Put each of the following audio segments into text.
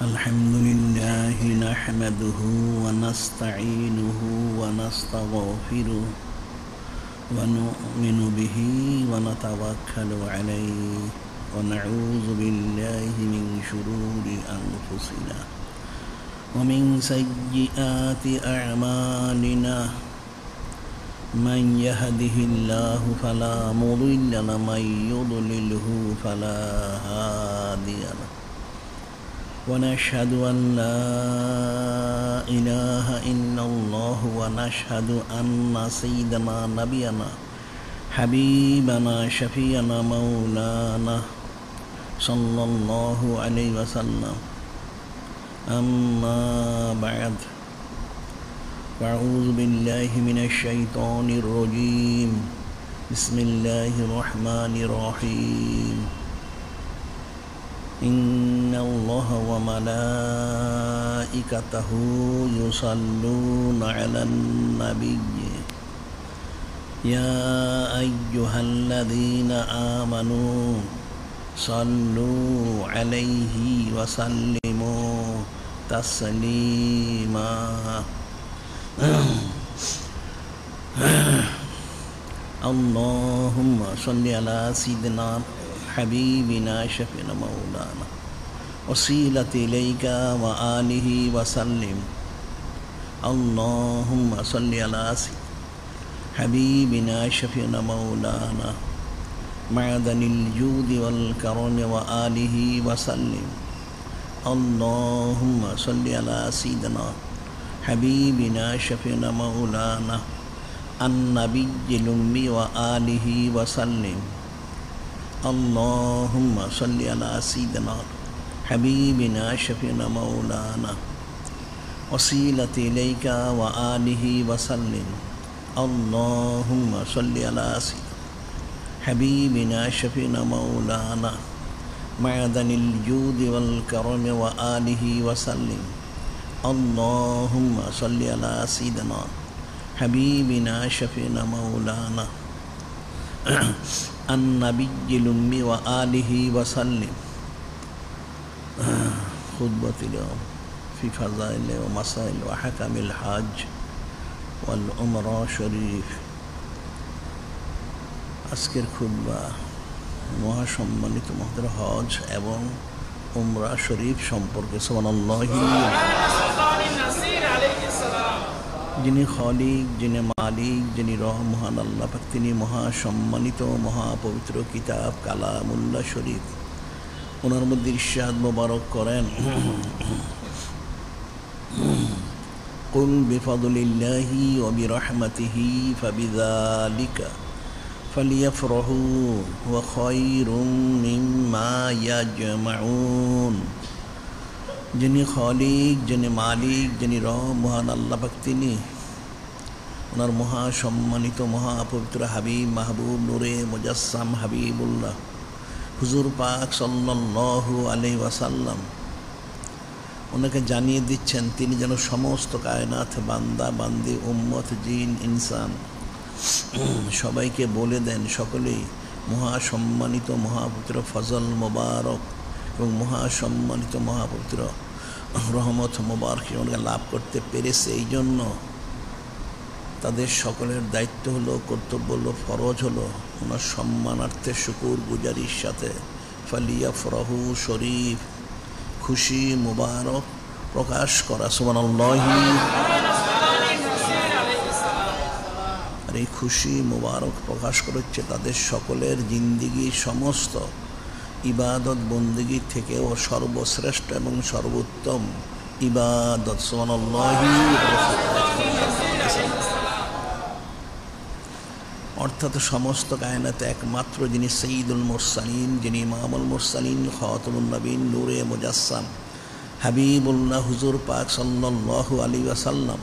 الحمد لله نحمده ونستعينه ونستغفره ونؤمن به ونتوكل عليه ونعوذ بالله من شرور أنفسنا ومن سيئات أعمالنا من يهده الله فلا مضل له ومن يضلله فلا هادي له ونشهد أن لا إله إلا الله ونشهد أن سيدنا نبينا حبيبنا شفيعنا مولانا صلى الله عليه وسلم أما بعد فأعوذ بالله من الشيطان الرجيم بسم الله الرحمن الرحيم إن الله وملائكته يصلون على النبي يا أيها الذين آمنوا صلوا عليه وسلموا تسليما اللهم صل على سيدنا حبيبنا شفينا مولانا وسيلة إليك وآله وسلم اللهم صل على حبيبنا شفينا مولانا معدن الجود والكرم وآله وسلم اللهم صل على سيدنا حبيبنا شفينا مولانا النبي الأمي وآله وسلم اللهم صل على سيدنا حبيبنا شفينا مولانا وسيلة إليك وآله وسلم اللهم صل على حبيبنا شفينا مولانا معدن الجود والكرم وآله وسلم اللهم صل على سيدنا حبيبنا شفينا مولانا النبي الأمي وآله وسلم خطبة اليوم في فضائل ومسائل وحكم الحاج والعمرة شريف আজকের খুতবা মহাসম্মানিত মহোদয় হজ এবং উমরা শরীফ সম্পর্কে সুবহানাল্লাহি যিনি খালিক যিনি মালিক যিনি মহান আল্লাহ পাক তিনি মহাসম্মানিত মহাপবিত্র কিতাব কালামুল্লাহ শরীফ ওনার মধ্যে ইরশাদ মোবারক করেন কুল বিফাদলিল্লাহি ওয়া বিরহমাতিহি ফাবিযালিকা ফালিয়াফরাহু ওয়া খায়রুম মিম্মা ইয়াজমাউন যিনি খালিক যিনি মালিক যিনি মহান আল্লাহ পাক তিনি ওনার মহাসম্মানিত মহাপবিত্র হাবিব মাহবুব নূরে মুজাসসাম হাবিবুল্লাহ হুজুর পাক সাল্লাল্লাহু আলাইহি ওয়াসাল্লাম ওনাকে জানিয়ে দিচ্ছেন তিনি যেন সমস্ত কায়নাত বান্দা বান্দি উম্মত জিন ইনসান সবাইকে বলে দেন সকলেই মহাসম্মানিত মহাপবিত্র ফজল মোবারক এবং মহাসম্মানিত মহাপবিত্র রহমত মোবারক ওনাকে লাভ করতে পেরেছে এই জন্য তাদের সকলের দায়িত্ব হলো কর্তব্য হলো ফরজ হলো ওনার সম্মানার্থে শুকুর গুজারির সাথে ফালিয়াফরাহু শরীফ খুশি মুবারক প্রকাশ করা সুবহানাল্লাহি আর এই খুশি মুবারক প্রকাশ করা হচ্ছে তাদের সকলের জিন্দিগির সমস্ত ইবাদত বন্দেগী থেকেও সর্বশ্রেষ্ঠ এবং সর্বোত্তম ইবাদত সুবহানাল্লাহি অর্থাৎ সমস্ত কায়নাতে একমাত্র যিনি সঈদুল মুরসালিন যিনি ইমামুল মুরসালিন খাতামুন নবীন নূরে মুজাসসাম হাবিবুল্লাহ হুজুর পাক সাল্লাল্লাহু আলাইহি ওয়াসাল্লাম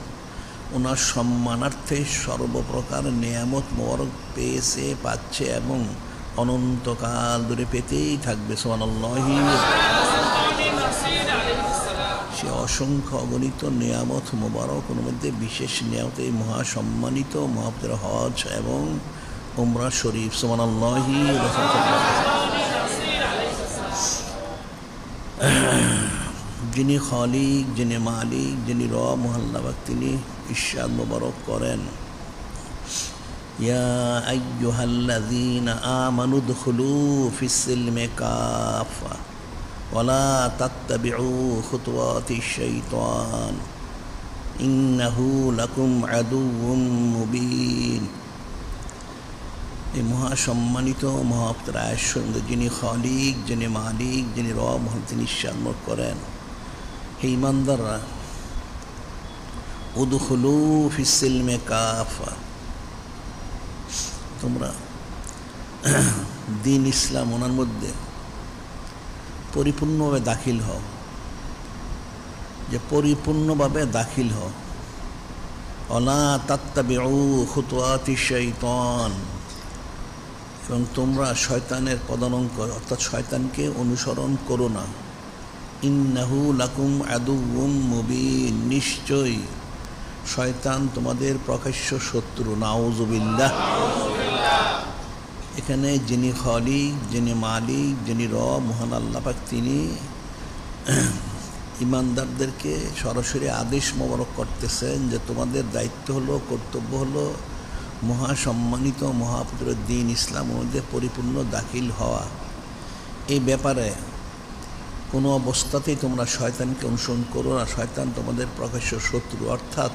ওনার সম্মানার্থে সর্বপ্রকার নেয়ামত মোবারক পেয়েছে পাচ্ছে এবং অনন্তকাল ধরে পেতেই থাকবে সুবহানাল্লাহি সে অসংখ্য অগণিত নেয়ামত মোবারক ওর মধ্যে বিশেষ নেয়ামত এই মহাসম্মানিত মহাপবিত্র হজ এবং উমরা শরীফ সুবহানাল্লাহি যিনি খালিক, যিনি মালিক, যিনি রব মহাল্লাবাক, তিনি ইরশাদ মোবারক করেন, ইয়া আইয়ুহাল্লাযীনা আমানু দুখুলু ফিস-সিলমি কাফা ওয়ালা তাত্তাবিউ খুতুওয়াতিশ শাইতান ইন্নাহু লাকুম আদুউম মুবিন। এই মহাসম্মানিত মহাপ্তর আয়ের সঙ্গে যিনি খালিক, যিনি মালিক, যিনি রব, তিনি ইরশাদ করেন, হে ঈমানদাররা, উদখুলু ফিস-সিলমি কাফা, তোমরা দ্বীন ইসলাম ওনার মধ্যে পরিপূর্ণভাবে দাখিল হও, যে পরিপূর্ণভাবে দাখিল হও। ওয়ালা তাত্তাবিউ খুতুওয়াতিশ শাইতান, এবং তোমরা শয়তানের পদাঙ্ক অর্থাৎ শয়তানকে অনুসরণ করো না। ইন্নাহু লাকুম আদুউম মুবিন, নিশ্চয়ই শয়তান তোমাদের প্রকাশ্য শত্রু। নাউযুবিল্লাহ। এখানে যিনি খালিক, যিনি মালিক, যিনি রব মহান আল্লাহ পাক, তিনি ঈমানদারদেরকে সরাসরি আদেশ মোবারক করতেছেন যে তোমাদের দায়িত্ব হলো, কর্তব্য হলো মহাসম্মানিত মহাপবিত্র দ্বীন ইসলামের মধ্যে পরিপূর্ণ দাখিল হওয়া। এই ব্যাপারে কোনো অবস্থাতেই তোমরা শয়তানকে অনুসরণ করো না। শয়তান তোমাদের প্রকাশ্য শত্রু, অর্থাৎ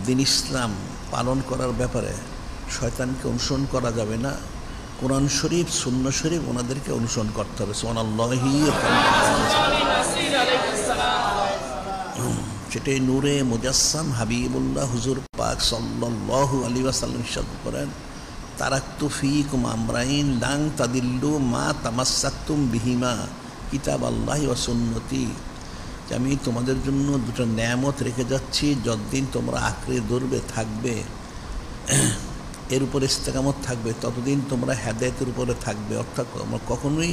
দ্বীন ইসলাম পালন করার ব্যাপারে শয়তানকে অনুসরণ করা যাবে না। কোরআন শরীফ, সুন্নাহ শরীফ ওনাদেরকে অনুসরণ করতে হবে। সুবহানাল্লাহি। সেটাই নূরে মুজাসসাম হাবিবুল্লাহ হুজুর পাক সাল্লাল্লাহু আলাইহি ওয়াসাল্লাম ইরশাদ করেন, তারাকতু ফীকুম আমরাইন লান তাদিল্লু মা তামাসসাকতুম বিহিমা কিতাবাল্লাহি ওয়া সুন্নতি, যে আমি তোমাদের জন্য দুটো নেয়ামত রেখে যাচ্ছি, যতদিন তোমরা আঁকড়ে ধরবে, থাকবে, এর উপরে ইস্তেকামত থাকবে, ততদিন তোমরা হেদায়েতের উপরে থাকবে, অর্থাৎ তোমরা কখনোই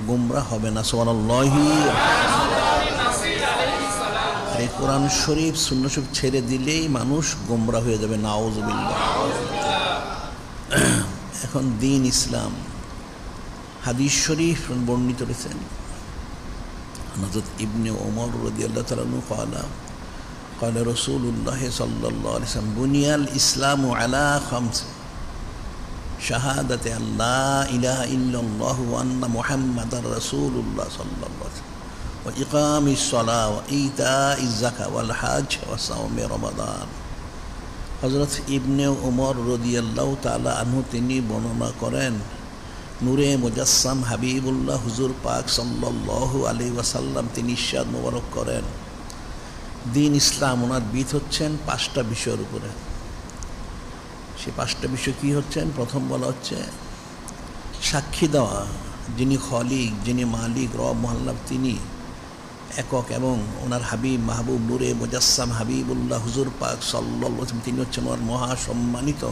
গোমরাহ হবে না। সুবহানাল্লাহি। এই কোরআন শরীফ, সুন্নাহ শরীফ ছেড়ে দিলেই মানুষ গোমরাহ হয়ে যাবে। নাউযুবিল্লাহ। এখন দ্বীন ইসলাম হাদিস শরীফ বর্ণিত রয়েছেন, হযরত ইবনে ওমর রাদিয়াল্লাহু তাআলা আনহু قال رسول الله صلى الله عليه وسلم بني الإسلام على خمس شهادة أن لا إله إلا الله وأن محمد رسول الله صلى الله عليه وسلم وإقام الصلاة وإيتاء الزكاة والحج وصوم رمضان। হযরত ইবনে ওমর রাদিয়াল্লাহু তাআলা আনহু তিনি বর্ণনা করেন, নূরে মুজাসসাম হাবিবুল্লাহ হুজুর পাক সাল্লাল্লাহু আলাইহি ওয়াসাল্লাম তিনি ইরশাদ মোবারক করেন, দ্বীন ইসলাম ওনার বিধ হচ্ছেন 5টা বিষয়ের উপরে। সেই 5টা বিষয় কী হচ্ছেন? প্রথম বলা হচ্ছে সাক্ষী দেওয়া যিনি খালিক, যিনি মালিক, রব মহাল্লাহ, তিনি একক, এবং ওনার হাবিব মাহবুব নূরে মুজাসসাম হাবিবুল্লাহ হুজুর পাক সাল্লাল্লাহু আলাইহি ওয়াসাল্লাম তিনি হচ্ছেন ওনার মহাসম্মানিত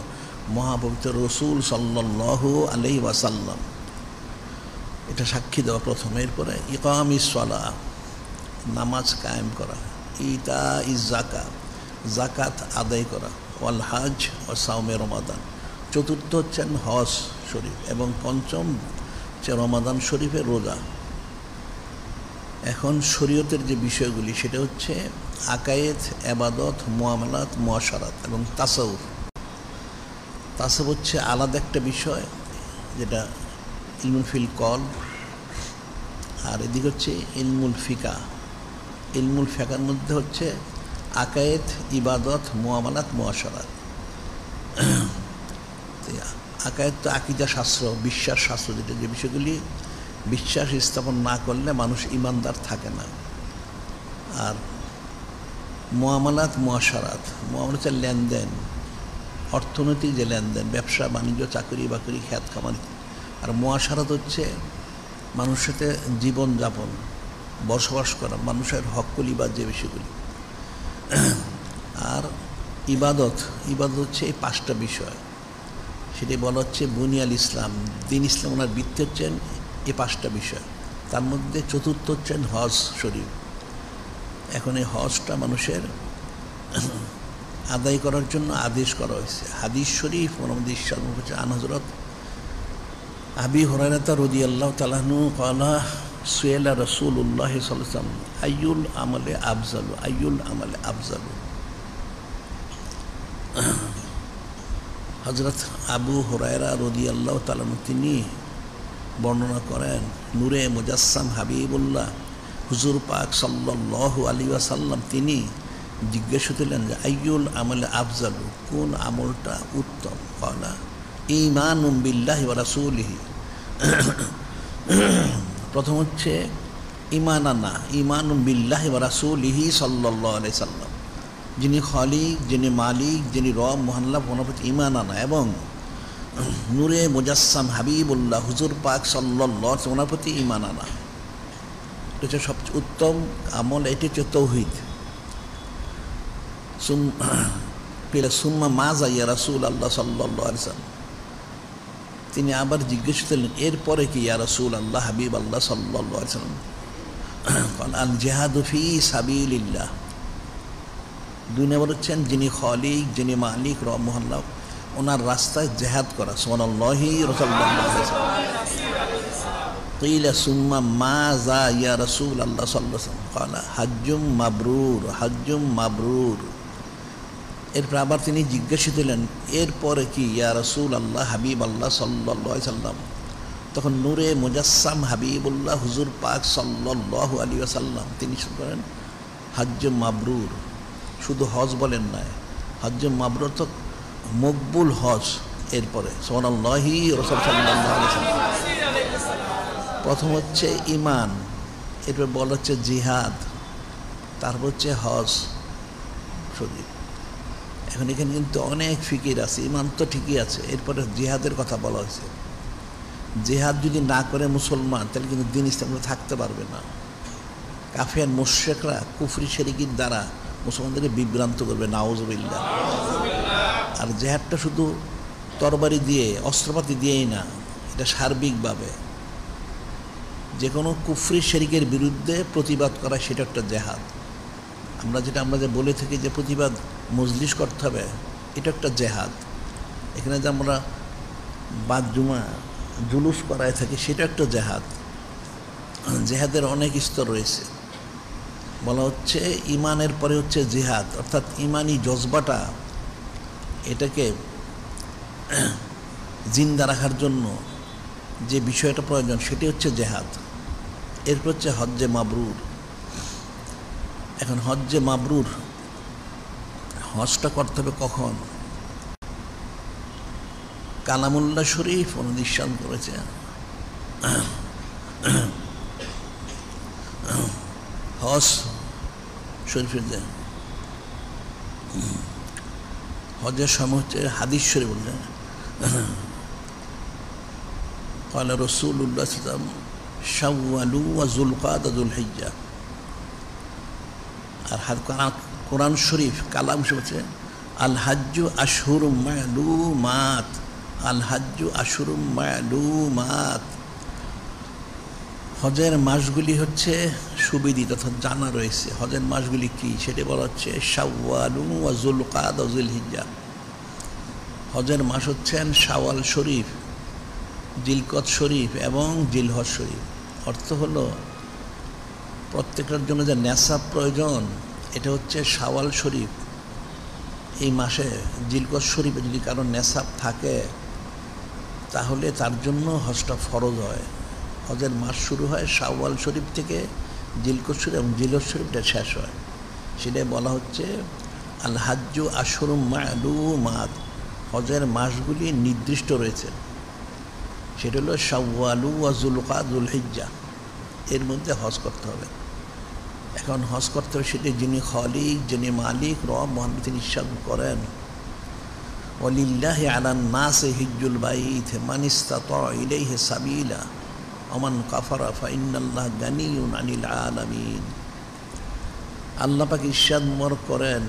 মহাপবিত্র রসুল সাল্লাল্লাহু আলাইহি ওয়াসাল্লাম। এটা সাক্ষী দেওয়া প্রথম। এরপরে ইকামিস সালাহ, নামাজ কায়েম করা, ইতা ইজ জাকাত, জাকাত আদায় করা, ওয়াল হজ ও সাওমে রমাদান। চতুর্থ হচ্ছেন হজ শরীফ, এবং পঞ্চম হচ্ছে রমাদান শরীফের রোজা। এখন শরীয়তের যে বিষয়গুলি সেটা হচ্ছে আকায়েদ, এবাদত, মুআমালাত, মুআশারাত এবং তাসাউফ। তাসাউফ হচ্ছে আলাদা একটা বিষয়, যেটা ইলমুল ফিল কল, আর এদিকে হচ্ছে ইলমুল ফিকা। ইলমুল ফিকার মধ্যে হচ্ছে আকায়েদ, ইবাদত, মুআমালাত, মুআশারাত। আকায়েদ তো আকীদা শাস্ত্র, বিশ্বাস শাস্ত্র, যেটা যে বিষয়গুলি বিশ্বাস স্থাপন না করলে মানুষ ইমানদার থাকে না। আর মুআমালাত, মুআশারাত, মুআমালাত হচ্ছে লেনদেন, অর্থনৈতিক যে লেনদেন, ব্যবসা বাণিজ্য, চাকরি বাকরি, খ্যাত খামারি। আর মুআশারাত হচ্ছে মানুষের সাথে জীবনযাপন, বসবাস করা, মানুষের হক্কুলি বা যে বিষয়গুলি। আর ইবাদত, ইবাদত হচ্ছে এই 5টা বিষয়। সেটাই বলা হচ্ছে বুনিয়াল ইসলাম, দ্বীন ইসলাম ওনার ভিত্তি হচ্ছেন এই 5টা বিষয়। তার মধ্যে চতুর্থ হচ্ছেন হজ শরীফ। এখন এই হজটা মানুষের আদায় করার জন্য আদেশ করা হয়েছে। হাদিস শরীফ মোহাম্মদ ইরশাদ হচ্ছে আন হযরত আবি হুরায়রা রাদিয়াল্লাহু তাআলা আনহু ক্বালা সুয়েলা রাসূলুল্লাহ সাল্লাল্লাহু আলাইহি ওয়াসাল্লাম আইয়ুল আমালে আফজালু, আইয়ুল আমালে আফজালু। হযরত আবু হুরায়রা রাদিয়াল্লাহু তাআলা তিনি বর্ণনা করেন, নূরে মুজাসসাম হাবিবুল্লাহ হুজুর পাক সাল্লাল্লাহু আলাইহি ওয়াসাল্লাম তিনি জিজ্ঞেস করলেন যে আইয়ুল আমালে আফজালু, কোন আমলটা উত্তম? ক্বালা ঈমানুম বিল্লাহি ওয়া রাসূলিহি। প্রথম হচ্ছে ঈমান আনা, ঈমানুম বিল্লাহি ওয়া রাসূলিহি সাল্লাল্লাহু আলাইহি সাল্লাম, যিনি খালিক, যিনি মালিক, যিনি রব মহাল্লাহ, ওনার প্রতি ঈমান আনা, এবং নূরে মুজাসসাম হাবিবুল্লাহ হুজুর পাক সাল্লাল্লাহু আলাইহি ওনার প্রতি ঈমান আনা। এটা হচ্ছে সবচেয়ে উত্তম আমল, এটি হচ্ছে তৌহিদ। সুম্মা মাজা ইয়া রাসূলুল্লাহ সাল্লাল্লাহু আলাইহি ওয়াসাল্লাম, তিনি আবার জিজ্ঞেস করলেন এরপরে কি ইয়া রাসূলুল্লাহ হাবিব আল্লাহ সাল্লাল্লাহু আলাইহি ওয়াসাল্লাম? আল জিহাদু ফি সাবিলিল্লাহ। দুই নম্বর হচ্ছেন যিনি খালিক, যিনি মালিক, রব মহাল্লাহ, ওনার রাস্তায় জিহাদ করা। সুবহানাল্লাহি রাসূলুল্লাহ কিলা সুম্মা মাজা ইয়া রাসূলুল্লাহ সাল্লাল্লাহু আলাইহি ওয়াসাল্লাম? ক্বালা হাজ্জুম মাবরুর, হাজ্জুম মাবরুর। এরপর আবার তিনি জিজ্ঞেস করলেন এরপরে কি ইয়া রাসূলুল্লাহ হাবিব আল্লাহ সাল্লাল্লাহু আলাইহি ওয়াসাল্লাম? তখন নূরে মুজাসসাম হাবিবুল্লাহ হুজুর পাক সাল্লাল্লাহু আলাইহি ওয়াসাল্লাম তিনি বলেন হাজ্জুম মাবরুর। শুধু হজ বলেন না, হাজ্জুম মাবরুর তো মকবুল হজ। এরপরে সুবহানাল্লাহি রাসূল সাল্লাল্লাহু আলাইহি ওয়াসাল্লাম, প্রথম হচ্ছে ঈমান, এরপর বলা হচ্ছে জিহাদ, তারপর হচ্ছে হজ শরীফ। এখন এখানে কিন্তু অনেক ফিকির আছে। ঈমান তো ঠিকই আছে, এরপরে জিহাদের কথা বলা হয়েছে। জিহাদ যদি না করে মুসলমান, তাহলে কিন্তু দিন ইসলামে থাকতে পারবে না। কাফির মুশরিকরা কুফরি শিরকির দ্বারা মুসলমানদেরকে বিভ্রান্ত করবে, নাউজুবিল্লাহ। আর জিহাদটা শুধু তরবারি দিয়ে, অস্ত্রপাতি দিয়েই না, এটা সার্বিকভাবে যে কোনো কুফরি শিরকের বিরুদ্ধে প্রতিবাদ করা, সেটা একটা জিহাদ। আমরা যে বলে থাকি যে প্রতিবাদ মজলিস করতে হবে, এটা একটা জিহাদ। এখানে যে আমরা বাদ জুমা জুলুস করায় থাকি, সেটা একটা জিহাদ। জিহাদের অনেক স্তর রয়েছে। বলা হচ্ছে ঈমানের পরে হচ্ছে জিহাদ, অর্থাৎ ঈমানি জজবাটা এটাকে জিন্দা রাখার জন্য যে বিষয়টা প্রয়োজন, সেটি হচ্ছে জিহাদ। এরপর হচ্ছে হজ্জে মাবরুর। এখন হজ্জে মাবরুর, হজটা করতে হবে কখন? কালামুল্লাহ শরীফ অনুদৃষ্টান করেছে। হজ শরীফের যে হজের সময় হচ্ছে হাদিস শরীফ বলছে ক্বালা রাসূলুল্লাহ সাল্লাল্লাহু আলাইহি ওয়াসাল্লাম শাওয়ালু ওয়া যুলকাদা যুলহিজ্জা। আর কোরআন শরীফ কালাম শরীফ হচ্ছে আল হাজ্জু আশহুরুম মা'লুমাত, আল হাজ্জু আশহুরুম মা'লুমাত। হজের মাসগুলি হচ্ছে সুবিদিত, অর্থাৎ জানা রয়েছে। হজের মাসগুলি কি সেটা বলা হচ্ছে শাওয়ালু ওয়া যুলকাদা যুলহিজ্জা। হজের মাস হচ্ছেন শাওয়াল শরীফ, জিলকদ শরীফ এবং জিলহজ শরীফ। অর্থ হলো প্রত্যেকটার জন্য যে নেসাব প্রয়োজন, এটা হচ্ছে শাওয়াল শরীফ। এই মাসে জিলকদ শরীফে যদি কারো নেসাব থাকে, তাহলে তার জন্য হজটা ফরজ হয়। হজের মাস শুরু হয় শাওয়াল শরীফ থেকে, জিলকদ শরীফ এবং জিলহজ শরীফটা শেষ হয়। সেটাই বলা হচ্ছে আল হাজ্জু আশহুরুম মা'লুমাত। হজের মাসগুলি নির্দিষ্ট রয়েছে, সেটা হলো শাওয়ালু ওয়া যুলকাদা যুলহিজ্জা। এর মধ্যে হজ করতে হবে। এখন হজ করতে হবে সেটি যিনি খালিক, যিনি মালিক, রব মহাল্লাহ, তিনি ইরশাদ করেন ওয়ালিল্লাহি আলান নাসি হিজ্জুল বাইত মান ইসতাতা ইলাইহি সাবিলা ওয়া মান কাফারা ফা ইন্নাল্লাহা গানিয়্যুন আনিল আলামিন। আল্লাহ পাক ইরশাদ করেন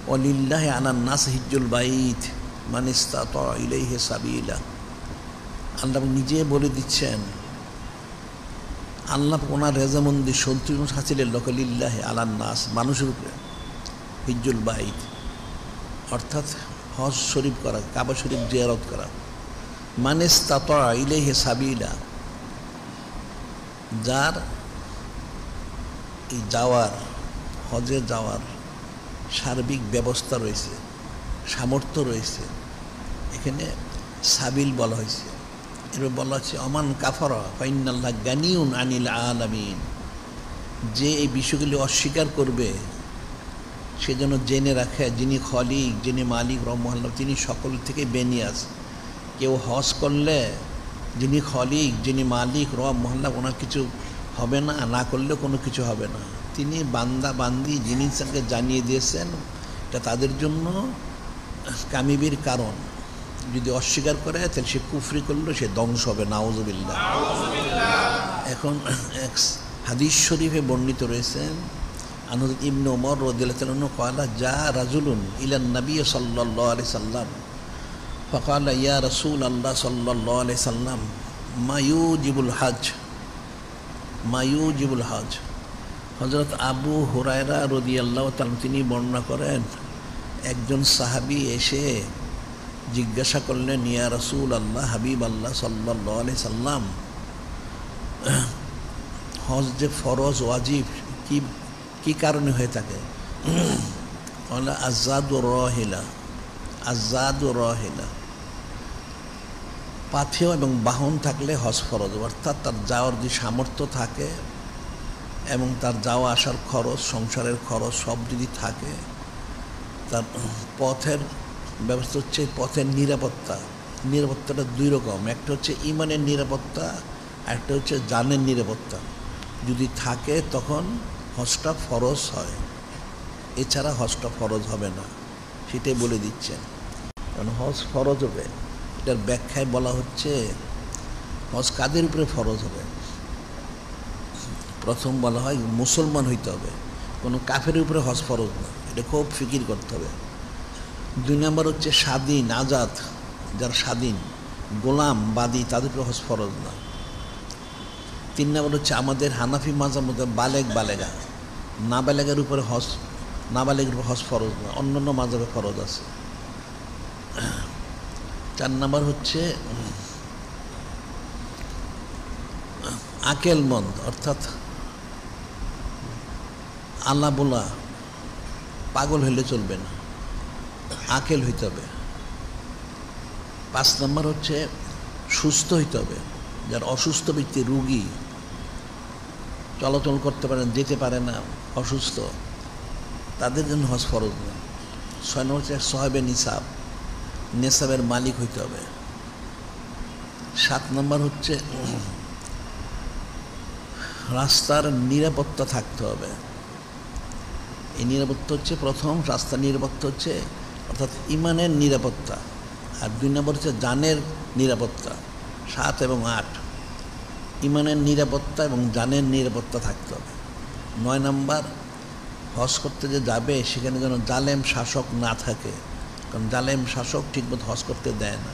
ওয়ালিল্লাহি আলান নাসি হিজ্জুল বাইত মান ইসতাতা ইলাইহি সাবিলা। আল্লাহ নিজে বলে দিচ্ছেন, আল্লাহ ওনার রেজামন্দি সন্তুষ্ট হাসিলের লোক লিল্লাহি আলান নাস, মানুষের উপরে হিজ্জুল বাইত, অর্থাৎ হজ শরীফ করা, কাবা শরীফ জিয়ারত করা। মান ইসতাতা ইলাইহি সাবিলা, যার এই যাওয়ার হজে যাওয়ার সার্বিক ব্যবস্থা রয়েছে, সামর্থ্য রয়েছে, এখানে সাবিল বলা হয়েছে। এরপর বলা হচ্ছে অমান কাফারা ফাইনাল্লাহ গানিউন আনিল আলামিন, যে এই বিষয়গুলি অস্বীকার করবে সে যেন জেনে রাখে যিনি খলিক, যিনি মালিক রহমাল্লাহ, তিনি সকল থেকে বেনিয়াজ। কেউ হজ করলে যিনি খলিক, যিনি মালিক রহমাল্লাহ, ওনার কিছু হবে না, না করলেও কোনো কিছু হবে না। তিনি বান্দা বান্দি যিনি তাকে জানিয়ে দিয়েছেন, এটা তাদের জন্য কামিবির কারণ। যদি অস্বীকার করে তাহলে সে কুফরি করলো, সে ধ্বংস হবে, নাউজুবিল্লাহ। এখন এক হাদিস শরীফে বর্ণিত রয়েছেন হযরত ইবনে ওমর রাদিয়াল্লাহু তাআলা আনহু ক্বালা যা রাজুলুন ইলান নবী সাল্লাল্লাহু আলাইহি সাল্লাম ফাকালা ইয়া রাসূলুল্লাহ সাল্লাল্লাহু আলাইহি সাল্লাম মা ইউজিবুল হজ। হযরত আবু হুরায়রা রাদিয়াল্লাহু তাআলা তিনি বর্ণনা করেন একজন সাহাবী এসে জিজ্ঞাসা করলেন ইয়া রাসূলুল্লাহ, হাবিব আল্লাহ সাল্লাল্লাহু আলাইহি সাল্লাম, হজ যে ফরজ ওয়াজিব কি কারণে হয়ে থাকে? আযাদু রাহিলা, পাথেয় এবং বাহন থাকলে হজ ফরজ, অর্থাৎ তার যাওয়ার যে সামর্থ্য থাকে এবং তার যাওয়া আসার খরচ, সংসারের খরচ সব যদি থাকে, তার পথের ব্যবস্থা হচ্ছে পথের নিরাপত্তাটা দুই রকম। একটা হচ্ছে ইমানের নিরাপত্তা, একটা হচ্ছে জানের নিরাপত্তা। যদি থাকে তখন হজটা ফরজ হয়, এছাড়া হজটা ফরজ হবে না, সেটাই বলে দিচ্ছেন। কারণ হজ ফরজ হবে, এটার ব্যাখ্যায় বলা হচ্ছে হজ কাদের উপরে ফরজ হবে। প্রথম বলা হয় মুসলমান হইতে হবে, কোনো কাফের উপরে হজ ফরজ না, এটা খুব ফিকির করতে হবে। 2 নম্বর হচ্ছে স্বাধীন, আজাদ, যারা স্বাধীন, গোলাম, বাদী, তাদের উপরে হজ ফরজ না। 3 নম্বর হচ্ছে আমাদের হানাফি মাযহাব মতে বালেগা, নাবালেগের উপরে হজ, নাবালেগের উপর হজ ফরজ না, অন্যান্য মাযহাবে ফরজ আছে। 4 নম্বর হচ্ছে আকেলমন্দ, অর্থাৎ আল্লাহ পাগল হইলে চলবে না, আকেল হইতে হবে। 5 নম্বর হচ্ছে সুস্থ হইতে হবে, যার অসুস্থ ব্যক্তি, রুগী, চলাচল করতে পারেন, যেতে পারে না, অসুস্থ, তাদের জন্য হজ ফরজ না। 6 নম্বর হচ্ছে সাহেবে নেসাবের মালিক হইতে হবে। 7 নম্বর হচ্ছে রাস্তার নিরাপত্তা থাকতে হবে। এই নিরাপত্তা হচ্ছে প্রথম, রাস্তার নিরাপত্তা হচ্ছে অর্থাৎ ইমানের নিরাপত্তা, আর 2 নম্বর হচ্ছে জানের নিরাপত্তা। 7 এবং 8 ইমানের নিরাপত্তা এবং জানের নিরাপত্তা থাকতে হবে। 9 নম্বর হজ করতে যে যাবে সেখানে যেন জালেম শাসক না থাকে, কারণ জালেম শাসক ঠিকমতো হজ করতে দেয় না।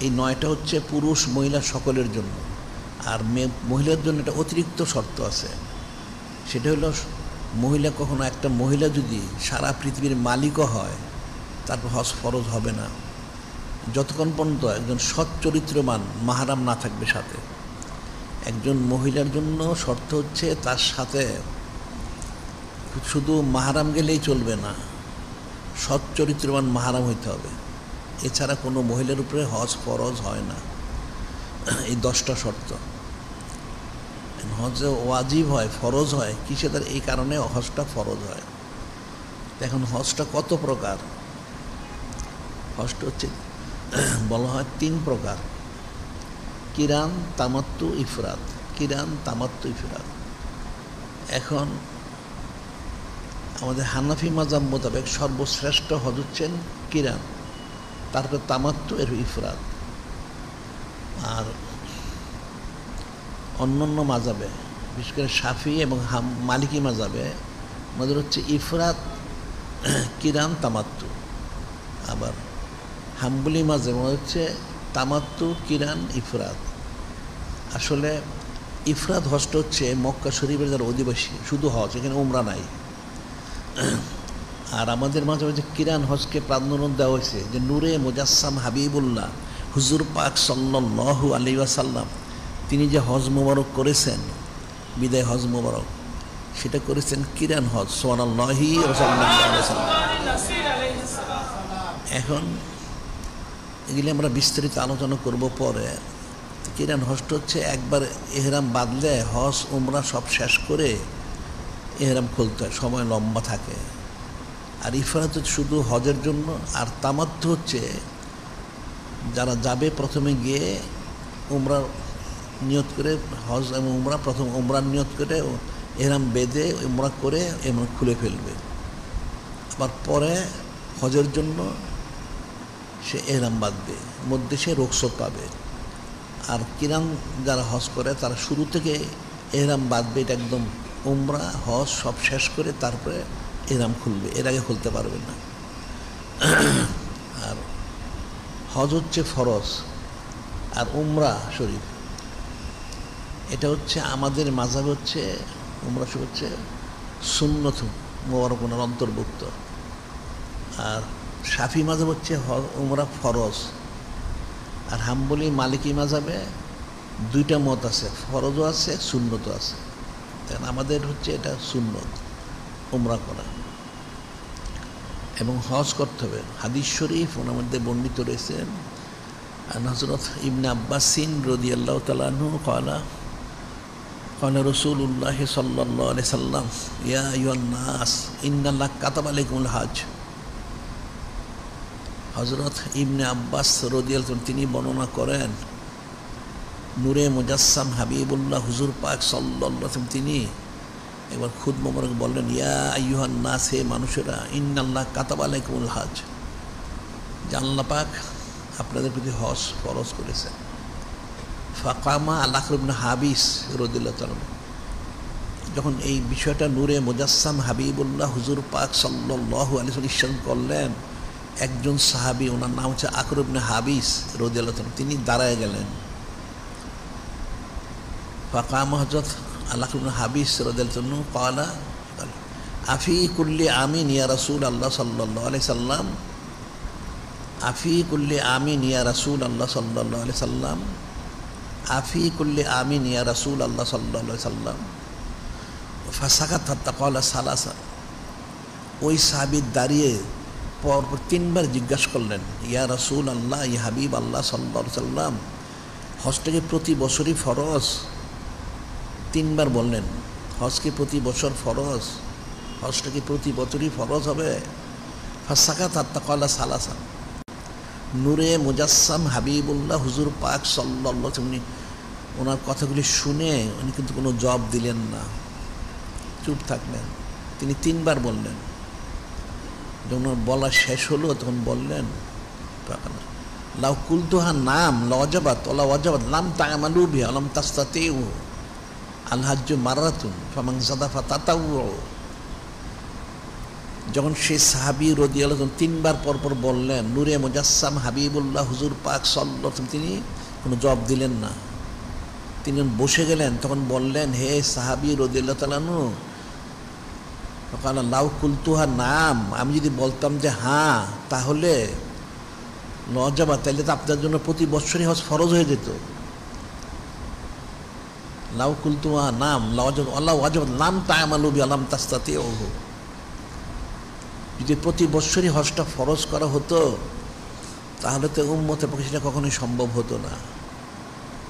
এই 9টা হচ্ছে পুরুষ মহিলা সকলের জন্য। আর মহিলার জন্য একটা অতিরিক্ত শর্ত আছে, সেটা হলো মহিলা কখনো, একটা মহিলা যদি সারা পৃথিবীর মালিকও হয় তারপর হজ ফরজ হবে না, যতক্ষণ পর্যন্ত একজন সৎ চরিত্রবান মাহারাম না থাকবে সাথে। একজন মহিলার জন্য শর্ত হচ্ছে তার সাথে শুধু মাহারাম গেলেই চলবে না, সৎ চরিত্রবান মাহারাম হইতে হবে, এছাড়া কোনো মহিলার উপরে হজ ফরজ হয় না। এই 10টা শর্ত। হজ ওয়াজিব হয়, ফরজ হয় কিসে? তার এই কারণে হজটা ফরজ হয়। এখন হজটা কত প্রকার? হজটা হচ্ছে বলা হয় 3 প্রকার: কিরান, তামাত্তু, ইফরাদ। কিরান, তামাত্তু, ইফরাদ। এখন আমাদের হানাফি মাযহাব মোতাবেক সর্বশ্রেষ্ঠ হজ হচ্ছেন কিরান, তারপর তামাত্তু, এর ইফরাদ। আর অন্যান্য মাযহাবে, বিশেষ করে শাফি এবং মালিকি মাযহাবে আমাদের হচ্ছে ইফরাদ, কিরান, তামাত্তু। আবার হাম্বলি মাযহাবে হচ্ছে তামাত্তু, কিরান, ইফরাদ। আসলে ইফরাদ হজটা হচ্ছে মক্কা শরীফের যারা অধিবাসী, শুধু হজ, এখানে উমরা নাই। আর আমাদের মাঝে মাঝে কিরান হজকে প্রাধান্য দেওয়া হয়েছে, যে নূরে মুজাসসাম হাবিবুল্লাহ হুজুর পাক সাল্লাল্লাহু আলাইহি ওয়াসাল্লাম তিনি যে হজ মোবারক করেছেন, বিদায় হজ মোবারক, সেটা করেছেন কিরান হজ। সুবহানাল্লাহি ওয়া সাল্লাল্লাহু আলাইহি ওয়াসাল্লাম। এখন এগুলি আমরা বিস্তারিত আলোচনা করব পরে। কিরান হজটা হচ্ছে একবার এহরাম বাঁধলে হজ উমরা সব শেষ করে এহরাম খুলতে হয়, সময় লম্বা থাকে। আর ইফরাত হচ্ছে শুধু হজের জন্য, আর তামাত্তু হচ্ছে যারা যাবে প্রথমে গিয়ে উমরা নিয়ত করে, হজ এবং উমরা প্রথম উমরার নিয়ত করে এহরাম বেঁধে উমরা করে এমন খুলে ফেলবে, আবার পরে হজের জন্য সে এহরাম বাঁধবে, মধ্যে সে রুখসত পাবে। আর কিরান যারা হজ করে তারা শুরু থেকে এহরাম বাঁধবে, এটা একদম উমরা হজ সব শেষ করে তারপরে এহরাম খুলবে, এর আগে খুলতে পারবে না। আর হজ হচ্ছে ফরজ, আর উমরা শরীফ এটা হচ্ছে আমাদের মাযহাব, হচ্ছে উমরা শরীফ হচ্ছে সুন্নত মোবারকার অন্তর্ভুক্ত। আর শাফি মাযহাব হচ্ছে উমরা ফরজ। আর হাম্বলি মালিকি মাযহাবে দুইটা মত আছে, ফরজও আছে সুন্নতও আছে। কারণ আমাদের হচ্ছে এটা সুন্নত উমরা করা এবং হজ করতে হবে। হাদিস শরীফ ওনার মধ্যে বর্ণিত রয়েছেন, হযরত ইবনে আব্বাসিন রাদিয়াল্লাহু তাআলা আনহু ক্বালা ক্বালা রাসূলুল্লাহ সাল্লাল্লাহু আলাইহি সাল্লাম ইয়া আইয়ুহান নাস ইন্নাল্লাহ কাতাবা আলাইকুমুল হজ। হযরত ইবনে আব্বাস রাদিয়াল্লাহু তাআলা তিনি বর্ণনা করেন, নূরে মুজাসসাম হাবিবুল্লাহ হুজুর পাক সাল্লাল্লাহু আলাইহি ওয়াসাল্লাম তিনি এবার খুদ মোবারক বললেন, ইয়া আইয়ুহান নাস, হে মানুষেরা, ইন্নাল্লাহ কাতাবা আলাইকুমুল হজ, যে আল্লাহ পাক আপনাদের প্রতি হজ ফরজ করেছেন। ফাকামা আল-আকর ইবনে হাবিস রাদিয়াল্লাহু তাআলা, যখন এই বিষয়টা নূরে মুজাসসাম হাবিবুল্লাহ হুজুর পাক সাল্লাল্লাহু আলাইহি ওয়াসাল্লাম ইরশাদ করলেন, একজন সাহাবী, ওনার নাম হচ্ছে আকর ইবনে হাবিস রাদিয়াল্লাহু তাআলা, তিনি দাঁড়ায় গেলেন। ফাকামা হযরত আল-আকর ইবনে হাবিস রাদিয়াল্লাহু তাআলা ক্বালা আফি কুল্লি আমিন ইয়া রাসূলুল্লাহ সাল্লাল্লাহু আলাইহি সাল্লাম, আফি কুল্লি আমিন ইয়া রাসূলুল্লাহ সাল্লাল্লাহু আলাইহি সাল্লাম, আফি কুল্লি আমিন ইয়া রাসূলুল্লাহ সাল্লাল্লাহু আলাইহি সাল্লাম। ফাসাকাত হাত্তা ক্বালা সালাসা, ওই সাহাবী দাঁড়িয়ে পরপর তিনবার জিজ্ঞাসা করলেন, ইয়া রাসূলুল্লাহ, ইয়া হাবিব আল্লাহ সাল্লাল্লাহু আলাইহি সাল্লাম, হজটা কি প্রতি বছরই ফরজ? তিনবার বললেন, হজ কি প্রতি বছর ফরজ? হজটা কি প্রতি বছরই ফরজ হবে? ফাসাকাত হাত্তা ক্বালা সালাসা, নূরে মুজাসসাম হাবিবুল্লাহ হুজুর পাক সাল্লাল্লাহু আলাইহি ওয়াসাল্লাম ওনার কথাগুলি শুনে উনি কিন্তু কোনো জবাব দিলেন না, চুপ থাকলেন। তিনি তিনবার বললেন, যখন বলা শেষ হলো তখন বললেন, লাউ কুলতুহা নাম লাওয়াজাবাত ওয়া লাওয়াজাবাত লাম তা'মালু বিহা লাম তাস্তাতিউ আল হাজ্জু মাররাতুন ফামান যাদা ফাতাতাউ। যখন সেই সাহাবী রাদিয়াল্লাহু আনহু তিনবার পরপর বললেন, নূরে মুজাসসাম হাবিবুল্লাহ হুজুর পাক সাল্লাল্লাহু আলাইহি ওয়াসাল্লাম তিনি কোনো জবাব দিলেন না, তিনি বসে গেলেন। তখন বললেন, হে সাহাবী রাদিয়াল্লাহু তাআলা আনহু, লাউ কুলতুহা নাম, আমি যদি বলতাম যে হ্যাঁ, তাহলে লজাবা, তাইলে তো আপনার জন্য প্রতি বছরই হজ ফরজ হয়ে যেত। লাউ কুলতুহা নাম লাওয়াজাবাত লাম তা'মালু বিহা লাম তাস্তাতিউ, যদি প্রতি বছরই হজটা ফরজ করা হতো তাহলে তো উম্মতের পক্ষে সেটা কখনোই সম্ভব হতো না।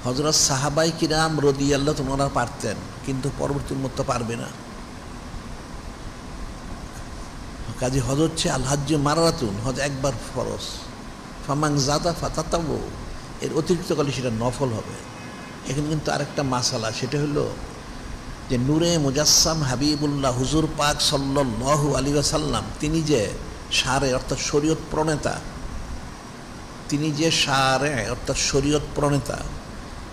হযরত সাহাবায়ে কিরাম রাদিয়াল্লাহু তাআলা ওনারা পারতেন, কিন্তু পরবর্তী উম্মত তো পারবে না। কাজী হজ হচ্ছে আল হাজ্জু মাররাতুন, হজ একবার ফরজ, ফামান যাদা ফাতাতাউ, এর অতিরিক্ত করলে সেটা নফল হবে। এখানে কিন্তু আরেকটা মাসালা, সেটা হলো যে নূরে মুজাসসাম হাবিবুল্লাহ হুজুর পাক সাল্লাল্লাহু আলাইহি ওয়াসাল্লাম তিনি যে শারে অর্থাৎ শরীয়ত প্রণেতা, তিনি যে শারে অর্থাৎ শরীয়ত প্রণেতা,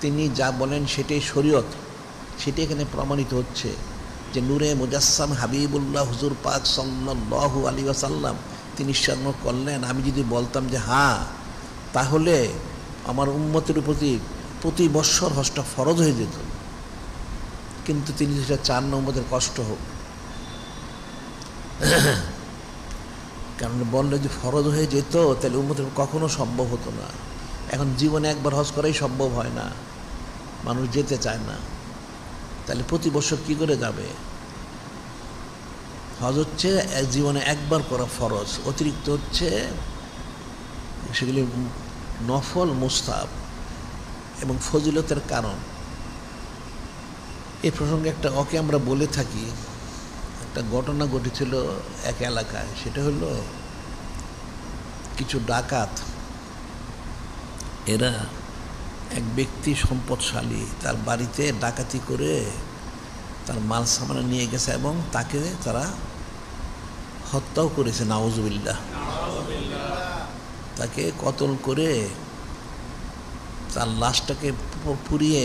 তিনি যা বলেন সেটাই শরীয়ত, সেটা এখানে প্রমাণিত হচ্ছে যে নূরে মুজাসসাম হাবিবুল্লাহ হুজুর পাক সাল্লাল্লাহু আলাইহি ওয়াসাল্লাম তিনি ইরশাদ করলেন, আমি যদি বলতাম যে হ্যাঁ, তাহলে আমার উম্মতের প্রতি প্রতি বৎসর হজটা ফরজ হয়ে যেত, কিন্তু তিনি সেটা চান না উম্মতের কষ্ট হোক। কারণ বললে যে ফরজ হয়ে যেত তাহলে উম্মতের কখনো সম্ভব হতো না। এখন জীবনে একবার হজ করাই সম্ভব হয় না, মানুষ যেতে চায় না। তাহলে প্রতি বছর কী করে যাবে? হজ হচ্ছে জীবনে একবার করা ফরজ, অতিরিক্ত হচ্ছে সেগুলি নফল, মুস্তাহাব এবং ফজিলতের কারণ। এই প্রসঙ্গে ওকে আমরা বলে থাকি, একটা ঘটনা ঘটেছিল এক এলাকায়। সেটা হলো কিছু ডাকাত, এরা এক ব্যক্তি সম্পদশালী, তার বাড়িতে ডাকাতি করে তার মাল সামানা নিয়ে গেছে এবং তাকে তারা হত্যাও করেছে। নাউজুবিল্লাহ। তাকে কতল করে তার লাশটাকে পুড়িয়ে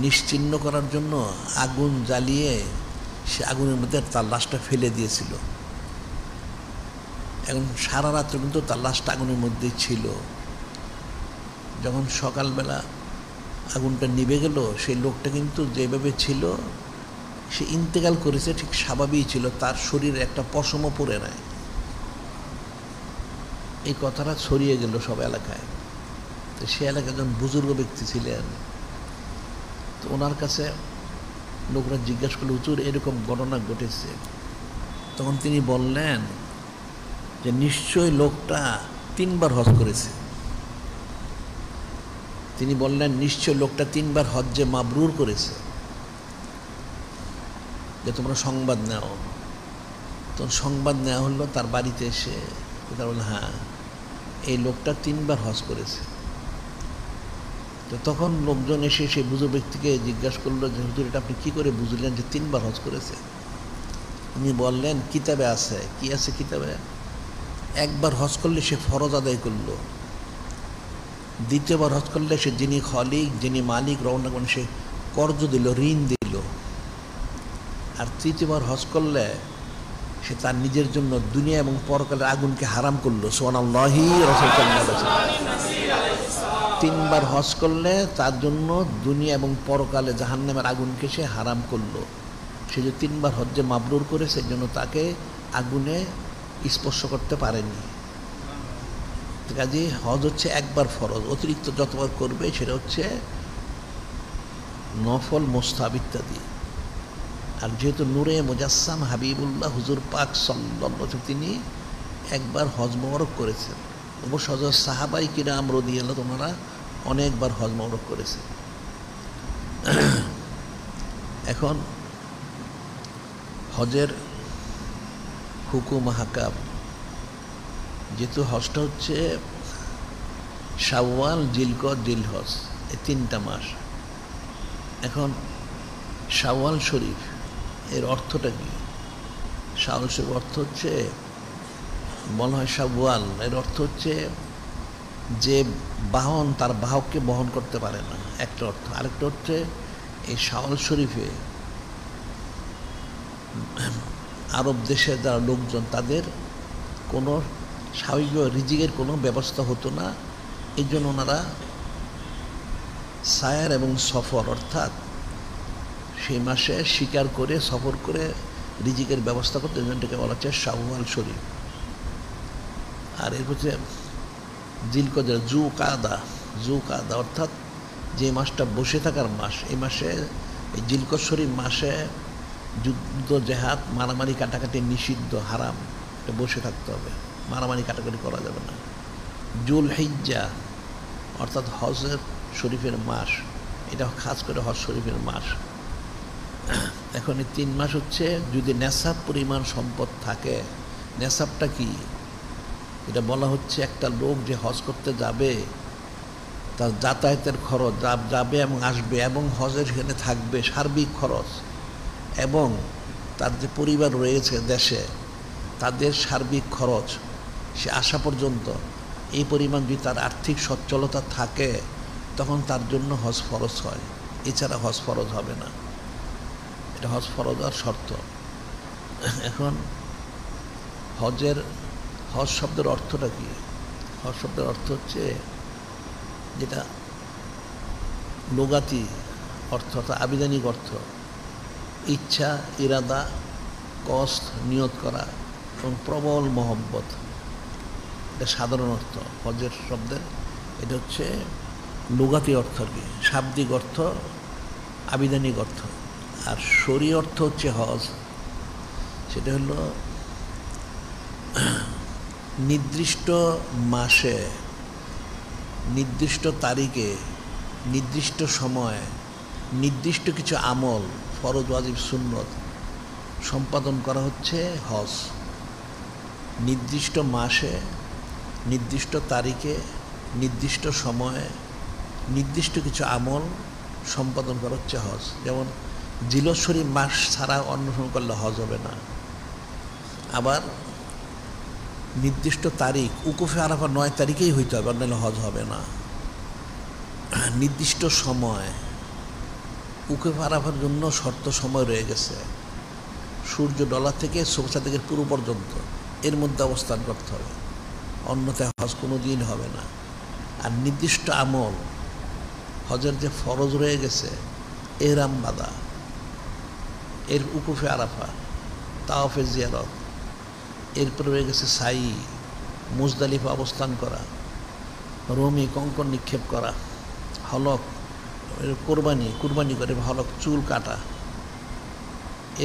নিশ্চিহ্ন করার জন্য আগুন জ্বালিয়ে সে আগুনের মধ্যে তার লাশটা ফেলে দিয়েছিল। এখন সারা রাত্র কিন্তু তার লাশটা আগুনের মধ্যেই ছিল। যখন সকালবেলা আগুনটা নিভে গেল, সেই লোকটা কিন্তু যেভাবে ছিল সে ইন্তেকাল করেছে ঠিক স্বাভাবিক ছিল, তার শরীরে একটা পশমও পড়ে নাই। এই কথাটা ছড়িয়ে গেল সব এলাকায়। তো সে এলাকায় একজন বুজুর্গ ব্যক্তি ছিলেন। তো ওনার কাছে লোকরা জিজ্ঞাসা করলো, হুজুর এরকম ঘটনা ঘটেছে। তখন তিনি বললেন যে নিশ্চয় লোকটা 3 বার হজ করেছে। তিনি বললেন নিশ্চয় লোকটা 3 বার হজ্জে মাবরুর করেছে, যে তোমরা সংবাদ নাও। তখন সংবাদ নেওয়া হলো তার বাড়িতে এসে। তারা বলল হ্যাঁ, এই লোকটা 3 বার হজ করেছে। তো তখন লোকজন এসে সেই বুজুর্গ ব্যক্তিকে জিজ্ঞাসা করলো যে হুজুর এটা আপনি কী করে বুঝলেন যে 3 বার হজ করেছে? উনি বললেন কিতাবে আছে। কি আছে কিতাবে? একবার হজ করলে সে ফরজ আদায় করলো, দ্বিতীয়বার হজ করলে সে যিনি খলিক, যিনি মালিক রওনা করেন সে কর্জ দিল, ঋণ দিল, আর তৃতীয়বার হজ করলে সে তার নিজের জন্য দুনিয়া এবং পরকালের আগুনকে হারাম করলো। সুবহানাল্লাহি। রাসূল সাল্লাল্লাহু আলাইহি ওয়াসাল্লাম 3 বার হজ করলে তার জন্য দুনিয়া এবং পরকালে জাহান্নামের আগুনকে সে হারাম করলো। সে যে 3 বার হজ্জে মাবরুর করে, সেই জন্য তাকে আগুনে স্পর্শ করতে পারেনি। কাজে হজ হচ্ছে একবার ফরজ, অতিরিক্ত যতবার করবে সেটা হচ্ছে নফল, মুস্তাহাব ইত্যাদি। আর যেহেতু নূরে মুজাসসাম হাবিবুল্লাহ হুজুর পাক সাল্লাল্লাহু আলাইহি ওয়াসাল্লাম তিনি একবার হজ মোবারক করেছেন। অবশ্য হযরত সাহাবায়ে কিরাম রাদিয়াল্লাহু তোমরা অনেকবার হজ মোবারক করেছে। এখন হজের হুকুম আহকাম, যেহেতু হজটা হচ্ছে শাওয়াল, জিলকদ, জিলহজ, এই 3টা মাস। এখন শাওয়াল শরীফ এর অর্থটা কি? শাওয়াল শরীফ অর্থ হচ্ছে, বলা হয় শাওয়াল এর অর্থ হচ্ছে যে বাহন তার বাহককে বহন করতে পারে না, একটা অর্থ। আরেকটা হচ্ছে এই শাওয়াল শরীফে আরব দেশের যারা লোকজন তাদের কোনো স্বাভাবিক রিজিকের কোনো ব্যবস্থা হতো না। এই জন্য ওনারা সায়ার এবং সফর, অর্থাৎ সেই মাসে শিকার করে সফর করে রিজিকের ব্যবস্থা করতে, এই জন্যটাকে বলা হচ্ছে শাওয়াল শরীফ। আর এর হচ্ছে জিলকদা, জুকাদা অর্থাৎ যে মাসটা বসে থাকার মাস। এই মাসে এই জিলকদ শরীফ মাসে যুদ্ধ, জেহাদ, মারামারি কাটাকাটি নিষিদ্ধ, হারাম। এটা বসে থাকতে হবে, মারামারি কাটাকাটি করা যাবে না। জুল হিজ্জা অর্থাৎ হজের শরীফের মাস, এটা খাস করে হজ শরীফের মাস। এখন এই 3 মাস হচ্ছে যদি নেশাব পরিমাণ সম্পদ থাকে। নেশাবটা কি? এটা বলা হচ্ছে একটা লোক যে হজ করতে যাবে, তার যাতায়াতের খরচ, যাবে এবং আসবে এবং হজের সেখানে থাকবে, সার্বিক খরচ, এবং তার যে পরিবার রয়েছে দেশে তাদের সার্বিক খরচ, সে আসা পর্যন্ত এই পরিমাণ যদি তার আর্থিক সচ্ছলতা থাকে তখন তার জন্য হজ ফরজ হয়। এছাড়া হজ ফরজ হবে না। এটা হজ ফরজ আর শর্ত। এখন হজ শব্দের অর্থটা কি? হজ শব্দের অর্থ হচ্ছে যেটা লুগাতি অর্থ, অর্থাৎ আবিধানিক অর্থ, ইচ্ছা, ইরাদা, কষ্ট, নিয়ত করা এবং প্রবল মহব্বত। এটা সাধারণ অর্থ হজের শব্দের। এটা হচ্ছে লুগাতি অর্থ কি, শাব্দিক অর্থ, আবিধানিক অর্থ। আর শরী অর্থ হচ্ছে হজ, সেটা হলো নির্দিষ্ট মাসে, নির্দিষ্ট তারিখে, নির্দিষ্ট সময়ে নির্দিষ্ট কিছু আমল, ফরজ, ওয়াজিব, সুন্নত সম্পাদন করা হচ্ছে হজ। নির্দিষ্ট মাসে, নির্দিষ্ট তারিখে, নির্দিষ্ট সময়ে নির্দিষ্ট কিছু আমল সম্পাদন করা হচ্ছে হজ। যেমন জিলহজ শরীফ মাস ছাড়া অন্য সময় করলে হজ হবে না। আবার নির্দিষ্ট তারিখ, উকুফে আরাফা 9 তারিখেই হইতে হবে, অন্যান্য হজ হবে না। নির্দিষ্ট সময়, উকুফে আরাফার জন্য শর্ত সময় রয়ে গেছে, সূর্য ডলা থেকে সোবসা থেকে পুরো পর্যন্ত, এর মধ্যে অবস্থান করতে হবে, অন্যথায় হজ কোনো দিন হবে না। আর নির্দিষ্ট আমল, হজের যে ফরজ রয়ে গেছে, এহরাম বাঁধা, এর উকুফে আরাফা, তাওয়াফে জিয়ারত, এরপরে রয়ে গেছে সাই, মুজদালিফা অবস্থান করা, রমি কঙ্কন নিক্ষেপ করা, হলক কুরবানি করে হলক চুল কাটা,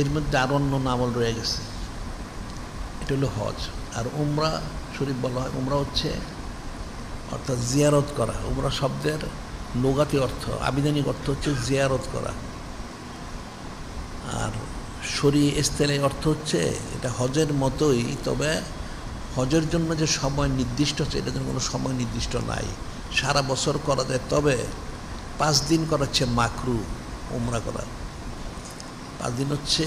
এর মধ্যে আরও অন্য আমল রয়ে গেছে। এটা হলো হজ। আর উমরা শরীফ বলা হয়, উমরা হচ্ছে অর্থাৎ জিয়ারত করা। উমরা শব্দের লুগাতি অর্থ, আবিধানিক অর্থ হচ্ছে জিয়ারত করা। আর শরী ইস্তেলাহি অর্থ হচ্ছে এটা হজের মতোই, তবে হজের জন্য যে সময় নির্দিষ্ট আছে, এটার জন্য কোনো সময় নির্দিষ্ট নাই, সারা বছর করা যায়। তবে 5 দিন করা হচ্ছে মাকরু, উমরা করা 5 দিন হচ্ছে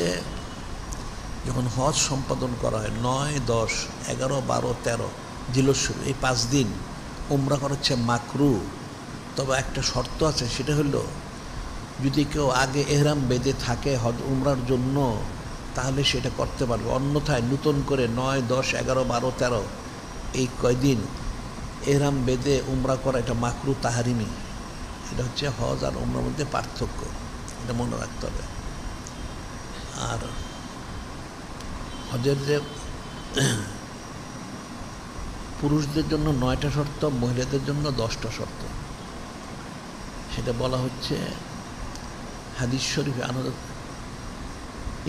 যখন হজ সম্পাদন করা হয়, 9, 10, 11, 12, 13 জিলহজ শরীফ, এই 5 দিন উমরা করা হচ্ছে মাকরু। তবে একটা শর্ত আছে, সেটা হলো যদি কেউ আগে এহরাম বেঁধে থাকে হজ উমরার জন্য, তাহলে সেটা করতে পারবে। অন্যথায় নতুন করে 9, 10, 11, 12, 13 এই কয়দিন এহরাম বেঁধে উমরা করা, এটা মাকরু তাহারিমি। এটা হচ্ছে হজ আর উমরার মধ্যে পার্থক্য, এটা মনে রাখতে হবে। আর হজের যে পুরুষদের জন্য 9টা শর্ত, মহিলাদের জন্য 10টা শর্ত, সেটা বলা হচ্ছে হাদিস শরীফে।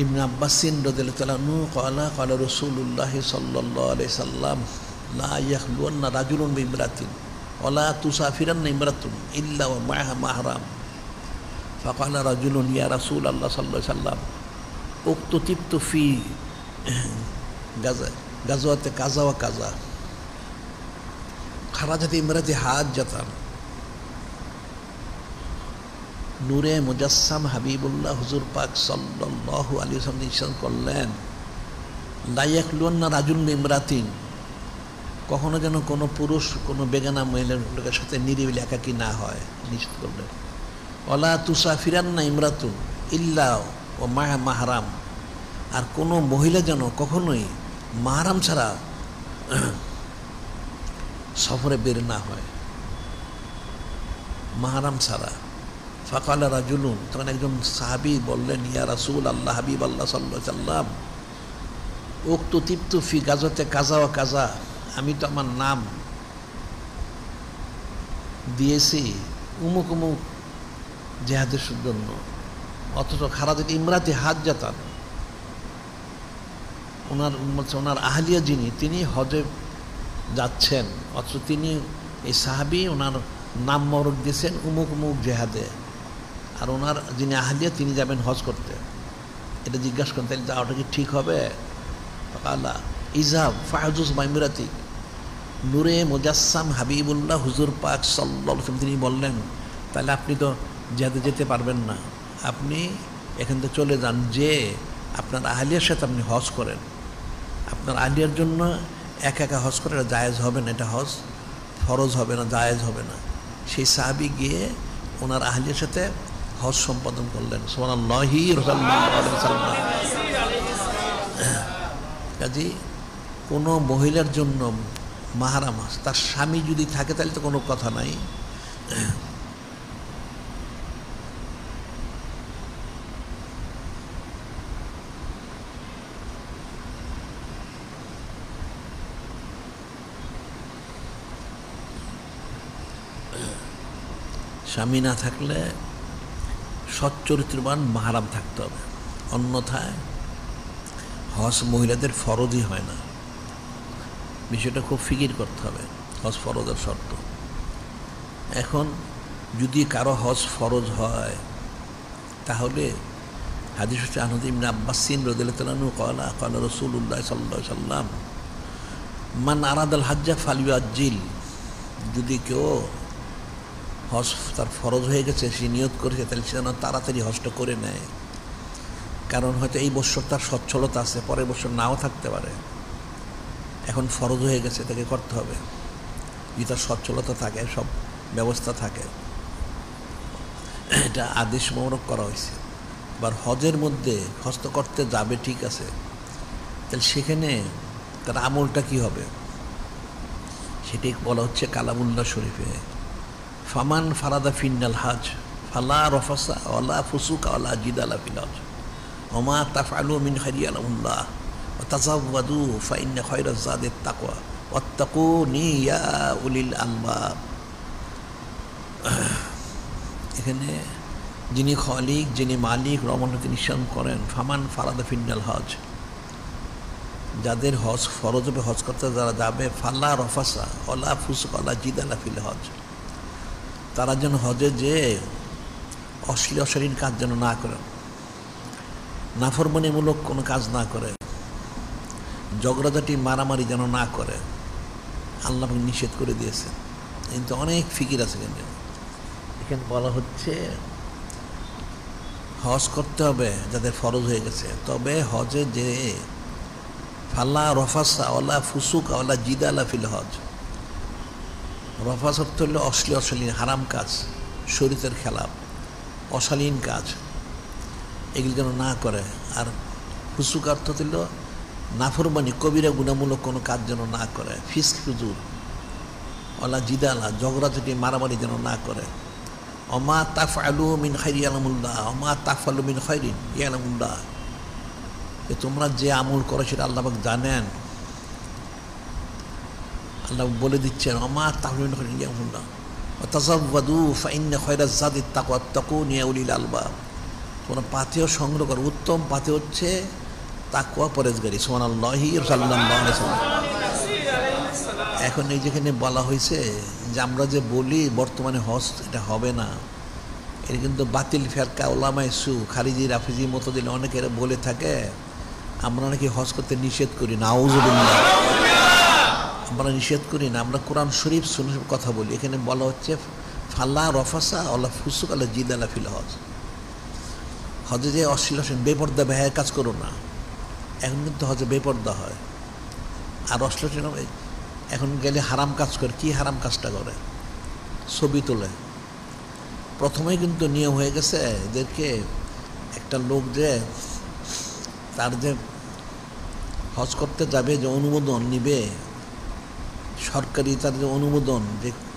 ইবনে আব্বাসিন রাদিয়াল্লাহু তাআলা আনহু ক্বালা রাসূলুল্লাহ সাল্লাল্লাহু আলাইহি সাল্লাম লা ইয়াখলুওয়ান্না রাজুলুন বিইমরাতিন ওয়ালা তুসাফিরান্না ইমরাতুন ইল্লা ওয়া মা'আহা মাহরাম। ফাকালা রাজুলুন ইয়া রাসূলাল্লাহ সাল্লাল্লাহু আলাইহি সাল্লাম উক্তুতিবতু ফি গাজওয়াতে কাযা ওয়া কাযা খারাজাত ইমরাতি হাজ্জাতান। নূরে মুজাসসাম হাবিবুল্লাহ হুজুর পাক সাল্লাল্লাহু আলাইহি ওয়াসাল্লাম ইরশাদ করলেন, লা ইয়াখলুওয়ান্না রাজুলুন বিইমরাতিন, কখনো যেন কোনো পুরুষ কোনো বেগানা মহিলার লোকের সাথে নিরিবিলি একাকী না হয়, নিষেধ করলেন। ওয়ালা তুসাফিরান্না ইমরাতুন ইল্লা ওয়া মা'আহা মাহরাম, আর কোনো মহিলা যেন কখনোই মাহরাম ছাড়া সফরে বের না হয়, মাহরাম ছাড়া। ফাকালা রাজুলুন, তখন একজন সাহাবী বললেন, ইয়া রাসূল আল্লাহ, হাবিব আল্লাহ সাল্লাল্লাহু আলাইহি সাল্লাম, উক্তুতিবতু ফি গাজওয়াতে কাযা ওয়া কাযা, আমি তো আমার নাম দিয়েছি উমুক উমুক জেহাদের জন্য, অথচ খারাজাত ইমরাতি হাজ্জাতান, ওনার আহলিয়া যিনি, তিনি হজে যাচ্ছেন, অথচ তিনি এই সাহাবী ওনার নাম মরক দিয়েছেন উমুক উমুক জেহাদে, আর ওনার যিনি আহলিয়া তিনি যাবেন হজ করতে। এটা জিজ্ঞাসা করেন, তাহলে যাওয়াটা কি ঠিক হবে? আল্লাহ ইজাব ফাহজুজ মাইমরাতিক। নূরে মুজাসসাম হাবিবুল্লাহ হুজুর পাক সাল্লাল্লাহু আলাইহি ওয়াসাল্লাম তিনি বললেন, তাহলে আপনি তো জেহাদে যেতে পারবেন না, আপনি এখান থেকে চলে যান, যে আপনার আহলিয়ার সাথে আপনি হজ করেন। আপনার আহলিয়ার জন্য একা একা হজ করে এটা জায়েজ হবে না, এটা হজ ফরজ হবে না, জায়েজ হবে না। সেই সাহাবী গিয়ে ওনার আহলিয়ার সাথে হজ সম্পাদন করলেন। সুবহানাল্লাহি সাল্লাল্লাহু আলাইহি ওয়াসাল্লাম। কাজী কোনো মহিলার জন্য মাহরাম, তার স্বামী যদি থাকে তাহলে তো কোনো কথা নাই। স্বামী না থাকলে সচ্চরিত্রবান মাহারাম থাকতে হবে, অন্যথায় হজ মহিলাদের ফরজই হয় না। বিষয়টা খুব ফিকির করতে হবে, হজ ফরজের শর্ত। এখন যদি কারো হজ ফরজ হয় তাহলে হাদিস হচ্ছে আনহু ইবনে আব্বাসিন রাদিয়াল্লাহু তাআলা আনহু ক্বালা ক্বালা রাসূলুল্লাহ সাল্লাল্লাহু আলাইহি সাল্লাম মান আরাদাল হাজ্জা ফালিউআজ্জিল, যদি কেউ হজ তার ফরজ হয়ে গেছে, সে নিয়ত করেছে, তাহলে সে যেন তাড়াতাড়ি হজটা করে নেয়। কারণ হয়তো এই বছর তার সচ্ছলতা আছে, পরের বছর নাও থাকতে পারে। এখন ফরজ হয়ে গেছে, তাকে করতে হবে। যদি তার সচ্ছলতা থাকে, সব ব্যবস্থা থাকে, এটা আদেশ মোবারক করা হয়েছে। এবার হজের মধ্যে হজ তো করতে যাবে, ঠিক আছে, তাহলে সেখানে তার আমলটা কি হবে সেটাই বলা হচ্ছে কালামুল্লাহ শরীফে, ফামান ফারাদা ফিন্নাল হাজ ফালা রফাসা ওয়ালা ফুসুকা ওয়ালা জিদালা ফিল হজ ওমা তাফআলু মিন খাইরি আলাহুল্লাহ ওয়া তাযাওয়াদু ফাইন্না খায়রাজ যাদিত তাকওয়া ওয়াত্তাকুনি ইয়া উলিল আলবাব। এখানে যিনি খালিক, যিনি মালিক, রমণকে নিঃসরণ করেন, ফামান ফারাদা ফিন্নাল হজ, যাদের হজ ফরজ হবে, হজ করতে যারা যাবে, ফাল্লা রফাসা ওলা ফুসুক ওলা জিদালা ফিল হজ, তারা যেন হজে যে অশ্লীল কাজ যেন না করে, নাফরমানিমূলক কোনো কাজ না করে, ঝগড়াঝাটি মারামারি যেন না করে, আল্লাহ নিষেধ করে দিয়েছে। কিন্তু অনেক ফিকির আছে, কিন্তু এখানে বলা হচ্ছে হজ করতে হবে যাদের ফরজ হয়ে গেছে, তবে হজে যে ফাল্লা রফাসা ওলা ফুসুক ওলা জিদালা ফিল হজ, রফাস অর্থ হলো অশ্লীল হারাম কাজ, শরীয়তের খেলাফ অশালীন কাজ, এগুলি যেন না করে। আর ফুসুক অর্থ হলো নাফরমানি, কবিরা গুণামূলক কোনো কাজ যেন না করে, ফিস্ক ফুজুর ওলা জিদালা, ঝগড়াঝাটি মারামারি যেন না করে। ওমা তাফআলু মিন খাইরি ইয়ালামুল্লাহ ওমা তাফআলু মিন খাইরিন ইয়ালামুল্লাহ, যে তোমরা যে আমল করো সেটা আল্লাহ পাক জানেন। আল্লাহ বলে দিচ্ছেন ওমা তাফআলু মিন খাইরিন ইয়ালামুল্লাহ ওয়া তাযাওয়াদু ফাইন্না খায়রাজ যাদিত তাকওয়া ওয়াত্তাকুনি ইয়া উলিল আলবাব, তোমরা পাথেয় সংগ্রহ করো, উত্তম পাথে হচ্ছে তাকওয়া, পরেজগারি। সুবহানাল্লাহি সাল্লাল্লাহু আলাইহি ওয়াসাল্লাম। এখন এই যেখানে বলা হয়েছে যে আমরা যে বলি বর্তমানে হজ এটা হবে না, এটা কিন্তু বাতিল ফেরকা ওলামায়ে সু, খারিজি রাফিজি মুতাজিলা অনেকে এরা বলে থাকে আমরা নাকি হজ করতে নিষেধ করি। নাউযুবিল্লাহ, আমরা নিষেধ করি না, আমরা কোরআন শরীফ সুন্নাহর কথা বলি। এখানে বলা হচ্ছে ফাল্লা রফাসা ওলা ফুসুক ওলা জিদালা ফিল হজ, হজে যে অশ্লীল বেপর্দা বেহায় কাজ করো না। এখন কিন্তু হজে বেপর্দা হয়, আর অশ্লীল এখন গেলে হারাম কাজ করে। কি হারাম কাজটা করে? ছবি তোলে। প্রথমেই কিন্তু নিয়ম হয়ে গেছে এদেরকে, একটা লোক যে তার যে হজ করতে যাবে, যে অনুমোদন নিবে সরকারি, তার যে অনুমোদন,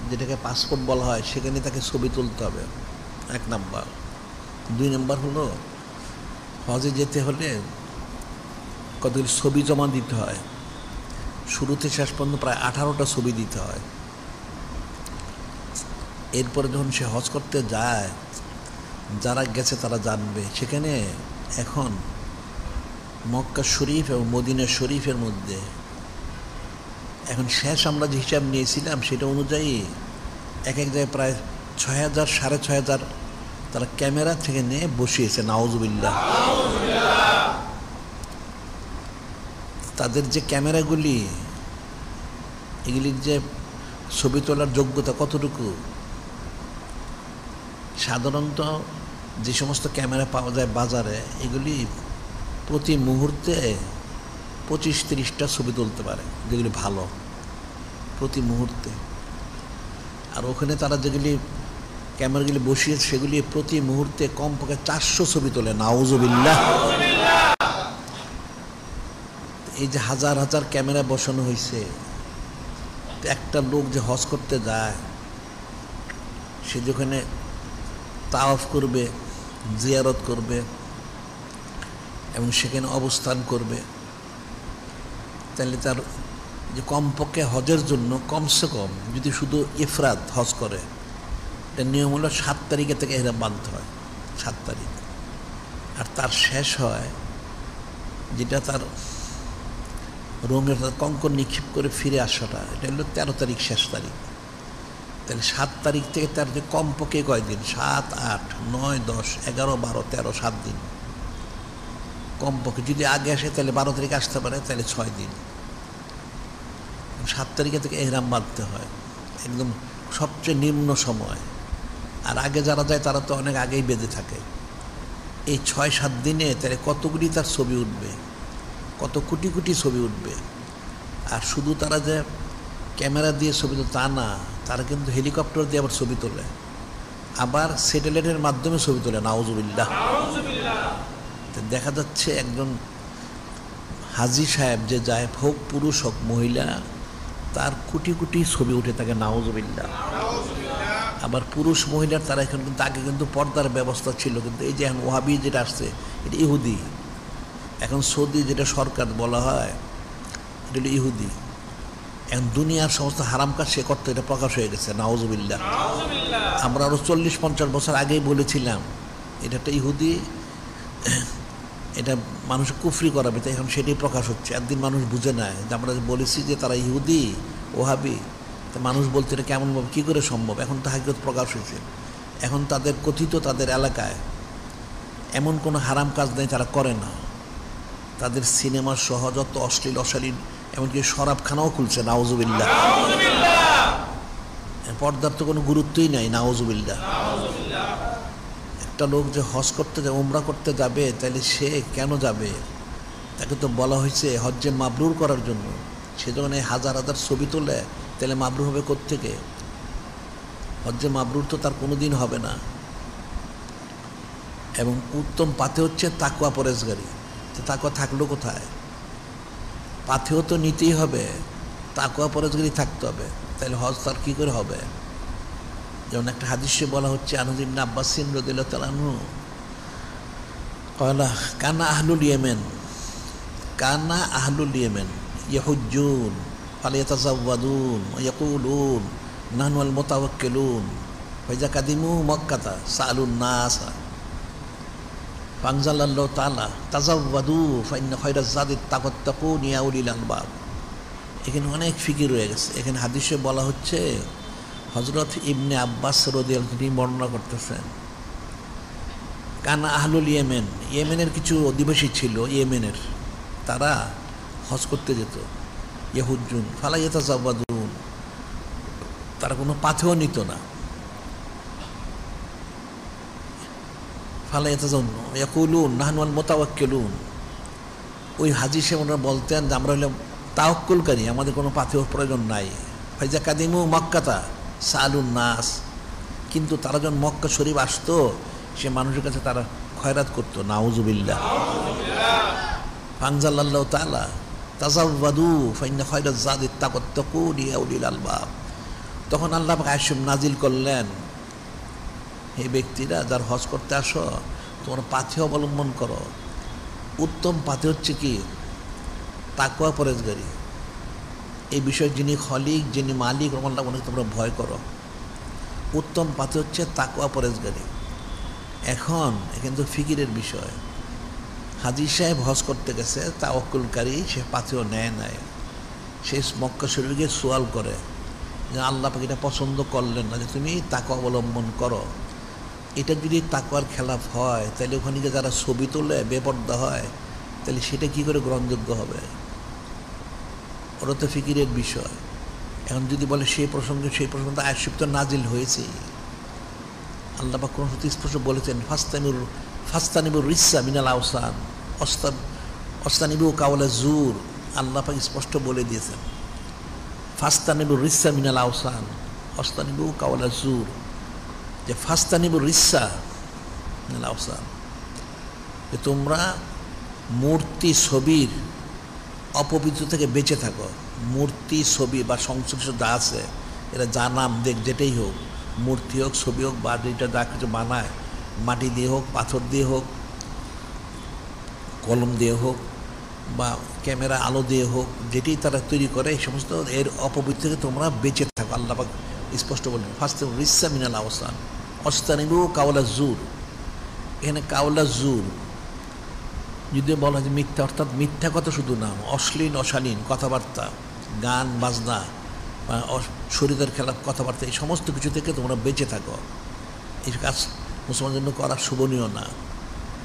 যেটাকে পাসপোর্ট বলা হয়, সেখানে তাকে ছবি তুলতে হবে, 1 নাম্বার। 2 নাম্বার হলো হজে যেতে হলে কতগুলি ছবি জমা দিতে হয়, শুরুতে শেষ পর্যন্ত প্রায় 18টা ছবি দিতে হয়। এরপরে যখন সে হজ করতে যায়, যারা গেছে তারা জানবে, সেখানে এখন মক্কা শরীফ এবং মদিনা শরীফের মধ্যে এখন শেষ আমরা যে হিসাব নিয়েছিলাম সেটা অনুযায়ী এক জায়গায় প্রায় 6000 6500 তারা ক্যামেরা থেকে নিয়ে বসিয়েছে। নাউযুবিল্লাহ। তাদের যে ক্যামেরাগুলি, এগুলির যে ছবি তোলার যোগ্যতা কতটুকু, সাধারণত যে সমস্ত ক্যামেরা পাওয়া যায় বাজারে, এগুলি প্রতি মুহূর্তে 25-30টা ছবি তুলতে পারে, যেগুলি ভালো, প্রতি মুহূর্তে। আর ওখানে তারা যেগুলি ক্যামেরাগুলি বসিয়েছে সেগুলি প্রতি মুহূর্তে কমপক্ষে 400 ছবি তোলে। নাউযুবিল্লাহ। এই যে হাজার হাজার ক্যামেরা বসানো হয়েছে, একটা লোক যে হজ করতে যায়, সে যেখানে তাওয়াফ করবে, জিয়ারত করবে এবং সেখানে অবস্থান করবে, তাহলে তার যে কমপক্ষে হজের জন্য কমসে কম যদি শুধু ইফরাদ হজ করে, এর নিয়ম হলো 7 তারিখে থেকে এহরাম বাঁধতে হয়, 7 তারিখ। আর তার শেষ হয় যেটা তার রোমের কঙ্কর নিক্ষেপ করে ফিরে আসাটা, এটা হলো 13 তারিখ, শেষ তারিখ। তাহলে 7 তারিখ থেকে তার যে কমপক্ষে কয়দিন, 7, 8, 9, 10, 11, 12, 13, 7 দিন কমপক্ষে। যদি আগে আসে তাহলে 12 তারিখ আসতে পারে, তাহলে 6 দিন। 7 তারিখে থেকে এহরাম বাঁধতে হয়, একদম সবচেয়ে নিম্ন সময়। আর আগে যারা যায় তারা তো অনেক আগেই বেঁধে থাকে। এই 6-7 দিনে তাহলে কতগুলি তার ছবি উঠবে, কত কোটি কোটি ছবি উঠবে। আর শুধু তারা যে ক্যামেরা দিয়ে ছবি তোলে তা না, তারা কিন্তু হেলিকপ্টার দিয়ে আবার ছবি তোলে, আবার স্যাটেলাইটের মাধ্যমে ছবি তোলে। নাউজুবিল্লাহ। দেখা যাচ্ছে একজন হাজি সাহেব যে যায়, হোক পুরুষ হোক মহিলা, তার কোটি কোটি ছবি উঠে থাকে। নাউজুবিল্লাহ। আবার পুরুষ মহিলার তারা এখন কিন্তু আগে কিন্তু পর্দার ব্যবস্থা ছিল, কিন্তু এই যে এখন ওয়াহাবি যেটা আসছে এটা ইহুদি। এখন সৌদি যেটা সরকার বলা হয় এটা হলো ইহুদি। এখন দুনিয়ার সমস্ত হারাম কাজ সে করতে, এটা প্রকাশ হয়ে গেছে। নাউজুবিল্লাহ। আমরা আরও 40-50 বছর আগেই বলেছিলাম এটা একটা ইহুদি, এটা মানুষ কুফরি করাবে, তাই এখন সেটাই প্রকাশ হচ্ছে। একদিন মানুষ বুঝে নেয় যে আমরা বলেছি যে তারা ইহুদি ওহাবি, তো মানুষ বলতে এটা কেমনভাবে কী করে সম্ভব। এখন তো হাকিকত প্রকাশ হয়েছে। এখন তাদের কথিত তাদের এলাকায় এমন কোনো হারাম কাজ নেই তারা করে না। তাদের সিনেমা সহ যত অশ্লীল অশালীন, এমনকি শরাবখানাও খুলছে। নাউজুবিল্লাহ। পর্দার তো কোনো গুরুত্বই নাই। নাউজুবিল্লাহ। একটা লোক যে হজ করতে যাবে, উমরা করতে যাবে, তাহলে সে কেন যাবে? তাকে তো বলা হয়েছে হজ্জে মাবরুর করার জন্য। সে যখন এই হাজার হাজার ছবি তোলে, তাহলে মাবরুর হবে কোত্থেকে? হজ্জে মাবরুর তো তার কোনো দিন হবে না। এবং উত্তম পাথে হচ্ছে তাকওয়া পরেজগারি। তো তাকওয়া থাকলো কোথায়? পাথেও তো নিতেই হবে, তাকওয়া পরেজগারি থাকতে হবে, তাহলে হজ তার কী করে হবে? যেমন একটা হাদিসে বলা হচ্ছে, আনস ইবনে আব্বাস রাদিয়াল্লাহু তাআলা আনহু ক্বালা কানা আহলুল ইয়েমেন, কানা আহলুল ইয়েমেন ইয়াহুজ্জুন ফালিয়াতাযাওয়াদুন ওয়া ইয়াকুলুন নাহনু আল মুতাওয়াক্কিলুন ফাইজা কাদিমু মক্কাতা সাআলুন নাসা ফানজালাল্লাহু তাআলা তাযাওয়াদু ফাইন্না খায়রাজ যাদিত তাকাত্তাকুন ইয়া উলিল আলবাব। এখানে অনেক ফিকির রয়ে গেছে। এখানে হাদিসে বলা হচ্ছে, হযরত ইবনে আব্বাস রাদিয়াল্লাহু তিনি বর্ণনা করতেছেন, কানা আহলুল ইয়েমেন, ইয়েমেনের কিছু অধিবাসী ছিল ইয়েমেনের, তারা হজ করতে যেত। ইয়াহুজ্জুন ফালা ইয়াতাযাওয়াদুন, তারা কোনো পাথেও নিত না। ফালা ইয়াতাযাওয়াদুন ইয়াকুলুন নাহনু আল মুতাওয়াক্কিলুন, ওই হাজী সাহেব ওনারা বলতেন যে আমরা হলাম তাওয়াক্কুলকারী, আমাদের কোনো পাথেও প্রয়োজন নাই। ফাইজা কাদিমু মক্কাতা সাআলুন নাস, কিন্তু তারা যখন মক্কা শরীফ আসতো, সে মানুষের কাছে তারা খয়রাত করতো। নাউজুবিল্লাহ। ফানজালাল্লাহু তাআলা তাযাওয়াদু ফাইন্না খায়রাজ যাদিত তাকাত্তাকুন ইয়া উলিল আলবাব। তখন আল্লাহ পাক আয়াত নাজিল করলেন, হে ব্যক্তিরা যারা হজ করতে আসো, তোমরা পাথে অবলম্বন করো। উত্তম পাথে হচ্ছে কি? তাকওয়া পরেজগারি। এই বিষয়ে যিনি খলিক, যিনি মালিক, আল্লাহ অনেক তোমরা ভয় করো। উত্তম পাথে হচ্ছে তাকওয়া পরেজগারি। এখন কিন্তু ফিকিরের বিষয়, হাজী সাহেব হজ করতে গেছে, তাওয়াক্কুলকারী, সে পাথেও নেয় নাই। সে মক্কা শরীফে গিয়ে সোয়াল করে যে আল্লাহ পাক এটা পছন্দ করলেন না যে তুমি তাকওয়া অবলম্বন করো। এটা যদি তাকওয়ার খেলাফ হয়, তাহলে ওখানে গিয়ে যারা ছবি তোলে, বেপর্দা হয়, তাহলে সেটা কী করে গ্রহণযোগ্য হবে? ওরা তো ফিকিরের বিষয়। এখন যদি বলে সেই প্রসঙ্গে আয়াত তো নাজিল হয়েছেই। আল্লাহ পাক কোরআন স্পষ্ট বলেছেন, ফাস্তানিবুর রিসা মিনাল আওসান অস্তানিবু কাওলা জুর। আল্লাহ পাক স্পষ্ট বলে দিয়েছেন, ফাস্তানিবুর রিসা মিনাল আওসান অস্তানিবু কাওলা জুর, যে ফাস্তানিবুর রিসা মিনাল আওসান, যে তোমরা মূর্তি ছবির অপবিত্র থেকে বেঁচে থাকো। মূর্তি ছবি বা সংশ্লিষ্ট যা আছে, এরা যা নাম দেখ, যেটাই হোক, মূর্তি হোক, ছবি হোক, বা যেটা যা কিছু বানায়, মাটি দিয়ে হোক, পাথর দিয়ে হোক, কলম দিয়ে হোক, বা ক্যামেরা আলো দিয়ে হোক, যেটি তারা তৈরি করে, এই সমস্ত এর অপবিত্র থেকে তোমরা বেঁচে থাকো। আল্লাহ পাক স্পষ্ট বললেন ফার্স্ট রিসা মিনাল আওসান অস্তানিবু কাওলা জুর। এখানে কাওলা জুর যদি বলা হয় যে মিথ্যা, অর্থাৎ মিথ্যা কথা শুধু না, অশ্লীল অশালীন কথাবার্তা, গান বাজনা বা শরীরের খেলাপ কথাবার্তা, এই সমস্ত কিছু থেকে তোমরা বেঁচে থাকো। এই কাজ মুসলমানের জন্য করা শোভনীয় না।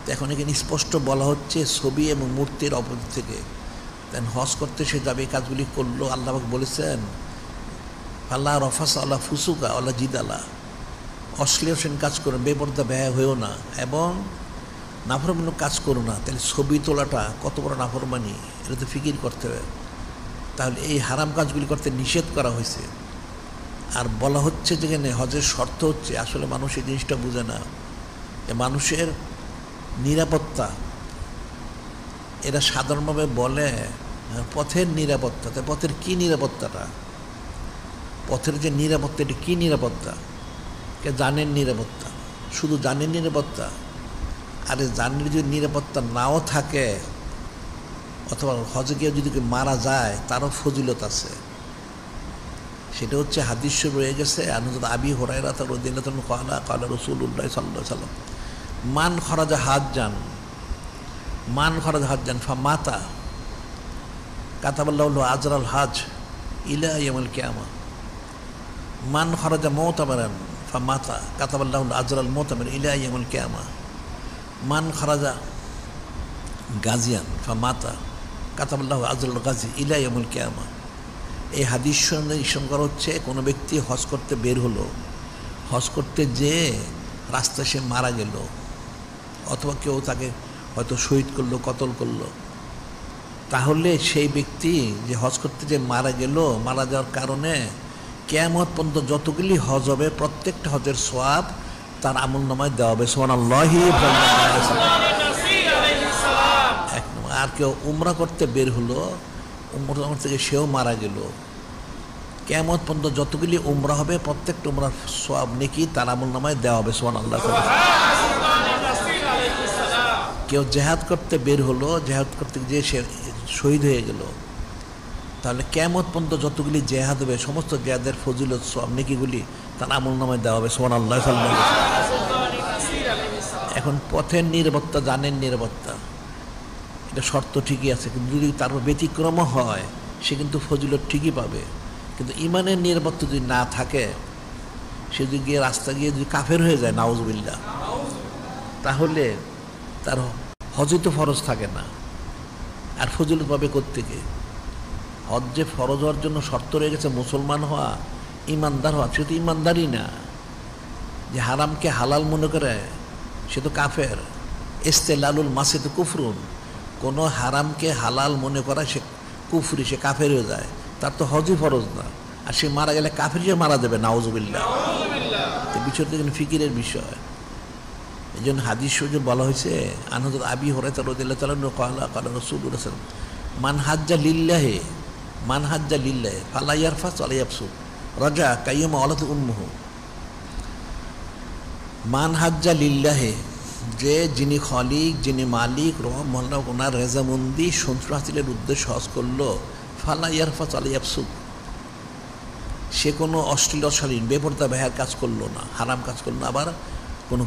তো এখন এখানে স্পষ্ট বলা হচ্ছে ছবি এবং মূর্তির অপোজিট থেকে। দেন হজ করতে সে যাবে, এই কাজগুলি করলো। আল্লাহ বলেছেন আল্লাহ রফাস আল্লাহ ফুসুকা আল্লাহ জিদালা, অশ্লীল কাজ করো, বেপর্দা ব্যয় হয়েও না, এবং নাফরমানি কাজ করো না। তাহলে ছবি তোলাটা কত বড় নাফরমানি, এটা তো ফিকির করতে হবে। তাহলে এই হারাম কাজগুলি করতে নিষেধ করা হয়েছে। আর বলা হচ্ছে যেখানে হজের শর্ত হচ্ছে, আসলে মানুষ এই জিনিসটা বুঝে না, যে মানুষের নিরাপত্তা, এরা সাধারণভাবে বলে পথের নিরাপত্তা। তাই পথের কী নিরাপত্তাটা? পথের যে নিরাপত্তা, এটি কী নিরাপত্তা? কে জানের নিরাপত্তা, শুধু জানের নিরাপত্তা? আরে জানের যদি নিরাপত্তা নাও থাকে, অথবা হজে গিয়ে যদি মারা যায়, তারও ফজিলত আছে। সেটা হচ্ছে হাদিস রয়ে গেছে। আনন্দ আবি হুরায়রা রাদিয়াল্লাহু আনহু ক্বালা ক্বালা রাসূলুল্লাহ সাল্লাল্লাহু আলাইহি ওয়াসাল্লাম মান খরাজা হাজ্জান ফামাতা কাতাবাল্লাহু লাহু আজরাল হজ ইলা ইয়াউমিল কিয়ামা। মান খরাজা মুতামিরান ফামাতা কাতাবাল্লাহু লাহু আজরাল মুতামির ইলা ইয়াউমিল কিয়ামা। মান খরাজা গাজিয়ান ফামাতা কাতাবাল্লাহু আজরাল গাজি ইলা ইয়াউমিল কিয়ামা। এই হাদিস ইসলাম করা হচ্ছে, কোনো ব্যক্তি হজ করতে বের হলো, হজ করতে যেয়ে রাস্তায় সে মারা গেল, অথবা কেউ তাকে হয়তো শহীদ করলো, কতল করলো, তাহলে সেই ব্যক্তি যে হজ করতে যে মারা গেল, মারা যাওয়ার কারণে কিয়ামত পর্যন্ত যতগুলি হজ হবে, প্রত্যেকটা হজের সওয়াব তার আমলনামায় দেওয়া হবে। সুবহানাল্লাহি। এক নম্বর। আর কেউ উমরা করতে বের হলো, উমরা থেকে সেও মারা গেল, কিয়ামত পর্যন্ত যতগুলি উমরা হবে, প্রত্যেকটা উমরার সওয়াব নেকি তার আমলনামায় দেওয়া হবে। সুবহানাল্লাহ। কেউ জেহাদ করতে বের হলো, জেহাদ করতে গিয়ে সে শহীদ হয়ে গেল, তাহলে কিয়ামত পর্যন্ত যতগুলি জেহাদ হবে, সমস্ত জেহাদের ফজিলত সওয়াব নেকিগুলি তার আমলনামায় দেওয়া হবে। সুবহানাল্লাহ। এখন পথের নিরাপত্তা, জানের নিরাপত্তা, এটা শর্ত ঠিকই আছে, কিন্তু যদি তার ব্যতিক্রমও হয়, সে কিন্তু ফজিলত ঠিকই পাবে। কিন্তু ইমানের নিরাপত্তা যদি না থাকে, সে যদি গিয়ে রাস্তা গিয়ে যদি কাফের হয়ে যায়, নাউজুবিল্লাহ, তাহলে তার হজই তো ফরজ থাকে না, আর ফজিলত পাবে কোত্থেকে? হজ যে ফরজ হওয়ার জন্য শর্ত রয়ে গেছে মুসলমান হওয়া, ইমানদার হওয়া, সে তো ইমানদারই না। যে হারামকে হালাল মনে করে সে তো কাফের। ইস্তেলালুল মাসে তো কুফরুন, কোনো হারামকে হালাল মনে করা সে কুফরি, সে কাফের হয়ে যায়, তার তো হজই ফরজ না, আর সে মারা গেলে কাফের হিসেবে মারা যাবে। নাউজুবিল্লাহ। তো বিষয়টা কিন্তু ফিকিরের বিষয়। এই জন্য হাদিস শরীফে বলা হয়েছে, আনন্দ আবি হুরায়রা রাদিয়াল্লাহু আনহু ক্বালা ক্বালা রাসূলুল্লাহ সাল্লাল্লাহু আলাইহি ওয়াসাল্লাম মান হাজ্জা লিল্লাহি ফালা ইয়ারফাস ওয়ালা ইয়াফসুক রাজা কাইয়ামা ওয়ালাদু উম্মুহু। মান হাজ্জা লিল্লাহি, যে যিনি খালিক, যিনি মালিক, রহমাল্লাহ, ওনার রেজামন্দি সন্তুষ্ট হাসিলের উদ্দেশ্যে হজ করলো, ফালা ইয়ারফাস ওয়ালা ইয়াফসুক, সে কোনো অশ্লীল অশালীন বেপরদা ব্যয়ের কাজ করলো না, হারাম কাজ করলো না, আবার কোনো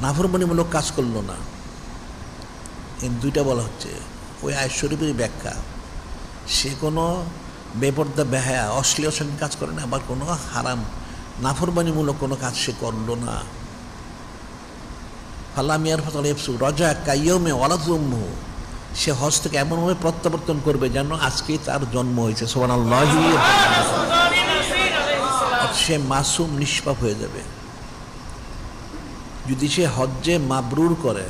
নাফরমানিমূলক কাজ করলো না। এই দুইটা বলা হচ্ছে। ওই আয়াত শরীফের ব্যাখ্যা, সে কোনো বেপরদা বেহায়া অশ্লীল অশালীন কাজ করে না, আবার কোনো হারাম নাফরমানিমূলক কোনো কাজ সে করলো না। ফালা মিয়ার ফতল এফসু রাজা কাইয়মে ওয়ালাদু উম্মুহু, সে হজ থেকে এমনভাবে প্রত্যাবর্তন করবে যেন আজকেই তার জন্ম হয়েছে। সুবহানাল্লাহ। সে মাসুম, নিষ্পাপ হয়ে যাবে। যদি সে হজ্জে মাবরুর করে,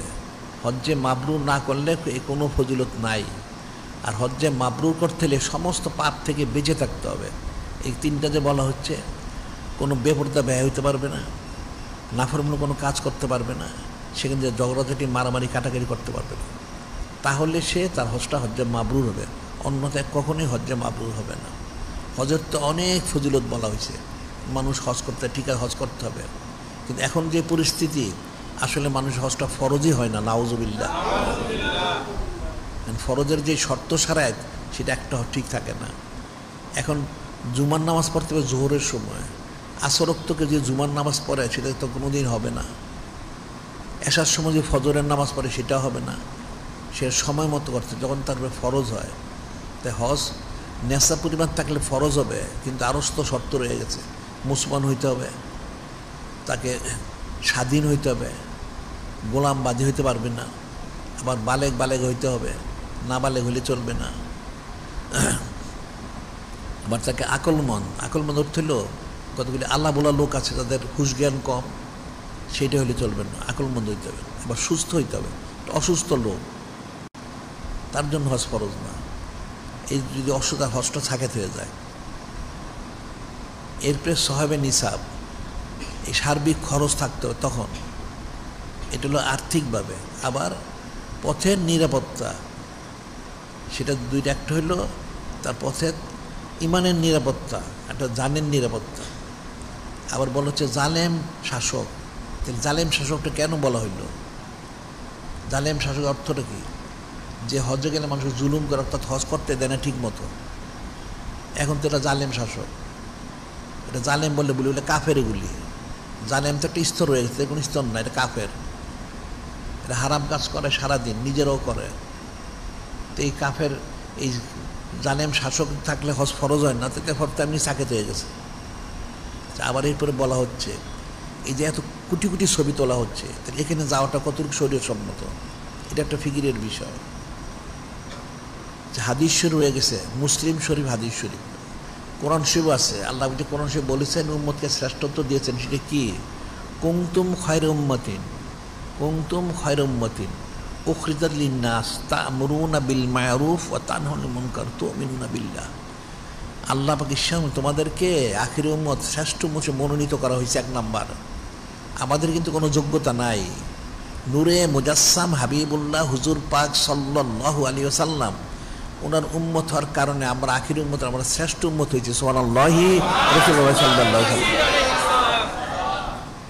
হজ্জে মাবরুর না করলে কোনো ফজিলত নাই। আর হজ্জে মাবরুর করতে হলে সমস্ত পাপ থেকে বেঁচে থাকতে হবে। এই তিনটা যে বলা হচ্ছে, কোনো বেপরদা ব্যয় হইতে পারবে না, নাফরমানি কোনো কাজ করতে পারবে না, সেখানে যে ঝগড়াঝাটি মারামারি কাটাকাটি করতে পারবে না, তাহলে সে তার হজটা হজ্জে মাবরুর হবে। অন্যথায় কখনোই হজ্জে মাবরুর হবে না। হজের তো অনেক ফজিলত বলা হয়েছে, মানুষ হজ করতে, ঠিক আছে হজ করতে হবে, কিন্তু এখন যে পরিস্থিতি, আসলে মানুষ হজটা ফরজই হয় না। নাউজুবিল্লাহ। ফরজের যে শর্ত সারায়, সেটা একটা ঠিক থাকে না। এখন জুমার নামাজ পড়তে হবে জোহরের সময়, আসরক্তকে যে জুমার নামাজ পড়ে সেটা তো কোনোদিন হবে না। এশার সময় যে ফজরের নামাজ পড়ে সেটা হবে না। সে সময় মতো করতে যখন তার ফরজ হয়। তাই হজ নেশা পরিমাণ থাকলে ফরজ হবে, কিন্তু আরও তো শর্ত রয়ে গেছে। মুসলমান হইতে হবে, তাকে স্বাধীন হইতে হবে, গোলাম বাদী হইতে পারবে না, আবার বালেগ হইতে হবে, না বালেগ হইলে চলবে না। আবার তাকে আকলমন অর্থ হইল কতগুলি আল্লাহ বলা লোক আছে তাদের হুশ জ্ঞান কম, সেইটা হইলে চলবে না, আকলমন্দ হইতে হবে। আবার সুস্থ হইতে হবে, অসুস্থ লোক তার জন্য হজ ফরজ না। এই যদি অসুস্থ হজটা সাকেত হয়ে যায়। এরপরে সাহাবে নিসাব, এই সার্বিক খরচ থাকতে হবে তখন। এটা হলো আর্থিকভাবে। আবার পথের নিরাপত্তা, সেটা দুইটা, একটা হইল তার পথের ইমানের নিরাপত্তা, একটা জানের নিরাপত্তা। আবার বলা হচ্ছে জালেম শাসক। তাহলে জালেম শাসকটা কেন বলা হইল? জালেম শাসক অর্থটা কি? যে হজে গেলে মানুষ জুলুম করে, অর্থাৎ হজ করতে দেয় না ঠিক মতো। এখন তো এটা জালেম শাসক। এটা জালেম বলে কাফের। এগুলি জালেম তো একটা স্তর রয়ে গেছে, কোনো স্তর না, এটা কাফের। এটা হারাম কাজ করে সারাদিন, নিজেরাও করে। তো এই কাফের এই জালেম শাসক থাকলে হজ ফরজ হয় না, তাতে ফরজ এমনি সাকেত হয়ে গেছে। আবার এরপরে বলা হচ্ছে এই যে এত কোটি কোটি ছবি তোলা হচ্ছে, তাহলে এখানে যাওয়াটা কতটুকু শরীয়ত সম্মত, এটা একটা ফিকিরের বিষয়। যে হাদিস শরীফ হয়ে গেছে, মুসলিম শরীফ, হাদিস শরীফ, কোরআন শরীফ আছে। আল্লাহ কোরআন শরীফ বলেছেন উম্মতকে শ্রেষ্ঠত্ব দিয়েছেন। সেটা কি? কুনতুম খায়রা উম্মাতিন উখরিজাত লিন-নাস তা'মুরুনা বিল মা'রুফ ওয়া তানহাউনা আনিল মুনকার তু'মিনুনা বিল্লাহ। আল্লাহ পাক তোমাদেরকে আখিরি উম্মত, শ্রেষ্ঠ উম্মতে মনোনীত করা হয়েছে। এক নাম্বার, আমাদের কিন্তু কোনো যোগ্যতা নাই। নূরে মুজাসসাম হাবিবুল্লাহ হুজুর পাক সাল্লাল্লাহু আলাইহি ওয়াসাল্লাম ওনার উম্মত হওয়ার কারণে আমরা আখিরি উম্মত, আমরা শ্রেষ্ঠ উম্মত হয়েছি। সুবহানাল্লাহি রাসূলুল্লাহ সাল্লাল্লাহু আলাইহি ওয়াসাল্লাম।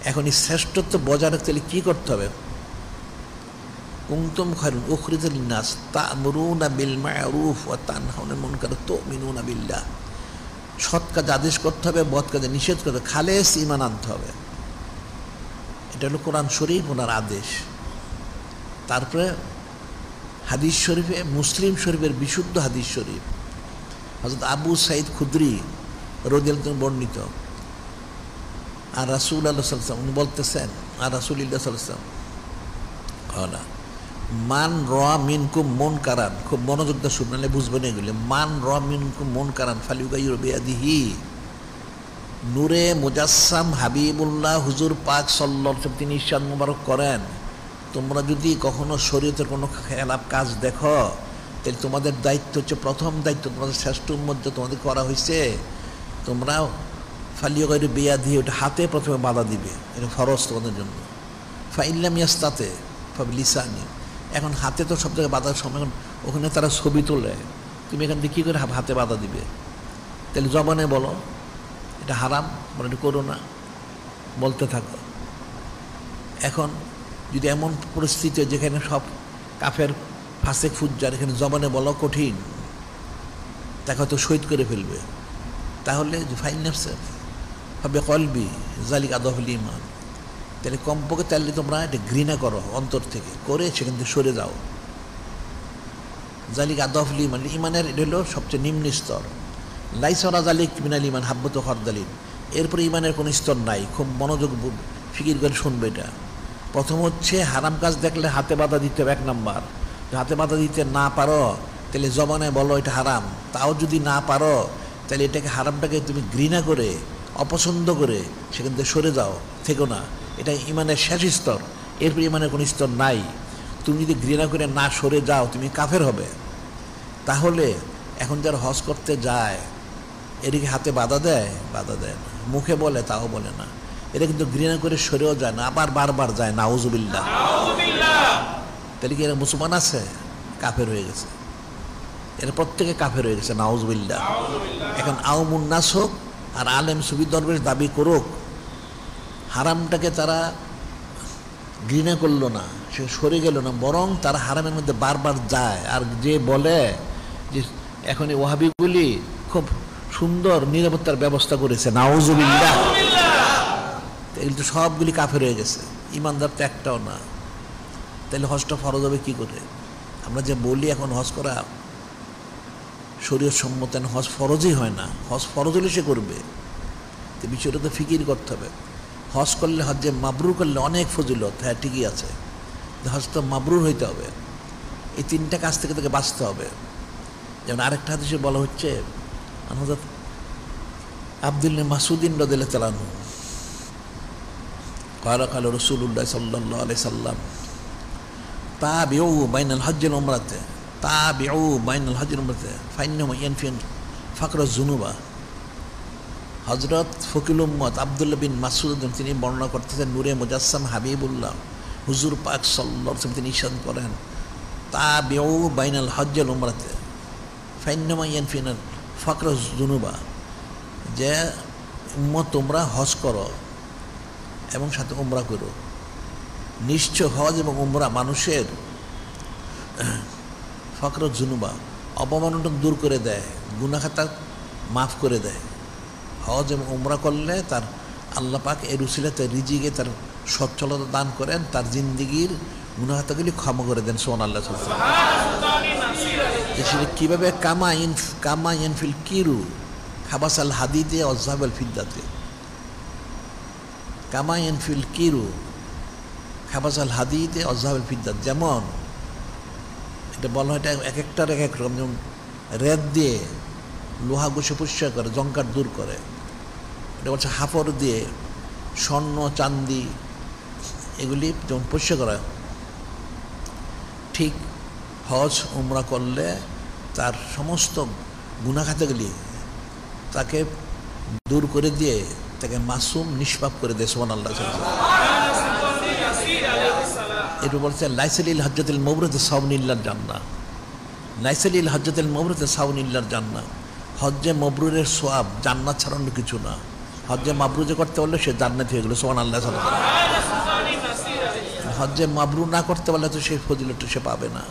এখন এই শ্রেষ্ঠত্ব বজায় রাখতে হলে কী করতে হবে? কুনতুম খায়রুন উখরিজাত লিন-নাস তা'মুরুনা বিল মা'রুফ ওয়া তানহাউনা আনিল মুনকার তু'মিনুনা বিল্লাহ। সৎ কাজ আদেশ করতে হবে, বদ কাজে নিষেধ করতে হবে, খালেস ঈমান আনতে হবে। এটা হলো কোরআন শরীফ, ওনার আদেশ। তারপরে হাদিস শরীফে, মুসলিম শরীফের বিশুদ্ধ হাদিস শরীফ, হযরত আবু সাঈদ খুদরি রাদিয়াল্লাহু আনহু বর্ণিত, আর রাসূলুল্লাহ সাল্লাল্লাহু আলাইহি ওয়াসাল্লাম উনি বলতেছেন, আর রাসূলুল্লাহ সাল্লাল্লাহু আলাইহি ওয়াসাল্লাম কওলা মান রা মিনকুম মুনকারান, খুব মনোযোগ দিয়ে শুনলে বুঝবেন এগুলি। মান রা মিনকুম মুনকারান ফালিয়ুগাইয়িরু বিয়াদিহি। নূরে মুজাসসাম হাবিবুল্লাহ হুজুর পাক সাল্লাল্লাহু আলাইহি ওয়াসাল্লাম তিনি ইরশাদ মুবারক করেন, তোমরা যদি কখনো শরীয়তের কোনো খেলাপ কাজ দেখো, তাহলে তোমাদের দায়িত্ব হচ্ছে, প্রথম দায়িত্ব তোমাদের শ্রেষ্ঠ উম্মত যে তোমাদের করা হয়েছে, তোমরা ফালিয়ুগাইয়িরু বিয়াদিহি, ওটা হাতে প্রথমে বাধা দিবে। এটা ফরজ তোমাদের জন্য। ফাইল্লাম ইয়াস্তাতে ফাবিলিসানি। এখন হাতে তো সব জায়গায় বাধার সময়, ওখানে তারা ছবি তোলে, তুমি এখান থেকে কী করে হাতে বাধা দিবে? তাহলে জবানে বলো এটা হারাম, মানে এটা করো না, বলতে থাকো। এখন যদি এমন পরিস্থিতি যেখানে সব কাফের ফাসেক ফুজ্জার, এখানে জবানে বলা কঠিন, তাকে হয়তো শহীদ করে ফেলবে, তাহলে ফাইন নাফসে হবে কলবি জালিকা আদফুল ঈমান। তাহলে কমপক্ষে তাহলে তোমরা এটা ঘৃণা করো অন্তর থেকে, করে সেখান থেকে সরে যাও। জালিক আদফুল ঈমান, ঈমানের এটা হলো সবচেয়ে নিম্ন স্তর। লাইসা ওয়ালা জালিক মিনাল ঈমান হাব্বাতু খারদালিন। এরপরে ঈমানের কোনো স্তর নাই। খুব মনোযোগ ফিকির করে শুনবে এটা। প্রথম হচ্ছে হারাম কাজ দেখলে হাতে বাধা দিতে হবে, এক নাম্বার। হাতে বাধা দিতে না পারো তাহলে জবানে বলো এটা হারাম। তাও যদি না পারো তাহলে এটাকে, হারামটাকে তুমি ঘৃণা করে, অপছন্দ করে সেখান থেকে সরে যাও, থেকো না। এটা ঈমানের শেষ স্তর। এরপর ঈমানের কোনো স্তর নাই। তুমি যদি ঘৃণা করে না সরে যাও, তুমি কাফের হবে। তাহলে এখন যারা হজ করতে যায়, এদিকে হাতে বাধা দেয়? বাধা দেয় না। মুখে বলে? তাও বলে না। এটা কিন্তু ঘৃণা করে সরেও যায় না, আবার বারবার যায়। নাউজুবিল্লাহ। তাহলে কি এরা মুসলমান আছে? কাফের হয়ে গেছে। এরা প্রত্যেকে কাফের হয়ে গেছে। নাউজুবিল্লাহ। এখন আওয়ামুন নাস হোক আর আলেম সুফি দরবেশ দাবি করুক, হারামটাকে তারা ঘৃণা করলো না, সে সরে গেল না, বরং তারা হারামের মধ্যে বারবার যায়। আর যে বলে যে এখন এই ওয়াহাবিগুলি খুব সুন্দর নিরাপত্তার ব্যবস্থা করেছে, নাউজুবিল্লাহ, এগুলো তো সবগুলি কাফের হয়ে গেছে, ইমানদার তো একটাও না। তাহলে হজটা ফরজ হবে কী করে? আমরা যে বলি এখন হজ করা শরীয়ত সম্মত, হজ ফরজই হয় না। হজ ফরজ হলে সে করবে, তো বিষয়টা তো ফিকির করতে হবে। হজ করলে, হজ্জে মাবরুর করলে অনেক ফজিলত, হ্যাঁ ঠিকই আছে, হজ তো মাবরুর হইতে হবে। এই তিনটা কাজ থেকে তাকে বাঁচতে হবে। যেমন আরেকটা হাদিসে বলা হচ্ছে, হযরত আব্দুল্লাহ মাসউদিন রাদিয়াল্লাহু তাআলা আনহু ক্বালা ক্বালা রাসূলুল্লাহ সাল্লাল্লাহু আলাইহি সাল্লাম তাবিউ বাইনাল হজ্জি ওয়াল উমরাতি, তাবিউ বাইনাল হজ্জি ওয়াল উমরাতি ফাইন্নাহু ইয়ানফিন ফাকরা যুনুবা। হযরত ফকিল উম্মত আব্দুল্লাহ বিন মাসউদ তিনি বর্ণনা করতেছেন, নূরে মুজাসসাম হাবিবুল্লাহ হুজুর পাক সাল্লাল্লাহু আলাইহি ওয়াসাল্লাম তিনি ইরশাদ করেন, তাবিউ বাইনাল হজ্জি ওয়াল উমরাতি ফাইন্নাহু ইয়ানফিন ফাকরা যুনুবা, যে উম্মত তোমরা হজ করো এবং সাথে উমরা করো, নিশ্চয় হজ এবং উমরা মানুষের ফকর জুনুবা অপমানটা দূর করে দেয়, গুনাহ খাতা মাফ করে দেয়। হজ এবং উমরা করলে তার আল্লাহ পাক এর উসিলাতে রিজিকে তার সচ্ছলতা দান করেন, তার জিন্দিগির গুনাহ খাতাগুলি ক্ষমা করে দেন। সুবহানাল্লাহ। সেটা কীভাবে? কামা ইনফিল কিরু খাবাসাল হাদিদে অজাহাবাল ফিদ্দাতে, কামা ইনফিল কিরু খাবাসাল হাদিদে অজাহাবাল ফিদ্দাত। যেমন এটা বলা হয়, এটা এক একটার এক এক রকম। যেমন রেত দিয়ে লোহা ঘষে পরিষ্কার করে, জঙ্কার দূর করে। এটা বলছে হাফর দিয়ে স্বর্ণ চান্দি এগুলি যেমন পরিষ্কার করা। ঠিক হজ উমরা করলে তার সমস্ত গুনাহ খাতাগুলি তাকে দূর করে দিয়ে তাকে মাসুম নিষ্পাপ করে দেয়। সুবহানাল্লাহ। এটা বলছে লাইসালিল হজ্জাতিল মাবরুরতি সাওনিল্লার জান্নাহ, লাইসালিল হজ্জাতিল মাবরুরতি সাওনিল্লার জান্নাহ। হজ্জে মাবরুরের সওয়াব জান্নাত ছাড়া অন্য কিছু না। হজ্জে মাবরুর যে করতে পারলে সে জান্নাতি হয়ে গেল। সুবহানাল্লাহ। হজ্জে মাবরুর না করতে পারলে তো সেই ফজিলতটা সে পাবে না।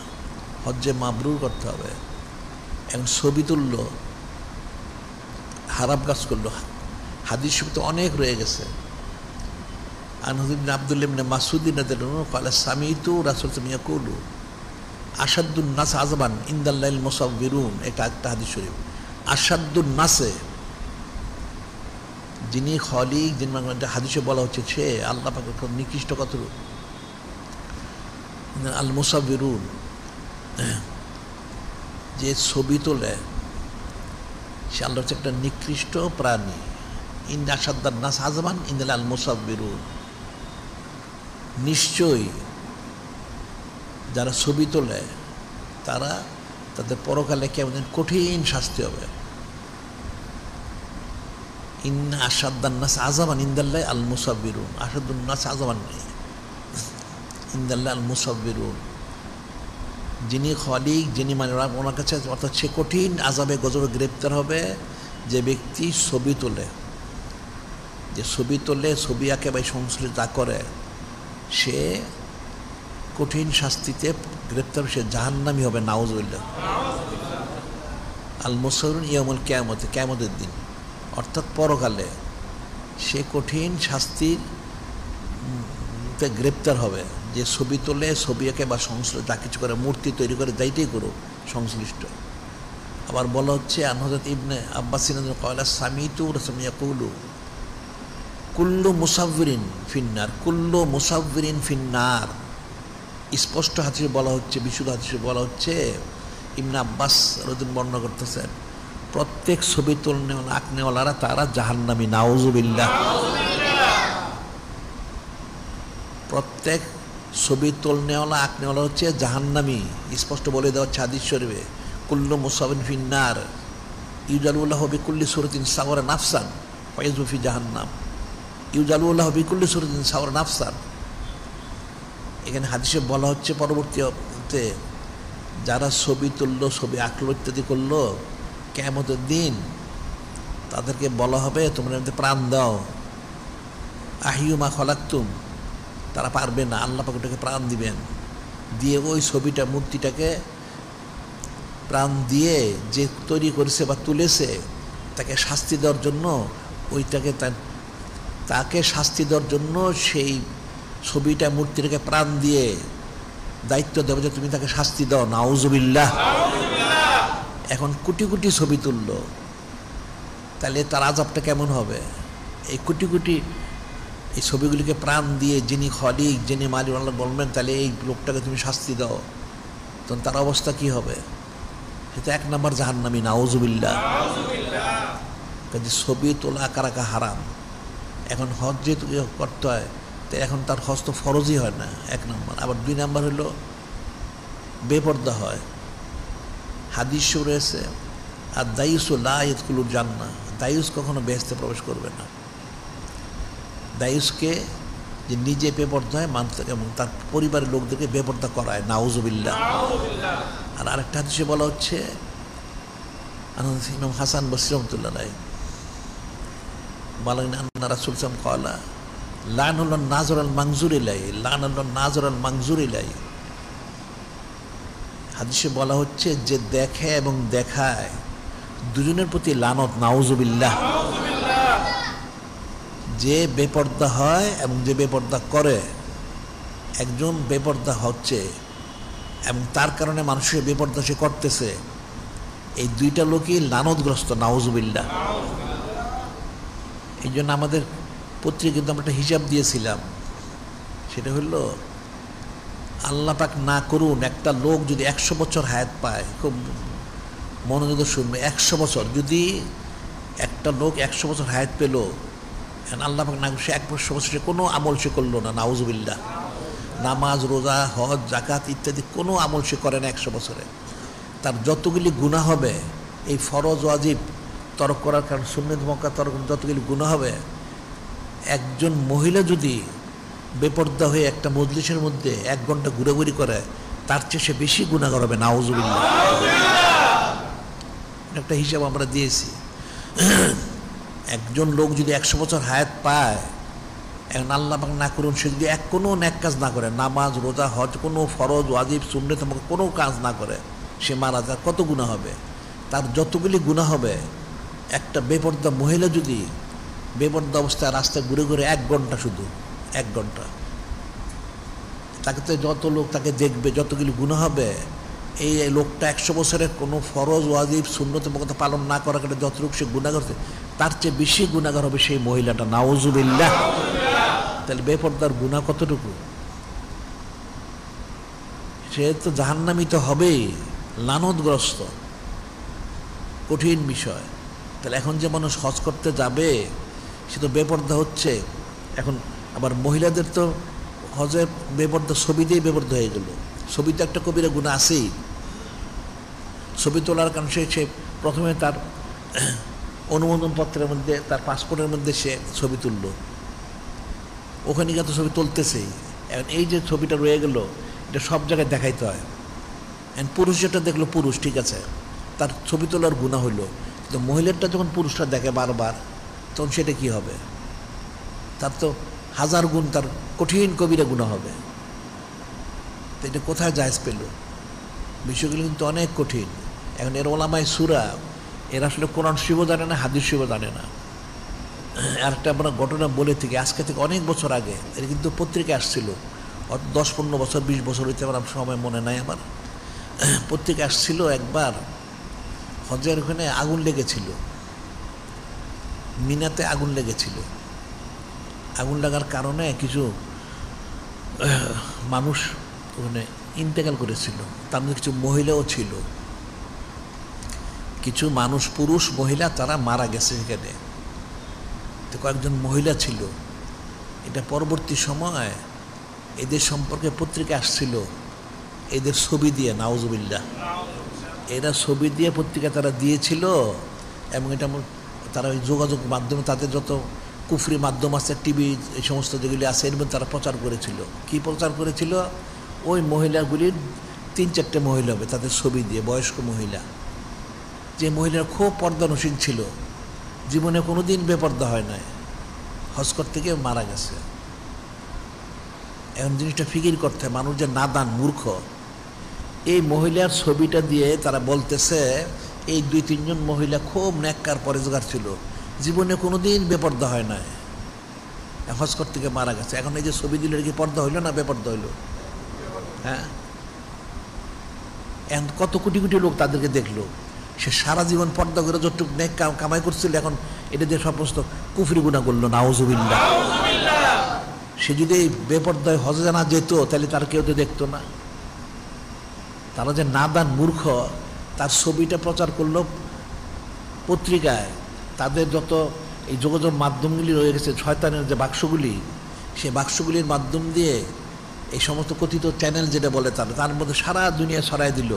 হজ্জে মাবরুর করতে হবে। এখন ছবি তুলল, হারাম কাজ করলো, হাদিস তো অনেক রয়ে গেছে। আব্দুল্লাহ ইবনে মাসউদ রাদিয়াল্লাহু ক্বালা সামিতু রাসূলুল্লাহ ইয়াকুলু আশাদ্দুন নাস আযাবান ইনদাল্লাহিল মুসাওবিরুন। এটা একটা হাদিস শরীফ। আশাদ্দুন নাসে, যিনি খলিক, যিনি হাদিসে বলা হচ্ছে সে আল্লাহ পাকের নিকৃষ্ট কত আল মুসাওবিরুন, যে ছবি তোলে সে আল্লাহ হচ্ছে একটা নিকৃষ্ট প্রাণী। ইন আশাদ্দান নাস আযাবান ইনদাল্লাহিল আল মুসাওবিরুন, নিশ্চয়ই যারা ছবি তোলে তারা তাদের পরকালে কেমন কঠিন শাস্তি হবে। ইন্না আশাদ্দান নাস আযাবান ইনদাল্লাহি আল মুসাওবিরুন, আশাদ্দুন নাস আযাবান নেই, ইনদাল্লাহি আল মুসাওবিরুন। যিনি খলিক, যিনি মানে ওনার কাছে, অর্থাৎ সে কঠিন আযাবে গজবে গ্রেপ্তার হবে যে ব্যক্তি ছবি তোলে, যে ছবি তোলে, ছবি আঁকে বা সংশ্লিষ্ট যা করে, সে কঠিন শাস্তিতে গ্রেপ্তার, সে জাহান্নামী হবে। নাউযুবিল্লাহ। আল মুসাওবিরুন ইয়াউমুল কিয়ামতে, কিয়ামতের দিন, অর্থাৎ পরকালে সে কঠিন শাস্তিতে গ্রেপ্তার হবে। যে ছবি তোলে, ছবি আঁকে বা সংশ্লিষ্ট যা কিছু করে, মূর্তি তৈরি করে, যাইটাই করুক সংশ্লিষ্ট। আবার বলা হচ্ছে হযরত ইবনে আব্বাস ক্বালা সামিতু রাসূলুল্লাহ ইয়াকুলু কুল্লু মুসাওবিরিন ফিন্নার, কুল্লু মুসাওবিরিন ফিন্নার। স্পষ্ট হাদিসে বলা হচ্ছে, বিশুদ্ধ হাদিসে বলা হচ্ছে, ইবনে আব্বাস রাদিয়াল্লাহু বর্ণনা করতেছেন, প্রত্যেক ছবি তুলনেওয়ালা, আঁকনেওয়ালারা তারা জাহান্নামী। নাউযুবিল্লাহ। প্রত্যেক ছবি তুলনেওয়ালা, আঁকনেওয়ালা হচ্ছে জাহান্নামী। স্পষ্ট বলে দেওয়া হচ্ছে হাদিস শরীফে, কুল্লু মুসাওবিরিন ফিন্নার ইউজালুল্লাহু বিকুল্লি সূরাতিন সাওয়ারা নাফসান ফায়াযু ফি জাহান্নাম, ইউজালুল্লাহু বিকুল্লি সূরাতিন সাওয়ারা নাফসান। এখানে হাদিসে বলা হচ্ছে পরবর্তীতে যারা ছবি তুললো, ছবি আঁকলো, ইত্যাদি করলো, কিয়ামতের দিন তাদেরকে বলা হবে তোমরা এতে প্রাণ দাও। আহিয়ু মা খলাকতুম, তারা পারবে না। আল্লাহ পাক ওটাকে প্রাণ দিবেন, দিয়ে ওই ছবিটা, মূর্তিটাকে প্রাণ দিয়ে যে তৈরি করেছে বা তুলেছে তাকে শাস্তি দেওয়ার জন্য ওইটাকে তার তাকে শাস্তি দেওয়ার জন্য সেই ছবিটা মূর্তিটাকে প্রাণ দিয়ে দায়িত্ব দেবে যে তুমি তাকে শাস্তি দাও, নাউজুবিল্লাহ। এখন কোটি কোটি ছবি তুললো, তাহলে তার আযাবটা কেমন হবে? এই কোটি কোটি এই ছবিগুলিকে প্রাণ দিয়ে যিনি খলিক, যিনি মালিক আল্লাহ বলবেন তাহলে এই লোকটাকে তুমি শাস্তি দাও, তখন তার অবস্থা কি হবে? সেটা এক নম্বর জাহান্নামী, নাউজুবিল্লাহ। কাজে ছবি তোলা আঁকা রাখা হারাম। এখন হজ যেহেতু করতে হয়, তো এখন তার হজ তো ফরজই হয় না, এক নম্বর। আবার দুই নম্বর হলো বেপর্দা হয়। হাদিস রয়েছে, আর দায়ুসু লা ইয়াদখুলুল জান্নাহ, দায়ুস কখনো বেহেশতে প্রবেশ করবে না। দায়ুসকে যে নিজে বেপর্দা হয় মানুষ এবং তার পরিবারের লোকদেরকে বেপর্দা করায়, নাউজুবিল্লাহ। আর আরেকটা হাদিসে বলা হচ্ছে, ইমাম হাসান বসরি রাহমাতুল্লাহ আলাইহি বলেন, আন্না রাসূল সাল্লাল্লাহু আলাইহি ওয়াসাল্লাম ক্বালা লা'নাল্লাহু নাযর আল মানজুর ইলাইহি, লা'নাল্লাহু নাযর আল মানজুর ইলাইহি। হাদিসে বলা হচ্ছে যে দেখে এবং দেখায় দুজনের প্রতি লানত, নাউজুবিল্লাহ। যে বেপর্দা হয় এবং যে বেপর্দা করে, একজন বেপর্দা হচ্ছে এবং তার কারণে মানুষের বেপর্দা সে করতেছে, এই দুইটা লোকই লানতগ্রস্ত, নাউজুবিল্লাহ। এই জন্য আমাদের পত্রিকা কিন্তু আমরা একটা হিসাব দিয়েছিলাম, সেটা হলো আল্লাহ পাক না করুন একটা লোক যদি 100 বছর হায়াত পায়, খুব মনোযোগ শুনবে, 100 বছর যদি একটা লোক 100 বছর হায়াত পেল, আল্লাহ পাক না সে 100 বছরে কোনো আমল সে করলো না, নাউজুবিল্লাহ। নামাজ, রোজা, হজ, জাকাত ইত্যাদি কোনো আমল সে করে না 100 বছরে। তার যতগুলি গুনাহ হবে, এই ফরজ ওয়াজিব তরক করার কারণ, সুন্নত মক্কা তরক, যতগুলি গুনাহ হবে, একজন মহিলা যদি বেপর্দা হয়ে একটা মজলিসের মধ্যে 1 ঘন্টা ঘুরাঘুরি করে, তার চেয়ে সে বেশি গুনাহগার হবে, নাউজুবিল্লাহ। একটা হিসাব আমরা দিয়েছি। একজন লোক যদি 100 বছর হায়াত পায়, এখন আল্লাহ পাক না করুন সে যদি কোনো নেক কাজ না করে, নামাজ, রোজা, হজ, কোনো ফরজ ওয়াজিব সুন্নত মক্কা কোনো কাজ না করে, সে মারা যায়, কত গুনাহ হবে? তার যতগুলি গুনাহ হবে, একটা বেপর্দা মহিলা যদি বেপর্দা অবস্থায় রাস্তায় ঘুরে ঘুরে 1 ঘন্টা, শুধু 1 ঘন্টা, তাকে তো যত লোক তাকে দেখবে, যতগুলি গুনাহ হবে, এই লোকটা 100 বছরের কোনো ফরজ ওয়াজিব সুন্নত মক্কা পালন না করার কারণে যতটুকু সে গুনাহ করছে, তার চেয়ে বেশি গুনাহগার হবে সেই মহিলাটা, নাউজুবিল্লাহ। তাহলে বেপর্দার গুনাহ কতটুকু? সে তো জাহান্নামী তো হবেই, লানতগ্রস্ত, কঠিন বিষয়। তাহলে এখন যে মানুষ হজ করতে যাবে, সে তো বেপর্দা হচ্ছে। এখন আবার মহিলাদের তো হজের বেপর্দা, ছবি দিয়ে বেপর্দা হয়ে গেল। ছবিতে একটা কবিরা গুনাহ আছেই। ছবি তোলার কারণে সে প্রথমে তার অনুমোদন পত্রের মধ্যে, তার পাসপোর্টের মধ্যে সে ছবি তুললো, ওখানে গিয়ে তো ছবি তুলতেছেই। এখন এই যে ছবিটা রয়ে গেল, এটা সব জায়গায় দেখাইতে হয়। এখন পুরুষ যেটা দেখলো, পুরুষ ঠিক আছে, তার ছবি তোলার গুনাহ হইলো, কিন্তু মহিলারটা যখন পুরুষরা দেখে বারবার, তখন সেটা কি হবে? তার তো 1000 গুণ তার কঠিন কবিরা গুনাহ হবে। তো এটা কোথায় জায়েজ পেল? বিষয়গুলো কিন্তু অনেক কঠিন। এখন এর ওলামায়ে সূরা, এরা আসলে কোরআন শরীফও জানে না, হাদিস শরীফও জানে না। আর একটা আমরা ঘটনা বলে থেকে, আজকে থেকে অনেক বছর আগে, এটা কিন্তু পত্রিকা আসছিল, 10-15 বছর 20 বছর হইতে আমার সময় মনে নাই আমার। পত্রিকা আসছিল একবার, হজের ওখানে আগুন লেগেছিল, মিনাতে আগুন লেগেছিল। আগুন লাগার কারণে কিছু মানুষ ওখানে ইন্তেকাল করেছিল, তার মধ্যে কিছু মহিলাও ছিল। কিছু মানুষ, পুরুষ মহিলা, তারা মারা গেছে সেখানে। তো কয়েকজন মহিলা ছিল। এটা পরবর্তী সময় এদের সম্পর্কে পত্রিকা আসছিল, এদের ছবি দিয়ে, নাউজুবিল্লাহ। এরা ছবি দিয়ে পত্রিকা তারা দিয়েছিল, এবং এটা তারা ওই যোগাযোগ মাধ্যমে, তাদের যত কুফরি মাধ্যম আছে, টিভি, এই সমস্ত যেগুলি আছে, এর মধ্যে তারা প্রচার করেছিল। কি প্রচার করেছিল? ওই মহিলাগুলির 3-4টে মহিলা হবে, তাদের ছবি দিয়ে, বয়স্ক মহিলা, যে মহিলারা খুব পর্দানসীন ছিল, জীবনে কোনো দিন বেপর্দা হয় নাই, হজ করতে গিয়ে মারা গেছে। এখন জিনিসটা ফিকির করতে হয়, মানুষ যে নাদান, মূর্খ। এই মহিলার ছবিটা দিয়ে তারা বলতেছে এই 2-3 জন মহিলা খুব নেককার পরেজগার ছিল, জীবনে কোনো দিন বেপর্দা হয় নাই। হজ করতে গিয়ে মারা গেছে। এখন এই যে ছবি দিল কি পর্দা হইল না বেপর্দা হইল? হ্যাঁ, এখন কত কোটি কোটি লোক তাদেরকে দেখলো। সে সারা জীবন পর্দা করে যতটুক নেক কামাই করছিল, এখন এটা দিয়ে সমস্ত কুফরি গুনাহ করলো, নাউজুবিল্লাহ। সে যদি এই বেপর্দায় হজে না যেত তাহলে তার কেউ তো দেখতো না। তারা যে নাদান মূর্খ, তার ছবিটা প্রচার করলো পত্রিকায়। তাদের যত এই যোগাযোগ মাধ্যমগুলি রয়ে গেছে, শয়তানের যে বাক্সগুলি, সেই বাক্সগুলির মাধ্যম দিয়ে এই সমস্ত কথিত চ্যানেল যেটা বলে তার মধ্যে সারা দুনিয়া ছড়াই দিল।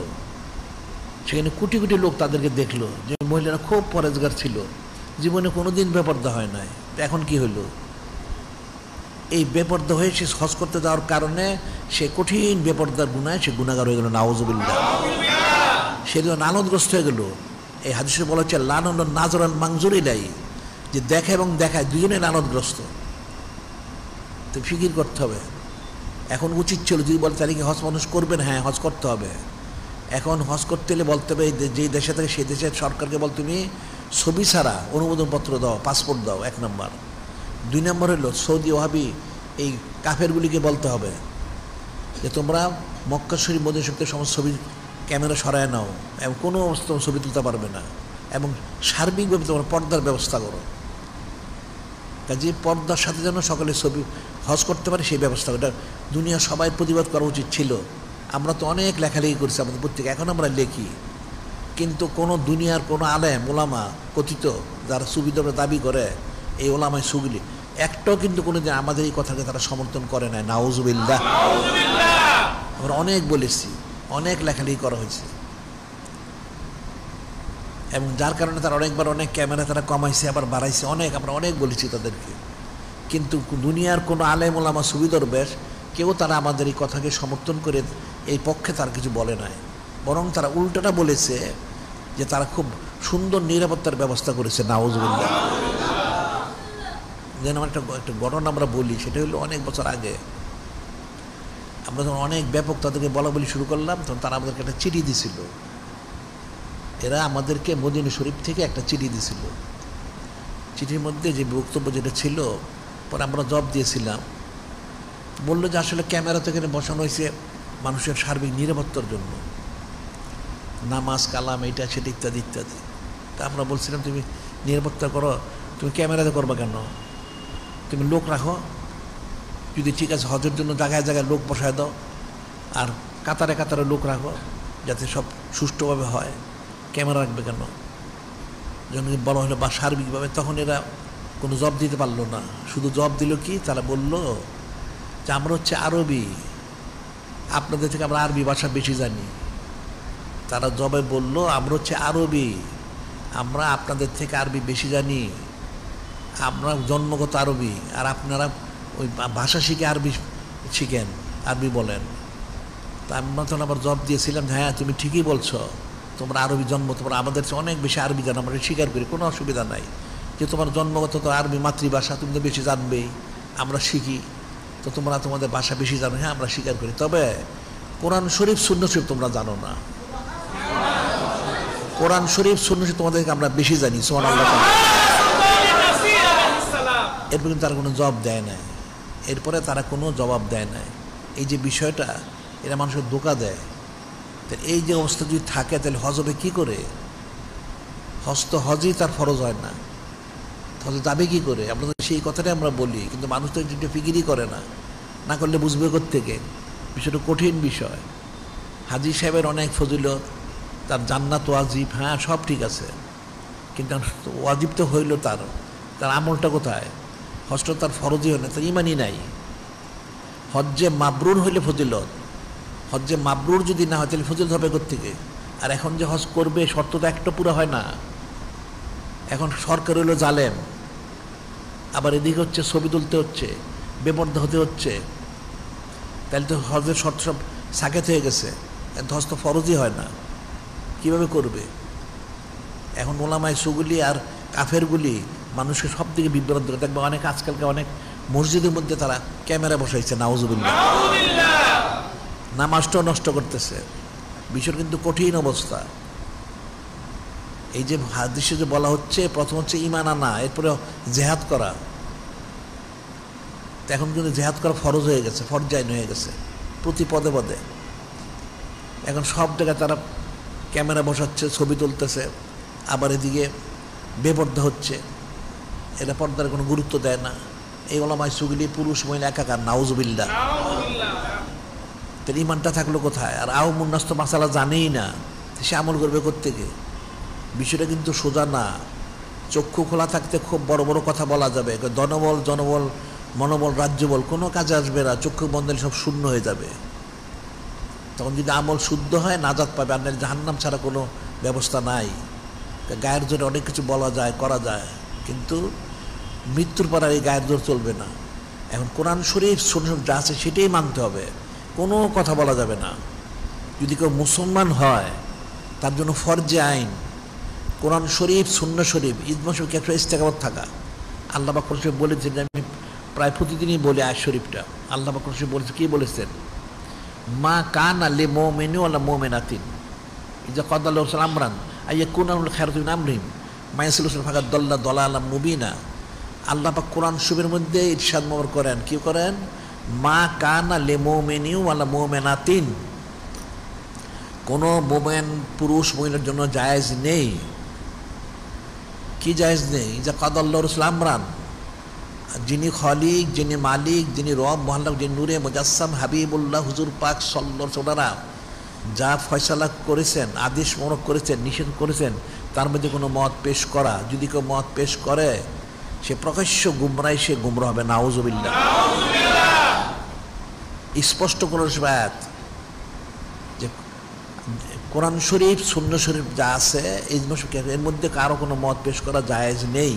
সেখানে কোটি কোটি লোক তাদেরকে দেখলো যে মহিলারা খুব পরেজগার ছিল, জীবনে কোনোদিন বেপর্দা হয় নাই। এখন কি হলো? এই বেপর্দা হয়ে সে হজ করতে যাওয়ার কারণে সে কঠিন বেপর্দার গুনায় সে গুনাহগার হয়ে গেল, নাউজুবিল্লাহ। সেদিন লানতগ্রস্ত হয়ে গেল। এই হাদিসে বলা হচ্ছে লানন নাজরাল মাংজুরিলাই, যে দেখে এবং দেখায় দুজনে লানতগ্রস্ত। তো ফিকির করতে হবে। এখন উচিত ছিল যদি বলে তাহলে কি হজ মানুষ করবেন? হ্যাঁ, হজ করতে হবে। এখন হজ করতে হলে বলতে হবে যেই দেশে থাকে সেই দেশের সরকারকে বল তুমি ছবি ছাড়া অনুমোদনপত্র দাও, পাসপোর্ট দাও, 1 নম্বর। 2 নম্বর হলো সৌদি ওয়াহাবি এই কাফেরগুলিকে বলতে হবে যে তোমরা মক্কা শরীফ মদিনা শরীফের সমস্ত ছবি ক্যামেরা সরায় নাও এবং কোনো অবস্থা ছবি তুলতে পারবে না, এবং সার্বিকভাবে তোমরা পর্দার ব্যবস্থা করো। কাজে পর্দার সাথে যেন সকলে ছবি হজ করতে পারে সেই ব্যবস্থা, এটা দুনিয়া সবাই প্রতিবাদ করা উচিত ছিল। আমরা তো অনেক লেখালেখি করছি আমাদের পত্রিকা, এখন আমরা লিখি, কিন্তু কোনো দুনিয়ার কোনো আলেম ওলামা কথিত যারা সুবিধা দাবি করে এই ওলামায় সুগুলি একটাও কিন্তু কোনোদিন আমাদের এই কথাকে তারা সমর্থন করে নাই, নাউজুবিল্লাহ। আমরা অনেক বলেছি, অনেক লেখালেখি করা হয়েছে, এবং যার কারণে তারা অনেকবার অনেক ক্যামেরা তারা কমাইছে আবার বাড়াইছে, অনেক আমরা অনেক বলেছি তাদেরকে। কিন্তু দুনিয়ার কোনো আলেম ওলামা সুবিধর বেশ কেউ তারা আমাদের এই কথাকে সমর্থন করে এই পক্ষে তার কিছু বলে নাই, বরং তারা উল্টাটা বলেছে যে তারা খুব সুন্দর নিরাপত্তার ব্যবস্থা করেছে, নাউজুবিল্লাহ। যেন একটা ঘটনা আমরা বলি, সেটা হলো অনেক বছর আগে আমরা যখন অনেক ব্যাপক তাদেরকে বলা বলি শুরু করলাম, তখন তারা আমাদেরকে একটা চিঠি দিছিল। এরা আমাদেরকে মদিনা শরীফ থেকে একটা চিঠি দিছিল। চিঠির মধ্যে যে বক্তব্য যেটা ছিল, পরে আমরা জবাব দিয়েছিলাম। বললো যে আসলে ক্যামেরা তো এখানে বসানো হয়েছে মানুষের সার্বিক নিরাপত্তার জন্য, নামাজ কালাম এটা সেটা ইত্যাদি ইত্যাদি। তা আমরা বলছিলাম তুমি নিরাপত্তা করো, তুমি ক্যামেরাতে করবা কেন? তুমি লোক রাখো, যদি ঠিক আছে হজের জন্য জায়গায় জায়গায় লোক বসায় দাও, আর কাতারে কাতারে লোক রাখো যাতে সব সুষ্ঠুভাবে হয়। ক্যামেরা রাখবে কেন? যখন বলা হলো বা সার্বিকভাবে, তখন এরা কোনো জবাব দিতে পারলো না। শুধু জবাব দিল কি, তারা বলল যে আমরা হচ্ছে আরবি, আপনাদের থেকে আমরা আরবি ভাষা বেশি জানি। তারা জবাবে বলল আমরা হচ্ছে আরবি, আমরা আপনাদের থেকে আরবি বেশি জানি, আমরা জন্মগত আরবি, আর আপনারা ওই ভাষা শিখে আরবি শিখেন, আরবি বলেন। তা আমরা তখন আবার জবাব দিয়েছিলাম, হ্যাঁ তুমি ঠিকই বলছো, তোমরা আরবি জন্ম, তোমরা আমাদের চেয়ে অনেক বেশি আরবি জানো, আমরা স্বীকার করি, কোনো অসুবিধা নাই। যে তোমার জন্মগত তো আরবি মাতৃভাষা, তুমি তো বেশি জানবেই, আমরা শিখি, তো তোমরা তোমাদের ভাষা বেশি জানো, হ্যাঁ আমরা স্বীকার করি। তবে কোরআন শরীফ সুন্নাহ শরীফ তোমরা জানো না, কোরআন শরীফ সুন্নাহ শরীফ তোমাদেরকে আমরা বেশি জানি, সুবহানাল্লাহ। এরপর কিন্তু তারা কোনো জবাব দেয় নাই, এরপরে তারা কোনো জবাব দেয় নাই। এই যে বিষয়টা, এরা মানুষের ধোঁকা দেয়। তাহলে এই যে অবস্থা যদি থাকে, তাহলে হজ হবে কী করে? হজ তো হজই তার ফরজ হয় না, হজ যাবে কী করে? আমরা তো সেই কথাটাই আমরা বলি, কিন্তু মানুষ তো এটা ফিকিরই করে না, না করলে বুঝবে কোত্থেকে? বিষয়টা কঠিন বিষয়। হাজী সাহেবের অনেক ফজিলত, তার জান্নাত ওয়াজিব, হ্যাঁ সব ঠিক আছে, কিন্তু ওয়াজিব তো হইল, তার আমলটা কোথায়? হজটা তার ফরজই হয় না, তার ইমানই নাই। হজ্জে মাবরুর হইলে ফজিলত, হজ্জে মাবরুর যদি না হয় তাহলে ফজিলত হবে কোত্থেকে? আর এখন যে হজ করবে শর্ত তো একটা পুরো হয় না। এখন সরকার হইল জালেম, আবার এদিকে হচ্ছে ছবি তুলতে হচ্ছে, বেপর্দা হতে হচ্ছে, তাহলে তো হজের শর্ত সব সাকেত হয়ে গেছে, হজ তো ফরজই হয় না, কীভাবে করবে? এখন ওলামায়ে সুগুলি আর কাফেরগুলি মানুষকে সব দিকে বিভ্রান্ত করে। দেখবে অনেক আজকালকে অনেক মসজিদের মধ্যে তারা ক্যামেরা বসাইছে, নাউজুবিল্লাহ, নামাজটাও নষ্ট করতেছে। বিষয় কিন্তু কঠিন অবস্থা। এই যে হাদিসে যে বলা হচ্ছে, প্রথম হচ্ছে ঈমান আনা, এরপরে জিহাদ করা। তো এখন কিন্তু জেহাদ করা ফরজ হয়ে গেছে, ফরজাইন হয়ে গেছে প্রতি পদে পদে। এখন সব জায়গায় তারা ক্যামেরা বসাচ্ছে, ছবি তুলতেছে, আবার এদিকে বেপর্দা হচ্ছে, এরা পর্দার কোনো গুরুত্ব দেয় না। এই ওলামায়ে সুগলি পুরুষ মহিলা একাকার, নাউজুবিল্লাহ। তার ইমানটা থাকলো কোথায়? আর আওয়ামুন্নাস তো মাসালা জানেই না, সে আমল করবে কোত্থেকে? বিষয়টা কিন্তু সোজা না। চক্ষু খোলা থাকতে খুব বড় বড় কথা বলা যাবে, ধনবল জনবল মনোবল রাজ্যবল কোনো কাজে আসবে না, চক্ষু বন্ধ সব শূন্য হয়ে যাবে। তখন যদি আমল শুদ্ধ হয় নাজাত পাবে, আপনার জাহান্নাম ছাড়া কোনো ব্যবস্থা নাই। গায়ের জোরে অনেক কিছু বলা যায়, করা যায়, কিন্তু মৃত্যুর পর আর এই গায়ের জোর চলবে না। এখন কোরআন শরীফ সুন্নাহ যা আছে সেটাই মানতে হবে, কোনো কথা বলা যাবে না। যদি কেউ মুসলমান হয় তার জন্য ফরজে আইন কোরআন শরীফ, সুন্নাহ শরীফ, ইজমা শরীফ একটা ইস্তেকামত থাকা। আল্লাহ পাক কোরআন শরীফ বলেছেন, আমি প্রায় প্রতিদিনই বলি আয়াত শরীফটা। আল্লাহ পাক কোরআন শরীফ বলেছে, কী বলেছেন? মা কানা লিল মুমিনিন ওয়াল মুমিনাতিন ইযা ক্বাদাল্লাহু আমরান আইয়াকুনাল খায়রুন মিন আমরিহিম মা ইয়াসলুন ফাকাদ দাল্লা দালালাম মুবিনা। আল্লাহ পাক কোরআন শরীফের মধ্যে ইরশাদ মোবারক করেন, কি করেন? মা কানা লিল মুমিনিন ওয়াল মুমিনাতিন, কোনো মুমিন পুরুষ মহিলার জন্য জায়েজ নেই। কি জায়েজ নেই? যা ক্বাদাল্লাহু আমরান, যিনি খলিক, যিনি মালিক, যিনি রব মহাল্লাক, যিনি নূরে মুজাসসাম হাবিবুল্লাহ হুজুর পাক সাল্লাল্লাহু আলাইহি ওয়াসাল্লাম যা ফয়সালা করেছেন, আদেশ মোবারক করেছেন, নিষেধ করেছেন, তার মধ্যে কোনো মত পেশ করা, যদি কেউ মত পেশ করে সে প্রকাশ্য গুমরাহ, সে গুমরাহ হবে। নাউজুবিল্লাহ। স্পষ্ট কোরআন আয়াত যে কোরআন শরীফ, সুন্নাহ শরীফ যা আছে এর মধ্যে কারো কোনো মত পেশ করা জায়েজ নেই।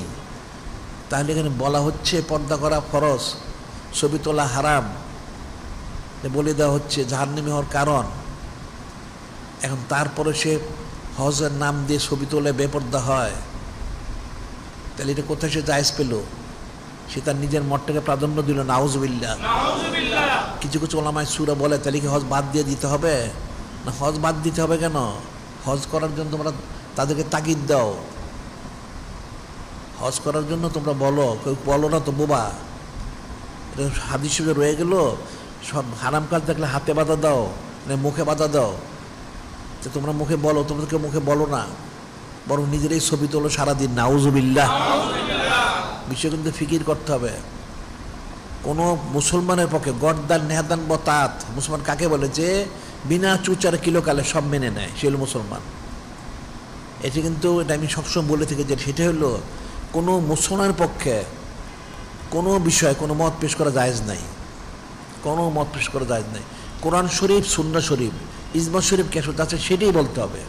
তাহলে এখানে বলা হচ্ছে পর্দা করা ফরজ, ছবি তোলা হারাম, বলে দেওয়া হচ্ছে জাহান্নামী হওয়ার কারণ। এখন তারপরে সে হজের নাম দিয়ে ছবি তোলে বেপর্দা হয়, তাহলে এটা কোথায় সে জায়েজ পেল? সে তার নিজের মতটাকে প্রাধান্য দিল। নাউজুবিল্লাহ। কিছু কিছু ওলামায়ে সূরা বলে, তাহলে কি হজ বাদ দিয়ে দিতে হবে? না, হজ বাদ দিতে হবে কেন? হজ করার জন্য তোমরা তাদেরকে তাগিদ দাও, হজ করার জন্য তোমরা বলো, কেউ বলো না তো বোবা। এটা হাদিস শরীফে রয়ে গেল, সব হারাম কাজ দেখলে হাতে বাধা দাও, মুখে বাধা দাও। তো তোমরা মুখে বলো, তোমাদেরকে মুখে বলো না, বরং নিজেরাই ছবি তোলো সারাদিন। নাউজুবিল্লাহ। বিষয় কিন্তু ফিকির করতে হবে। কোনো মুসলমানের পক্ষে গর্দান নেহাদান বতাত, মুসলমান কাকে বলে? যে বিনা চুচার কিলোকালে সব মেনে নেয়, সে হলো মুসলমান। এটি কিন্তু এটা আমি সবসময় বলে থেকে যে সেটা হলো কোনো মুসলমানের পক্ষে কোনো বিষয় কোনো মত পেশ করা জায়েজ নাই, কোনো মত পেশ করা জায়েজ নাই। কোরআন শরীফ, সুন্নাহ শরীফ, ইজমা শরীফ কেসত আছে সেটাই বলতে হবে,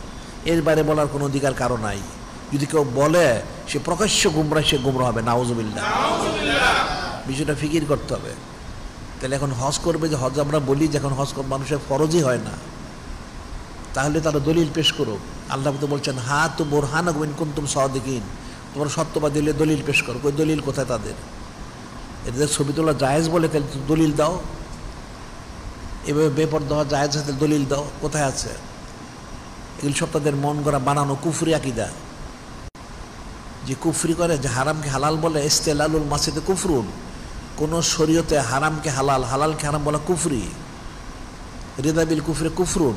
এর বাইরে বলার কোনো অধিকার কারো নাই। যদি কেউ বলে সে প্রকাশ্য গুমরাহ, সে গুমরাহ হবে। নাউজুবিল্লাহ। বিষয়টা ফিকির করতে হবে। তাহলে এখন হজ করবে, যে হজ আমরা বলি যে এখন হজ মানুষের ফরজই হয় না, তাহলে তারা দলিল পেশ করুক। আল্লাহ তো বলছেন, হা তো বুরহানাকুম ইন কুনতুম সাদিকিন, তোমরা সত্যবাদী হলে দলিল পেশ করো। ওই দলিল কোথায় তাদের? এদের ছবি তোলা জায়েজ বলে, তাহলে দলিল দাও। এভাবে বেপর্দা হওয়া জায়েজ আছে, দলিল দাও, কোথায় আছে? এগুলি সব তাদের মন গড়া বানানো কুফরি আকীদা। যে কুফরি করে, যে হারামকে হালাল বলে, ইস্তেলালুল মাসিদে কুফরুন, কোনো শরীয়তে হারামকে হালাল, হালালকে হারাম বলা কুফরি। রিদাবিল কুফরে কুফরুন,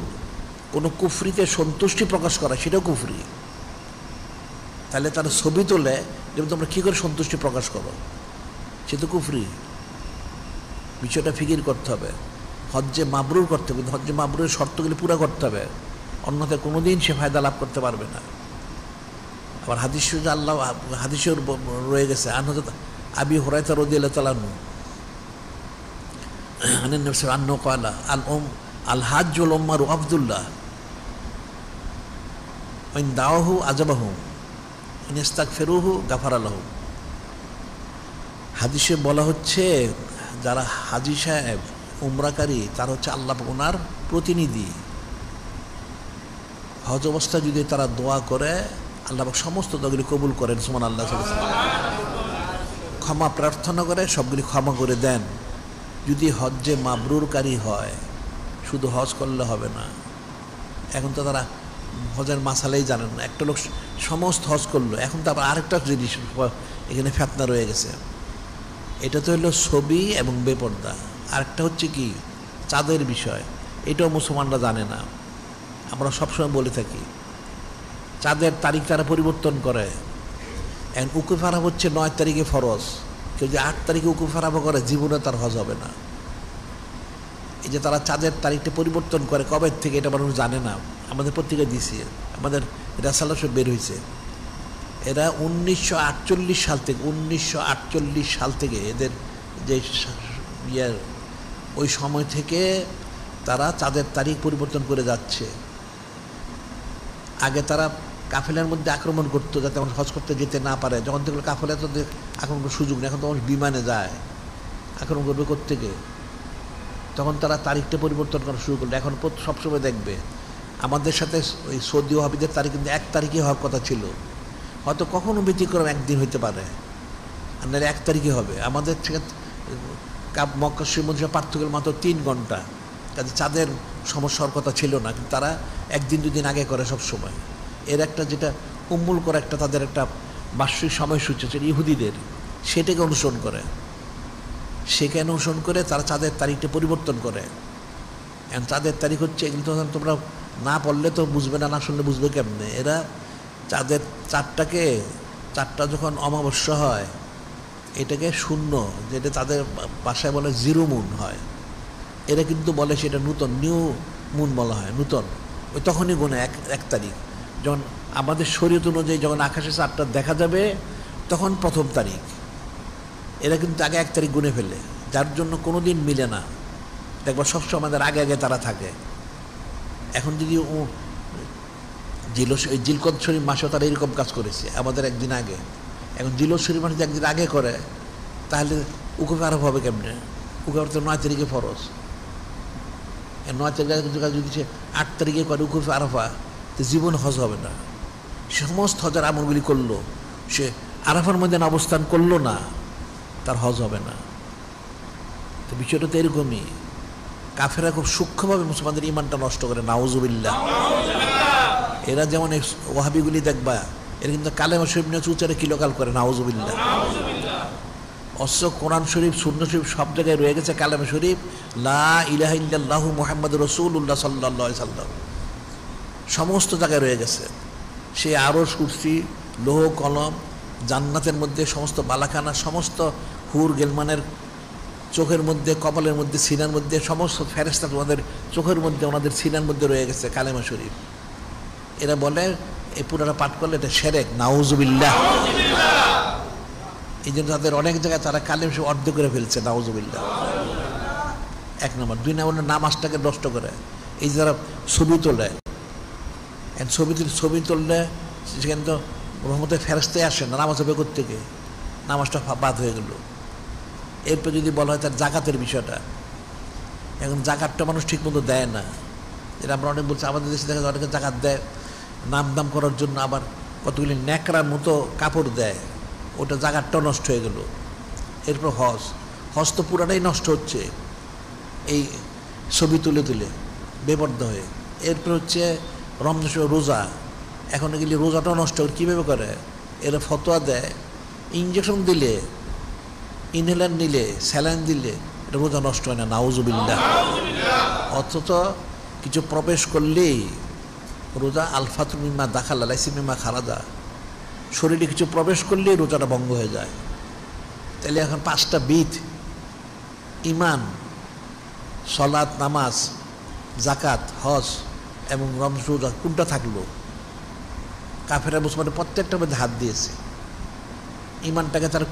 কোনো কুফরিতে সন্তুষ্টি প্রকাশ করা সেটাও কুফরি। তাহলে তার ছবি তোলে, যেমন তোমরা কী করে সন্তুষ্টি প্রকাশ করো, সে তো কুফরি। বিষয়টা ফিকির করতে হবে। হজ্জে মাবরুর করতে হবে, কিন্তু হজ্জে মাবরুরের শর্তগুলি পুরা করতে হবে, অন্যথায় কোনো দিন সে ফায়দা লাভ করতে পারবে না। আবার হাদিস আল্লাহ হাদিসের রয়ে গেছে, আবি হুরায়রা রাদিয়াল্লাহু তাআলা আনহু আনান নবী সাল্লাল্লাহু ক্বালা আল হাজ্জুল উমরু আব্দুল্লাহ ইন দাওহু আজাবাহু ইন ইস্তাগফিরুহু গাফারা লাহু। হাদিসে বলা হচ্ছে, যারা হাজি সাহেব উমরাকারী তারা হচ্ছে আল্লাহ ওনার প্রতিনিধি। হজ অবস্থা যদি তারা দোয়া করে, আল্লাহ সমস্ত দোয়াগুলি কবুল করেন। সুবহানাল্লাহ। ক্ষমা প্রার্থনা করে, সবগুলি ক্ষমা করে দেন। যদি হজ্জে মাবরুরকারী হয়, শুধু হজ করলে হবে না। এখন তো তারা হজের মাসালাই জানেন না। একটা লোক সমস্ত হজ করলো, এখন তো আবার আরেকটা জিনিস এখানে ফেতনা রয়ে গেছে। এটা তো হলো ছবি এবং বেপর্দা। আরেকটা হচ্ছে কি চাঁদের বিষয়, এটাও মুসলমানরা জানে না। আমরা সবসময় বলে থাকি চাঁদের তারিখ তারা পরিবর্তন করে। এখন উকুফ আরফা হচ্ছে 9 তারিখে ফরজ, কেউ যে 8 তারিখে উকুফ আরফা করে জীবনে তার হজ হবে না। এই যে তারা চাঁদের তারিখটা পরিবর্তন করে কবে থেকে এটা মানুষ জানে না। আমাদের পত্রিকা দিয়েছে, আমাদের রেসালা সব বের হয়েছে। এরা 1948 সাল থেকে 1948 সাল থেকে এদের যে ওই সময় থেকে তারা চাঁদের তারিখ পরিবর্তন করে যাচ্ছে। আগে তারা কাফেলার মধ্যে আক্রমণ করতো যাতে মানুষ হজ করতে যেতে না পারে। যখন দেখলো কাফেলা তো আক্রমণ করার সুযোগ নেই, এখন তো মানুষ বিমানে যায়, আক্রমণ করবে কোত্থেকে, তখন তারা তারিখটা পরিবর্তন করা শুরু করলো। এখন সবসময় দেখবে আমাদের সাথে ওই সৌদি ওয়াহাবিদের তারিখ কিন্তু 1 তারিখে হওয়ার কথা ছিল, হয়তো কখনো ব্যতিক্রম একদিন হইতে পারে, আর নাহলে 1 তারিখে হবে। আমাদের থেকে মক্কা মধ্যে পার্থক্যের মাত্র 3 ঘন্টা, কাজে চাঁদের সমস্যা হওয়ার কথা ছিল না, কিন্তু তারা 1 দিন 2 দিন আগে করে সব সময়। এর একটা যেটা উম্মুল করে একটা তাদের একটা বার্ষিক সময়সূচি আছে ইহুদিদের, সেটাকে অনুসরণ করে, সেখানে অনুসরণ করে তারা চাঁদের তারিখটা পরিবর্তন করে। এখন চাঁদের তারিখ হচ্ছে এগুলো তো তোমরা না পড়লে তো বুঝবে না, না শুনলে বুঝবে কেমনে। এরা চাঁদের চাঁদটা যখন অমাবস্যা হয় এটাকে শূন্য, যেটা তাদের ভাষায় বলে জিরো মুন হয়, এরা কিন্তু বলে সেটা নূতন, নিউ মুন বলা হয়, নূতন। ওই তখনই গুনে 1 তারিখ, যখন আমাদের শরীয়ত অনুযায়ী যখন আকাশে চাঁদটা দেখা যাবে তখন 1ম তারিখ। এরা কিন্তু আগে 1 তারিখ গুনে ফেলে, যার জন্য কোনো দিন মিলে না। দেখবা সবসময় আমাদের আগে আগে তারা থাকে। এখন যদি জিলকদ শরীফ মাসেও তারা এরকম কাজ করেছে আমাদের একদিন আগে। এখন জিলদ শরীফ মাসে একদিন আগে করে, তাহলে উকুফ আরফা হবে কেমনে? উকুফ আরফা 9 তারিখে ফরজ, 9 তারিখে যদি সে 8 তারিখে করে উকুফ আরফা, তো জীবন হজ হবে না। সমস্ত হজের আমলগুলি করলো, সে আরাফার মধ্যে অবস্থান করলো না, তার হজ হবে না। তো বিষয়টা তো এরকমই। কাফেরা খুব সূক্ষ্মভাবে মুসলমানদের ইমানটা নষ্ট করে, নাউজুবিল্লাহ। এরা যেমন ওয়াহাবিগুলি দেখবা, এরা কিন্তু কালেমা শরীফ নিয়ে চুচারে কিলোকাল করে, নাউজুবিল্লাহ। অথচ কোরআন শরীফ, সুন্নাহ শরীফ সব জায়গায় রয়ে গেছে কালেমা শরীফ, লা ইলাহা ইল্লাল্লাহু মুহাম্মাদুর রাসূলুল্লাহ সাল্লাল্লাহু আলাইহি সাল্লাম, সমস্ত জায়গায় রয়ে গেছে। সে আরশ, কুরসি, লৌহ কলম, জান্নাতের মধ্যে সমস্ত বালাখানা, সমস্ত হুর গেলমানের চোখের মধ্যে, কপালের মধ্যে, সিনার মধ্যে, সমস্ত ফেরেশতা তোমাদের চোখের মধ্যে, ওনাদের সিনার মধ্যে রয়ে গেছে কালেমা শরীফ। এরা বলে এই পুরাটা পাঠ করলে এটা শিরক, নাউজুবিল্লাহ। এই জন্য তাদের অনেক জায়গায় তারা কালেমা শরীফ অর্ধ করে ফেলছে, নাউজুবিল্লাহ। 1 নম্বর। 2 নম্বর নামাজটাকে নষ্ট করে। এই যারা ছবি তোলে, ছবি তুললে সেখানে তো রহমতের ফেরেশতাই আসে না, নামাজ হবে কোত্থেকে? নামাজটা বাদ হয়ে গেল। এরপর যদি বলা হয় তার জাকাতের বিষয়টা, এখন জাকাতটা মানুষ ঠিক মতো দেয় না। এটা আমরা অনেক বলছি, আমাদের দেশে দেখা যায় অনেকে জাকাত দেয় নাম দাম করার জন্য, আবার কতগুলি ন্যাকড়ার মতো কাপড় দেয়, ওটা জাকাতটাও নষ্ট হয়ে গেল। এরপর হজ তো পুরাটাই নষ্ট হচ্ছে এই ছবি তুলে তুলে বেপর্দা হয়ে। এরপর হচ্ছে রমজান রোজা, এখন এগুলি রোজাটাও নষ্ট করে। কীভাবে করে? এরা ফতোয়া দেয় ইঞ্জেকশন দিলে, ইনহেলার নিলে, স্যালাইন দিলে এটা রোজা নষ্ট হয় না, নাউজুবিল্লাহ। অথচ কিছু প্রবেশ করলেই রোজা আলফাতুল মিম্মা দাখালা লাইসি মিম্মা খারাজা, শরীরে কিছু প্রবেশ করলেই রোজাটা ভঙ্গ হয়ে যায়। তাহলে এখন 5টা বিধ ইমান, সলাত, নামাজ, জাকাত, হজ এবং রমজান রোজা কোনটা থাকলো? কাফেরা মুসলমানের প্রত্যেকটার মধ্যে হাত দিয়েছে। ইমানটাকে তার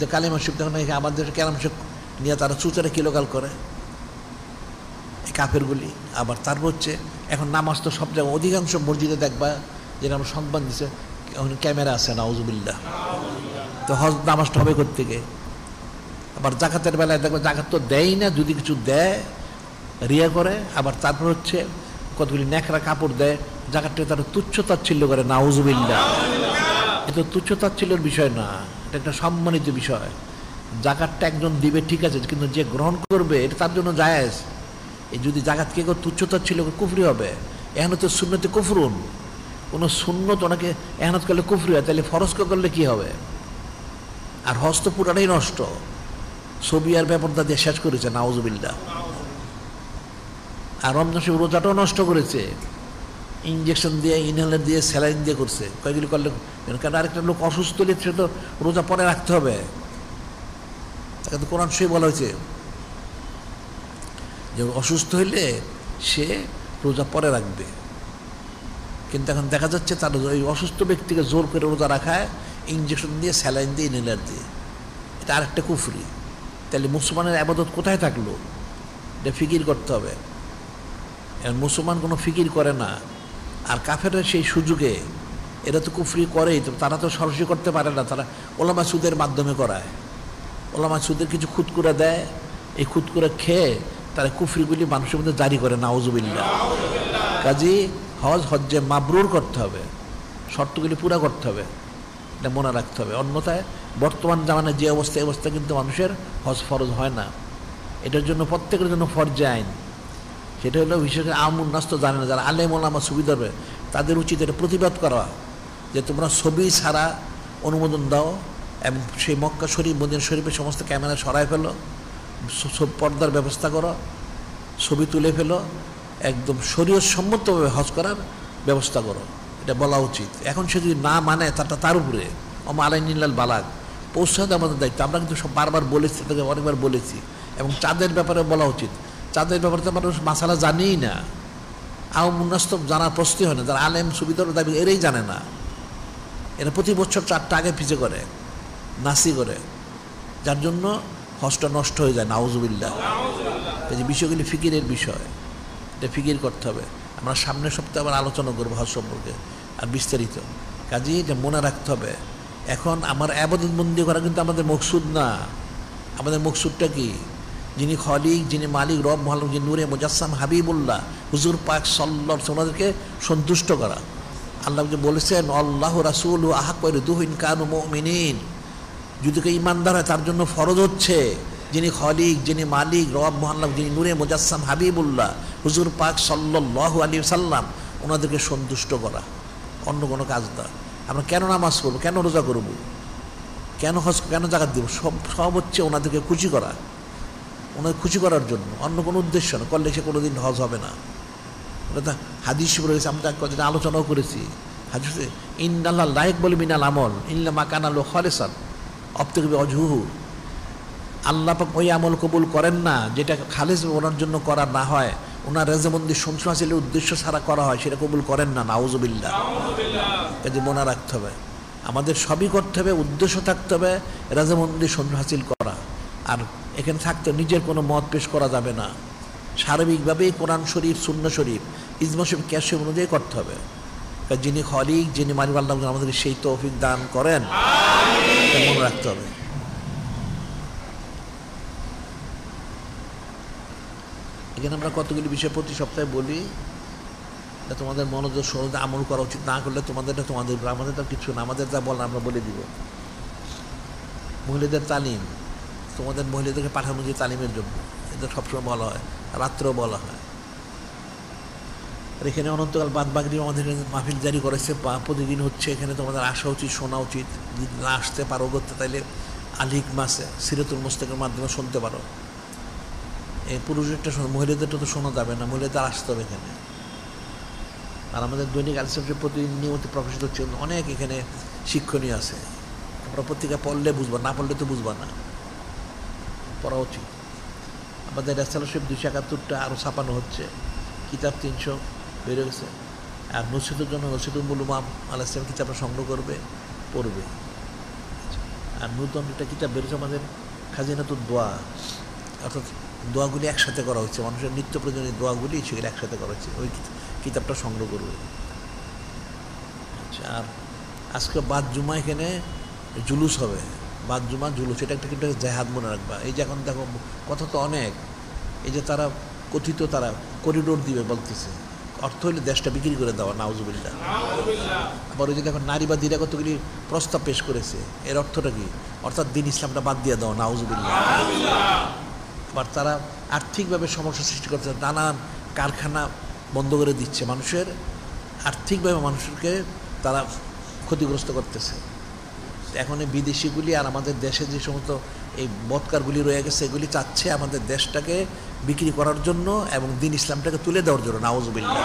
যে কালেমা শরীফ, তখন আমাদের কালেমা শরীফ নিয়ে তারা চুচারে কিলোকাল করে এই কাফেরগুলি। আবার তারপর হচ্ছে এখন নামাজ তো সব জায়গায়, অধিকাংশ মসজিদে দেখবা, যেটা আমরা সংবাদ দিচ্ছে, এখন ক্যামেরা আছে, নাউজুবিল্লাহ। তো হজ নামাজটা হবে কোত্থেকে? আবার জাকাতের বেলায় দেখবা জাকাত তো দেয় না, যদি কিছু দেয় রিয়া করে। আবার তারপর হচ্ছে কতগুলি ন্যাকড়া কাপড় দেয়, জাকাতটা তারা তুচ্ছ-তাচ্ছিল্য করে, নাউজুবিল্লাহ। এটা তুচ্ছ-তাচ্ছিল্যের বিষয় না, এটা একটা সম্মানিত বিষয়। জাকাতটা একজন দিবে ঠিক আছে, কিন্তু যে গ্রহণ করবে এটা তার জন্য জায়েজ। এই যদি জাকাতকে কেউ তুচ্ছ-তাচ্ছিল্য করে কুফরি হবে। এখন তো সুন্নতে কুফরুন, কোনো সুন্নত ওনাকে এহনত করলে কুফরি হয়, তাহলে ফরজকে করলে কি হবে? আর হজ তো পুরাটাই নষ্ট। ছবি আর ব্যাপারটা দিয়ে শেষ করেছে নাউজুবিল্লাহ। আর রমজান শরীফ রোজাটাও নষ্ট করেছে, ইঞ্জেকশন দিয়ে, ইনহেলার দিয়ে, স্যালাইন দিয়ে করছে। কয়েকগুলি করলে কারণ আরেকটা লোক অসুস্থ হলে সে তো রোজা পরে রাখতে হবে, তাকে তো কোরআন শরীফে বলা হয়েছে যে অসুস্থ হইলে সে রোজা পরে রাখবে। কিন্তু এখন দেখা যাচ্ছে তার ওই অসুস্থ ব্যক্তিকে জোর করে রোজা রাখায়, ইঞ্জেকশন দিয়ে, স্যালাইন দিয়ে, ইনহেলার দিয়ে। এটা আরেকটা কুফরি। তাহলে মুসলমানের আবাদত কোথায় থাকলো? এটা ফিকির করতে হবে। এখন মুসলমান কোনো ফিকির করে না, আর কাফেররা সেই সুযোগে এরা তো কুফরি করেই, তো তারা তো সরাসরি করতে পারে না, তারা ওলামা সুদের মাধ্যমে করায়। ওলামা সুদের কিছু খুদকুরা দেয়, এই খুদকুরা খেয়ে তারা কুফরিগুলি মানুষের মধ্যে জারি করে, নাউজুবিল্লাহ। কাজী হজ্জে মাবরুর করতে হবে, শর্তগুলি পুরা করতে হবে, এটা মনে রাখতে হবে। অন্যথায় বর্তমান জামানায় যে অবস্থা, এই অবস্থা কিন্তু মানুষের হজ ফরজ হয় না। এটার জন্য প্রত্যেকের জন্য ফরজে আইন। সেটা হলো বিশেষ করে আমুন নাস তো জানে না, যারা আলেম ওলামা সুবি ধরবে তাদের উচিত এটা প্রতিবাদ করা, যে তোমরা ছবি ছাড়া অনুমোদন দাও, এবং সেই মক্কা শরীফ, মদিনা শরীফের সমস্ত ক্যামেরা সরায় ফেলো, পর্দার ব্যবস্থা করো, ছবি তুলে ফেলো, একদম শরীয়ত সম্মতভাবে হজ করার ব্যবস্থা করো, এটা বলা উচিত। এখন সে যদি না মানে তার উপরে আলাইনিল্লাল বালাগ পৌঁছাতে আমাদের দায়িত্ব। আমরা কিন্তু সব বারবার বলেছি, তাকে অনেকবার বলেছি। এবং চাঁদের ব্যাপারে বলা উচিত, চাঁদের ব্যাপারে তো মানুষ মাসালা জানেই না, মুন্নাস্ত জানার প্রশ্নই হয় না। যারা আলেম সুবিধার দাবি এরাই জানে না, এরা প্রতি বছর 4টা আগে পিছিয়ে করে, নাসি করে, যার জন্য হজটা নষ্ট হয়ে যায়, নাউজুবিল্লাহ। এই যে বিষয়গুলি ফিকিরের বিষয়, এটা ফিকির করতে হবে। আমরা সামনের সপ্তাহে আবার আলোচনা করবো হজ সম্পর্কে আর বিস্তারিত। কাজেই এটা মনে রাখতে হবে, এখন আমার আবাদত বন্দি করা কিন্তু আমাদের মকসুদ না। আমাদের মকসুদটা কি? যিনি খলিক, যিনি মালিক, রব মহালম, যিনি নূরে মুজাসসাম হাবিবুল্লাহ হুজুর পাক সাল্লাল্লাহু আলাইহি ওয়াসাল্লাম, ওনাদেরকে সন্তুষ্ট করা। আল্লাহ যে বলেছেন আল্লাহু রাসূলুহু আহাক্কু বিরদুহু ইন কানু মুমিনিন, যদি কেউ ইমানদার হয় তার জন্য ফরজ হচ্ছে যিনি খলিক, যিনি মালিক, রব মহাল্লাম, যিনি নূরে মুজাসসাম হাবিবুল্লাহ হুজুর পাক সাল্লাল্লাহু আলাইহি ওয়াসাল্লাম, ওনাদেরকে সন্তুষ্ট করা, অন্য কোনো কাজ না। আমরা কেন নামাজ পড়বো, কেন রোজা করবো, কেন হজ, কেন জাকাত দেবো? সব হচ্ছে ওনাদেরকে খুশি করা, ওনাদের খুশি করার জন্য, অন্য কোনো উদ্দেশ্য না। করলে সে কোনোদিন হজ হবে না। ওটা হাদিস রয়েছে, আমরা কদিন আলোচনাও করেছি। হাদিসে ইন্নাল্লাহ লায়েক বলে মিনাল আমল ইল্লা মা কানা lahu খালিসান অবতগি অজহুহু, আল্লাহ পাক ওই আমল কবুল করেন না যেটা খালিস ওনার জন্য করা না হয়, ওনার রেজামন্দি সন্তুষ্ট হাসিলের উদ্দেশ্য ছাড়া করা হয়, সেটা কবুল করেন না, নাউজুবিল্লাহ। কাজে মনে রাখতে হবে, আমাদের সবই করতে হবে, উদ্দেশ্য থাকতে হবে রেজামন্দি সন্তুষ্ট হাসিল করা। আর এখানে থাকতে নিজের কোনো মত পেশ করা যাবে না, সার্বিকভাবেই কোরআন শরীফ, সুন্নাহ শরীফ, ইজমা শরীফ, ক্যাশে অনুযায়ী করতে হবে। যিনি খলিক, যিনি মালিক, আল্লাহ আমাদের সেই তৌফিক দান করেন, মনে রাখতে হবে। এখানে আমরা কতগুলি বিষয় প্রতি সপ্তাহে বলি, তোমাদের মনোযোগ সহজে আমল করা উচিত। না করলে তোমাদেরটা তোমাদের, আমাদের তো কিছু না, আমাদের যা বলা আমরা বলে দিব। মহিলাদের তালিম, তোমাদের মহিলাদেরকে পাঠানো যে তালিমের জন্য, এটা সবসময় বলা হয়, রাত্রেও বলা হয়। আর এখানে অনন্তকাল বাদ বাগরি আমাদের মাহফিল জারি করেছে, প্রতিদিন হচ্ছে। এখানে তোমাদের আসা উচিত, শোনা উচিত। যদি না আসতে পারো করতে, তাইলে আলিক মাসে সিরাতুল মুস্তাকের মাধ্যমে শুনতে পারো। এই পুরুষেরটা শোনো, মহিলাদেরটা তো শোনা যাবে না, মহিলাদের আসতে হবে এখানে। আর আমাদের দৈনিক আলিসামসে প্রতিদিন নিয়মিত প্রকাশিত হচ্ছে, অনেক এখানে শিক্ষণীয় আছে। আমরা পত্রিকা পড়লে বুঝবা, না পড়লে তো বুঝবা না, পড়া উচিত। আমাদের রেসালা শরীফ 271টা আরও ছাপানো হচ্ছে, কিতাব 300 বেড়ে গেছে। আর নসিহতের জন্য নসিহতুল উলামা আলাইহিস সালাম কিতাবটা সংগ্রহ করবে, পড়বে। আর নূতন একটা কিতাব বেরোছে আমাদের, খাজিনাতুদ দোয়া, অর্থাৎ দোয়াগুলি একসাথে করা হচ্ছে, মানুষের নিত্য প্রয়োজনীয় দোয়াগুলি সেগুলি একসাথে করা হচ্ছে, ওই কিতাবটা সংগ্রহ করবে। আচ্ছা, আর আজকে বাদ জুমা এখানে জুলুস হবে, বাদ জুমা জুলুস, এটা একটা কিন্তু জেহাদ, মনে রাখবা। এই যে এখন দেখো কথা তো অনেক, এই যে তারা কথিত তারা করিডোর দিবে বলতেছে, অর্থ হইলে দেশটা বিক্রি করে দেওয়া, নাউজুবিল্লাহ। আবার ওই যে দেখো নারীবাদীরা কতগুলি প্রস্তাব পেশ করেছে, এর অর্থটা কি? অর্থাৎ দিন ইসলামটা বাদ দিয়ে দেওয়া, নাউজুবিল্লাহ। আবার তারা আর্থিকভাবে সমস্যা সৃষ্টি করছে, নানান কারখানা বন্ধ করে দিচ্ছে, মানুষের আর্থিকভাবে মানুষকে তারা ক্ষতিগ্রস্ত করতেছে। এখন এই বিদেশিগুলি আর আমাদের দেশে যে সমস্ত এই বৎকারগুলি রয়ে গেছে এগুলি চাচ্ছে আমাদের দেশটাকে বিক্রি করার জন্য এবং দিন ইসলামটাকে তুলে দেওয়ার জন্য, নাউজুবিল্লাহ।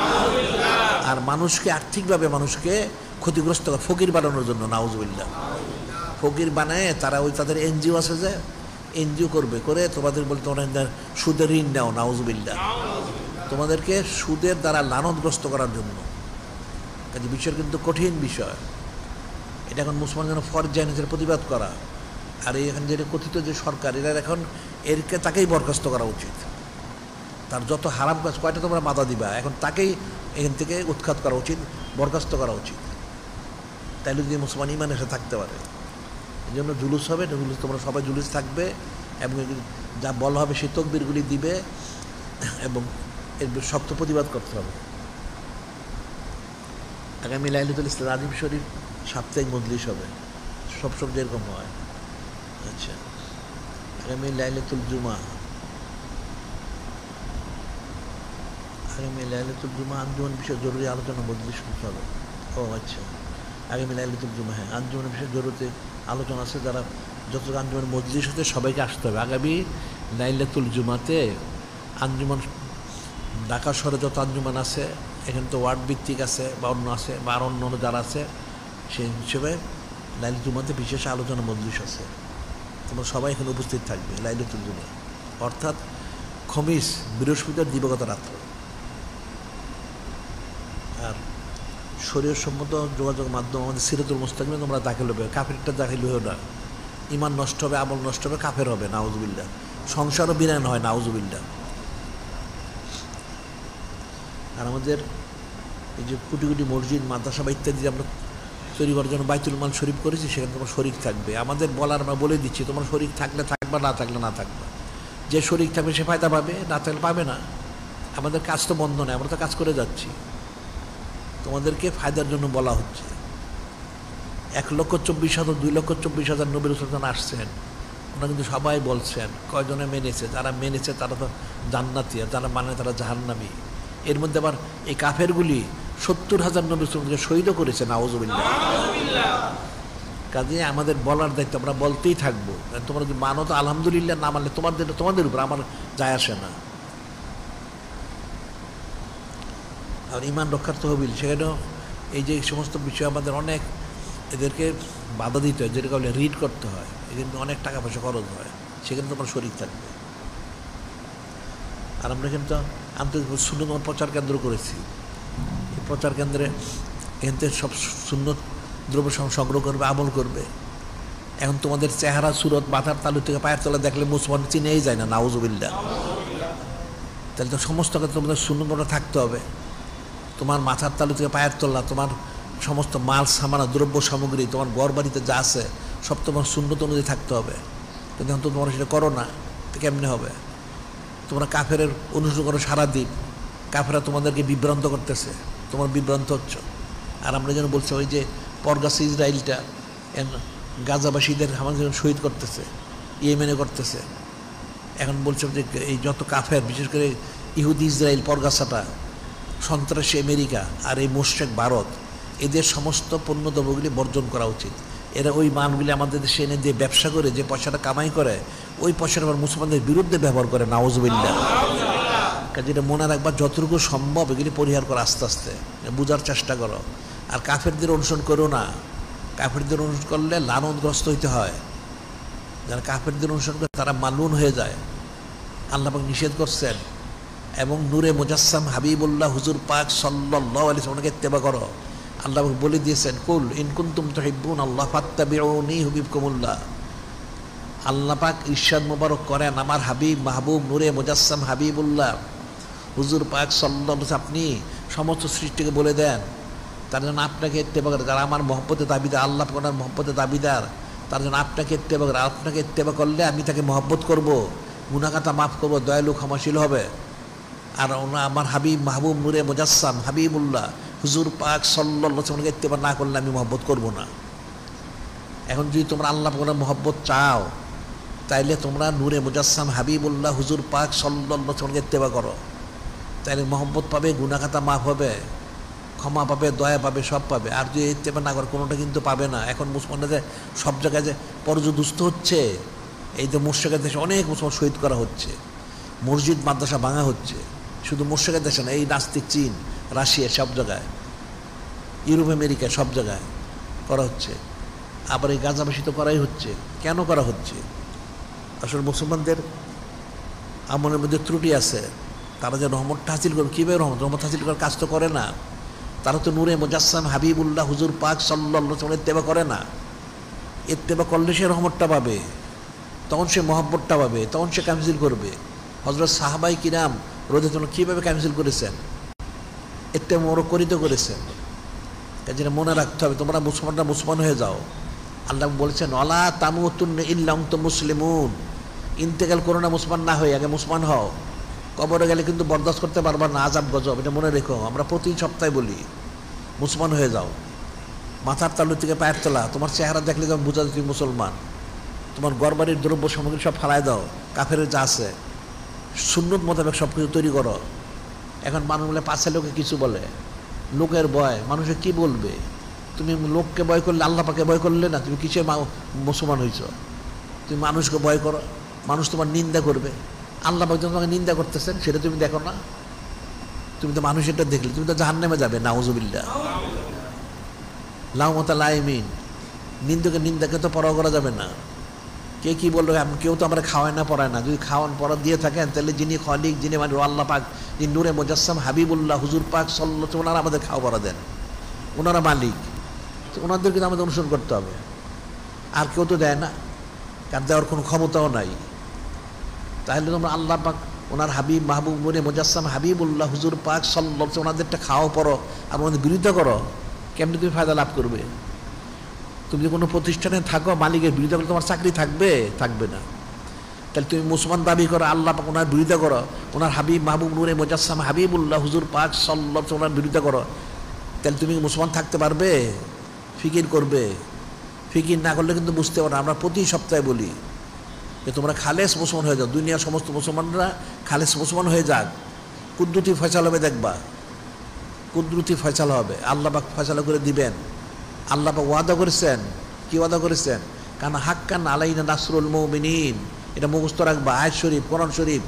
আর মানুষকে আর্থিকভাবে মানুষকে ক্ষতিগ্রস্ত ফকির বানানোর জন্য, নাউজুবিল্লাহ। ফকির বানায় তারা ওই তাদের এনজিও আছে যে এনজিও করবে, করে তোমাদের বলতে তোমরা সুদের ঋণ নাও, নাউজুবিল্লাহ। তোমাদেরকে সুদের দ্বারা লানতগ্রস্ত করার জন্য। কাজে বিষয়ের কিন্তু কঠিন বিষয় এটা। এখন মুসলমান যেন ফরজ জায়েজের প্রতিবাদ করা, আর এখানে যেটা কথিত যে সরকার, এরা এখন এরকে তাকেই বরখাস্ত করা উচিত। তার যত হারাম কাজ কয়টা তোমরা বাধা দিবা, এখন তাকেই এখান থেকে উৎখাত করা উচিত, বরখাস্ত করা উচিত। তাইলে যদি মুসলমান ইমান এসে থাকতে পারে। এই জন্য জুলুস হবে, জুলুস তোমরা সবাই জুলুস থাকবে এবং যা বলা হবে সেই তকবিরগুলি দিবে এবং এর শক্ত প্রতিবাদ করতে হবে। আগামী লাইলাতুল ইসলাম আজিম শরীফ সাপ্তাহিক মজলিস হবে, সব যেরকম হয়। আচ্ছা, আগামী লাইলাতুল জুমা, আগামী লাইলাতুল জুমা আঞ্জুমান বিষয়ে জরুরি আলোচনা মজলিস হবে। ও আচ্ছা, আগামী লাইলাতুল জুমা, হ্যাঁ, আঞ্জুমান বিষয়ে জরুরি আলোচনা আছে। যারা যত আঞ্জুমান মজলিস হতে সবাইকে আসতে হবে। আগামী লাইলাতুল জুমাতে আঞ্জুমান, ঢাকা শহরে যত আঞ্জুমান আছে, এখানে তো ওয়ার্ড ভিত্তিক আছে বা অন্য আছে বা আর অন্য যারা আছে, সেই হিসেবে লাইলাতুল জুমাতে বিশেষ আলোচনা মজলিস আছে। তোমরা সবাই এখানে উপস্থিত থাকবে লাইলাতুল জুমা, অর্থাৎ খমিস, বৃহস্পতিবার দিবাগত রাত্র। আর শরীর সম্মত যোগাযোগ মাধ্যম আমাদের সিরাতুল মুস্তাকিমে তোমরা দাখিল হবে। কাফেরটা দাখিল হয়েও না, ইমান নষ্ট হবে, আমল নষ্ট হবে, কাফের হবে, নাউজুবিল্লাহ। সংসারও বিনায়ন হয়, নাউজুবিল্লাহ। আর আমাদের এই যে কোটি কোটি মসজিদ, মাদ্রাসা বা ইত্যাদি আমরা তৈরি করার জন্য বাইতুল মাল শরীফ করেছি, সেখানে তোমার শরিক থাকবে। আমাদের বলার আমরা বলে দিচ্ছি, তোমার শরিক থাকলে থাকবা, না থাকলে না থাকবা। যে শরিক থাকবে সে ফায়দা পাবে, না থাকলে পাবে না। আমাদের কাজ তো বন্ধ নেই, আমরা তো কাজ করে যাচ্ছি। তোমাদেরকে ফায়দার জন্য বলা হচ্ছে। 1,24,000 2,24,000 নবী রাসূল আসছেন, ওনারা কিন্তু সবাই বলছেন। কয়জনে মেনেছে? যারা মেনেছে তারা তো জান্নাতি, আর যারা মানে তারা জাহান্নামী। এর মধ্যে আবার এই কাফেরগুলি 70,000 নবী রাসূলকে শহীদও করেছে, নাউজুবিল্লাহ। কাজে আমাদের বলার দায়িত্ব, আমরা বলতেই থাকবো। তোমরা যদি মানো তো আলহামদুলিল্লাহ, না মানলে তোমাদের উপর, আমার যায় আসে না। আর ইমান রক্ষার তহবিল, সেখানেও এই যে সমস্ত বিষয় আমাদের অনেক এদেরকে বাধা দিতে হয়, যেটাকে বলে রিড করতে হয়। এখানে অনেক টাকা পয়সা খরচ হয়, সেখানে তোমার শরীর থাকবে। আর আমরা কিন্তু আন্তর্জাতিক সুন্নত প্রচার কেন্দ্র করেছি। এই প্রচার কেন্দ্রে এখান থেকে সব সুন্নত দ্রব্য সংগ্রহ করবে, আমল করবে। এখন তোমাদের চেহারা, সুরত, মাথার তালু থেকে পায়ের তলা দেখলে মুসলমান চিনেই যায় না, নাউজুবিল্লাহ। তাহলে তো সমস্ত তোমাদের সুন্নতটা থাকতে হবে। তোমার মাথার তালু থেকে পায়ের তলা, তোমার সমস্ত মাল সামানা, দ্রব্য সামগ্রী, তোমার ঘর বাড়িতে যা আছে সব তোমার সুন্নত অনুযায়ী থাকতে হবে। কিন্তু এখন তো তোমরা সেটা করো না, তো কেমনে হবে? তোমরা কাফের অনুসরণ করো সারাদিন, কাফেরা তোমাদেরকে বিভ্রান্ত করতেছে, তোমার বিভ্রান্ত হচ্ছ। আর আমরা যেন বলছি, ওই যে পরগাছে ইসরায়েলটা গাজাবাসীদের আমাদের শহীদ করতেছে, ইয়েমেনে করতেছে। এখন বলছে যে এই যত কাফের, বিশেষ করে ইহুদি ইসরায়েল, পরগাছাটা, সন্ত্রাসী আমেরিকা আর এই মুশরিক ভারত, এদের সমস্ত পণ্যদ্রব্যগুলি বর্জন করা উচিত। এরা ওই মালগুলি আমাদের দেশে এনে দিয়ে ব্যবসা করে যে পয়সাটা কামাই করে, ওই পয়সাটা আবার মুসলমানদের বিরুদ্ধে ব্যবহার করে, নাউজুবিল্লাহ। কাজে এটা মনে রাখবা, যতটুকু সম্ভব এগুলি পরিহার করো, আস্তে আস্তে বোঝার চেষ্টা করো। আর কাফেরদের অনুসরণ করো না। কাফেরদের অনুসরণ করলে লানতগ্রস্ত হইতে হয়। যারা কাফেরদের অনুসরণ করে তারা মালুন হয়ে যায়, আল্লাহ পাক নিষেধ করছেন। এবং নূরে মুজাসসাম হাবিবুল্লাহ হুজুর পাক সাল্লাল্লাহু আলাইহি ওয়াসাল্লামকে ইত্তেবা করো। আল্লাহ পাক বলে দিয়েছেন, কুল ইন কুনতুম তুহিব্বুন আল্লাহ ফাত্তাবিউনি ইউহিব্বুকুমুল্লাহ। আল্লাহ পাক ইরশাদ মোবারক করেন, আমার হাবিব মাহবুব নূরে মুজাসসাম হাবিবুল্লাহ হুজুর পাক সাল্লাল্লাহু আলাইহি ওয়াসাল্লাম, আপনি সমস্ত সৃষ্টিকে বলে দেন তার জন্য আপনাকে ইত্তেবা করে। যারা আমার মহব্বতের দাবিদার, আল্লাহ পাক ওনার মহব্বতের দাবিদার, তার জন্য আপনাকে ইত্তেবা করে। আপনাকে ইত্তেবা করলে আমি তাকে মহব্বত করব, গুনাহ খাতা মাফ করব, দয়ালু ক্ষমাশীল হবে। আর আমার হাবিব মাহবুব নূরে মুজাসসাম হাবিবুল্লাহ হুজুর পাক সাল্লাল্লাহু আলাইহি ওয়াসাল্লামকে ইত্তেবা না করলে আমি মহব্বত করব না। এখন যদি তোমরা আল্লাহ পাকের মহব্বত চাও, তাইলে তোমরা নূরে মুজাসসাম হাবিবুল্লাহ হুজুর পাক সাল্লাল্লাহু আলাইহি ওয়াসাল্লামকে ইত্তেবা করো, তাইলে মহব্বত পাবে, গুনাহ খাতা মাফ হবে, ক্ষমা পাবে, দয়া পাবে, সব পাবে। আর যদি ইত্তেবা না করে কোনোটা কিন্তু পাবে না। এখন মুসলমানরা সব জায়গায় যে পর্যদুস্ত হচ্ছে, এই তো মুশরিকের দেশে অনেক মুসলমান শহীদ করা হচ্ছে, মসজিদ মাদ্রাসা ভাঙা হচ্ছে, শুধু মুশরিকের দেশে না, এই নাস্তিক চীন, রাশিয়া, সব জায়গায়, ইউরোপ, আমেরিকা, সব জায়গায় করা হচ্ছে। আবার এই গাজাবাসী তো করাই হচ্ছে। কেন করা হচ্ছে? আসলে মুসলমানদের আমলের মধ্যে ত্রুটি আছে। তারা যে রহমতটা হাসিল করবে, কীভাবে রহমত হাসিল করার কাজ তো করে না। তারা তো নূরে মুজাসসাম হাবিবুল্লাহ হুজুর পাক সাল্লাল্লাহু আলাইহি ওয়াসাল্লাম ইত্তেবা করে না। ইত্তেবা করলে সে রহমতটা পাবে, তখন সে মহব্বতটা পাবে, তখন সে কামজিল করবে। হযরত সাহাবায়ে কিরাম রাদিয়াল্লাহু আনহুম কীভাবে কামজিল করেছেন? ইত্তেবা মরকরিত করেছেন। যেটা মনে রাখতে হবে, তোমরা মুসলমানরা মুসলমান হয়ে যাও। আল্লাহ বলছেন ওয়ালা তামুতুন্না ইল্লা আনতুম মুসলিমুন, ইন্তেকাল করো না মুসলমান না হয়ে, আগে মুসলমান হও। কবরে গেলে কিন্তু বরদাস্ত করতে পারবা না আযাব গজব, এটা মনে রেখো। আমরা প্রতি সপ্তাহে বলি মুসলমান হয়ে যাও। মাথার তালু থেকে পায়ের তলা, তোমার চেহারা দেখলে যেমন বোঝা যায় তুমি মুসলমান। তোমার ঘরবাড়ির দ্রব্য সামগ্রী সব ফালাই দাও, কাফের যা আছে সুন্নত মোতাবেক সব কিছু তৈরি করো। এখন মানুষ বলে পাশে লোকে কিছু বলে, লোকের ভয়, মানুষে কি বলবে? তুমি লোককে ভয় করলে, আল্লাহ পাকে ভয় করলে না, তুমি কিসে মুসলমান হয়েছ? তুমি মানুষকে ভয় করো, মানুষ তোমার নিন্দা করবে। আল্লাহ পাক তোমাকে নিন্দা করতেছেন, সেটা তুমি দেখো না? তুমি তো মানুষেরটা দেখলে তুমি তো জাহান্নামে যাবে, নাউজুবিল্লাহ। লাউমাতা লাইমিন, নিন্দকে নিন্দাকে তো পরোয়া করা যাবে না। কে কি বললো, কেউ তো আমরা খাওয়ায় না, পড়ায় না। যদি খাওয়ান পড়া দিয়ে থাকেন, তাহলে যিনি খলিক, যিনি মানে আল্লাহ পাক, যিনি নূরে মুজাসসাম হাবিবুল্লাহ হুজুর পাক সাল্লাল্লাহু আলাইহি ওয়াসাল্লাম, ওনারা আমাদের খাওয়া পড়া দেন, ওনারা মালিক। তো ওনাদেরকে আমাদের অনুসরণ করতে হবে। আর কেউ তো দেয় না, কার দেওয়ার কোনো ক্ষমতাও নাই। তাহলে তোমরা আল্লাহ পাক, ওনার হাবিব মাহবুব নূরে মুজাসসাম হাবিবুল্লাহ হুজুর পাক সাল্লাল্লাহু আলাইহি ওয়াসাল্লাম, ওনাদেরটা খাওয়া পড়ো আর ওনাদের বিরোধিতা করো, কেমনি তুমি ফায়দা লাভ করবে? তুমি যদি কোনো প্রতিষ্ঠানে থাকো, মালিকের বিরোধিতা করলে তোমার চাকরি থাকবে? থাকবে না। তাহলে তুমি মুসলমান দাবি করো, আল্লাহ পাক ওনার বিরোধিতা করো, ওনার হাবিব মাহবুব নূরে মুজাসসাম হাবিবুল্লাহ হুজুর পাক সাল্লাল্লাহু আলাইহি ওয়াসাল্লাম ওনার বিরোধিতা করো, তাহলে তুমি মুসলমান থাকতে পারবে? ফিকির করবে। ফিকির না করলে কিন্তু বুঝতে পারো। আমরা প্রতি সপ্তাহে বলি যে তোমরা খালেস মুসলমান হয়ে যাও, দুনিয়ার সমস্ত মুসলমানরা খালেস মুসলমান হয়ে যাক, কুদরতি ফয়সালা হবে। দেখবা কুদরতি ফয়সালা হবে, আল্লাহ পাক ফয়সালা করে দিবেন। আল্লাহ পাক ওয়াদা করেছেন। কি ওয়াদা করেছেন? কানা হাক্কান আলাইনা নাসরুল মুমিনিন, এটা মুখস্থ রাখবা। আয়াত শরীফ, কোরআন শরীফ।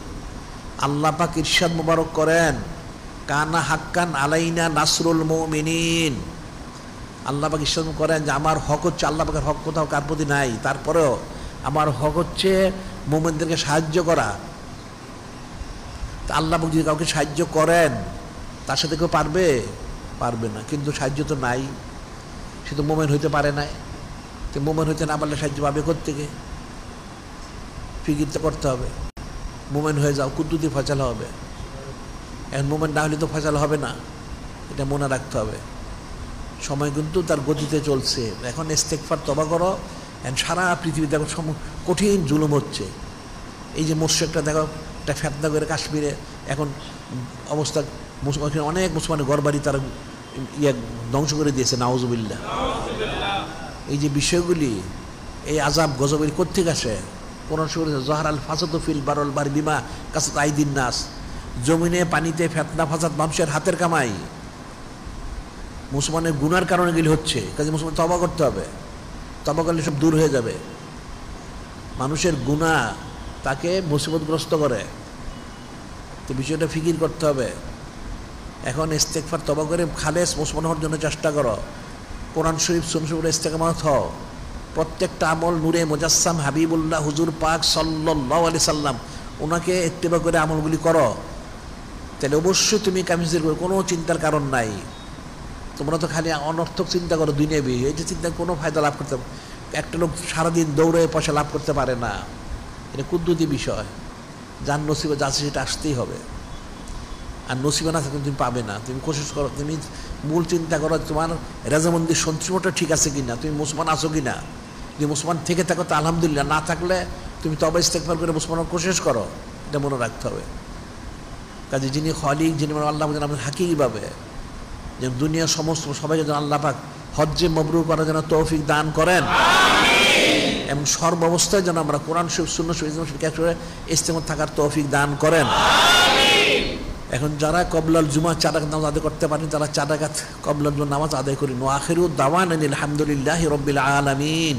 আল্লাহ পাক ইরশাদ মুবারক করেন, কানা হাক্কান আলাইনা নাসরুল মুমিনিন। আল্লাহ পাক ইরশাদ করেন যে আমার হক হচ্ছে, আল্লাহ পাকের হক কোথাও কার প্রতি নাই, তারপরেও আমার হক হচ্ছে মুমিনদেরকে সাহায্য করা। তা আল্লাহ পাক যদি কাউকে সাহায্য করেন, তার সাথে কেউ পারবে? পারবে না। কিন্তু সাহায্য তো নাই, সে তো মুমিন হইতে পারে নাই। তো মুমিন হইতে না পারলে সাহায্য পাবে কোত্থেকে? ফিকির তো করতে হবে। মুমিন হয়ে যাও, কুদরতি ফয়সালা হবে। এখন মুমিন না হলে তো ফয়সালা হবে না, এটা মনে রাখতে হবে। সময় কিন্তু তার গতিতে চলছে। এখন ইস্তেগফার, তওবা করো। সারা পৃথিবীতে এখন কঠিন জুলুম হচ্ছে। এই যে মোশরিকটা দেখো, একটা ফেতনা করে কাশ্মীরে এখন অবস্থা, অনেক মুসলমানের ঘরবাড়ি তারা ধ্বংস করে দিয়েছে, নাউজুবিল্লাহ। এই যে বিষয়গুলি, এই আযাব গজবের কোত্থেকে আসে? কোরআন শরীফে যাহারাল ফাসাদু ফিল বারল বাহরি বিমা কাসাত আইদিন নাস, জমিনে পানিতে ফেতনা ফাসাদ মানুষের হাতের কামাই, মুসলমানের গুনার কারণে এগুলি হচ্ছে। কাজে মুসলমান তওবা করতে হবে। তওবা করলে সব দূর হয়ে যাবে। মানুষের গুনাহ তাকে মুসিবতগ্রস্ত করে, তো বিষয়টা ফিকির করতে হবে। এখন ইস্তেগফার, তওবা করে খালেস মুসলমান হওয়ার জন্য চেষ্টা করো। কোরআন শরীফ, সুন্নাহ শরীফ ইস্তেকামাত হও। প্রত্যেকটা আমল নূরে মুজাসসাম হাবিবুল্লাহ হুজুর পাক সাল্লাল্লাহু আলাইহি সাল্লাম, ওনাকে ইত্তেবা করে আমলগুলি করো। তাহলে অবশ্যই তুমি কামিজের কোনো চিন্তার কারণ নাই। তোমরা তো খালি অনর্থক চিন্তা করো, দুনিয়াবি। এই যে চিন্তা কোনো ফায়দা লাভ করতে, একটা লোক সারাদিন দৌড়ে পয়সা লাভ করতে পারে না, এটা কুদরতি বিষয়। যার নসিবে যা আছে সেটা আসতেই হবে। আর নসিবে না থাকলে তুমি পাবে না। তুমি কোশিশ করো, তুমি মূল চিন্তা করো তোমার রেজামন্দির সন্তুষ্টটা ঠিক আছে কিনা, তুমি মুসলমান আছো কিনা। যদি মুসলমান থেকে থাকো তো আলহামদুলিল্লাহ, না থাকলে তুমি তওবা ইস্তেগফার করে মুসলমান কোশিশ করো, এটা মনে রাখতে হবে। কাজে যিনি খলিক, যিনি আল্লাহ যেন আমাদের হাকিকিভাবে, যেন দুনিয়ার সমস্ত সবাইকে যেন আল্লাহ পাক হজ্জে মবরুর করার জন্য তৌফিক দান করেন, এবং সর্বাবস্থায় যেন আমরা কোরআন শরীফ, সুন্নাহ শরীফ ইস্তেকামাত থাকার তৌফিক দান করেন। এখন যারা কবলাল জুমা 4 রাকাত নামাজ আদায় করতে পারেন, তারা 4 রাকাত কবলাল জুমা নামাজ আদায় করেন। ওয়া আখিরু দাওয়ানা আলহামদুলিল্লাহি রাব্বিল আলামিন।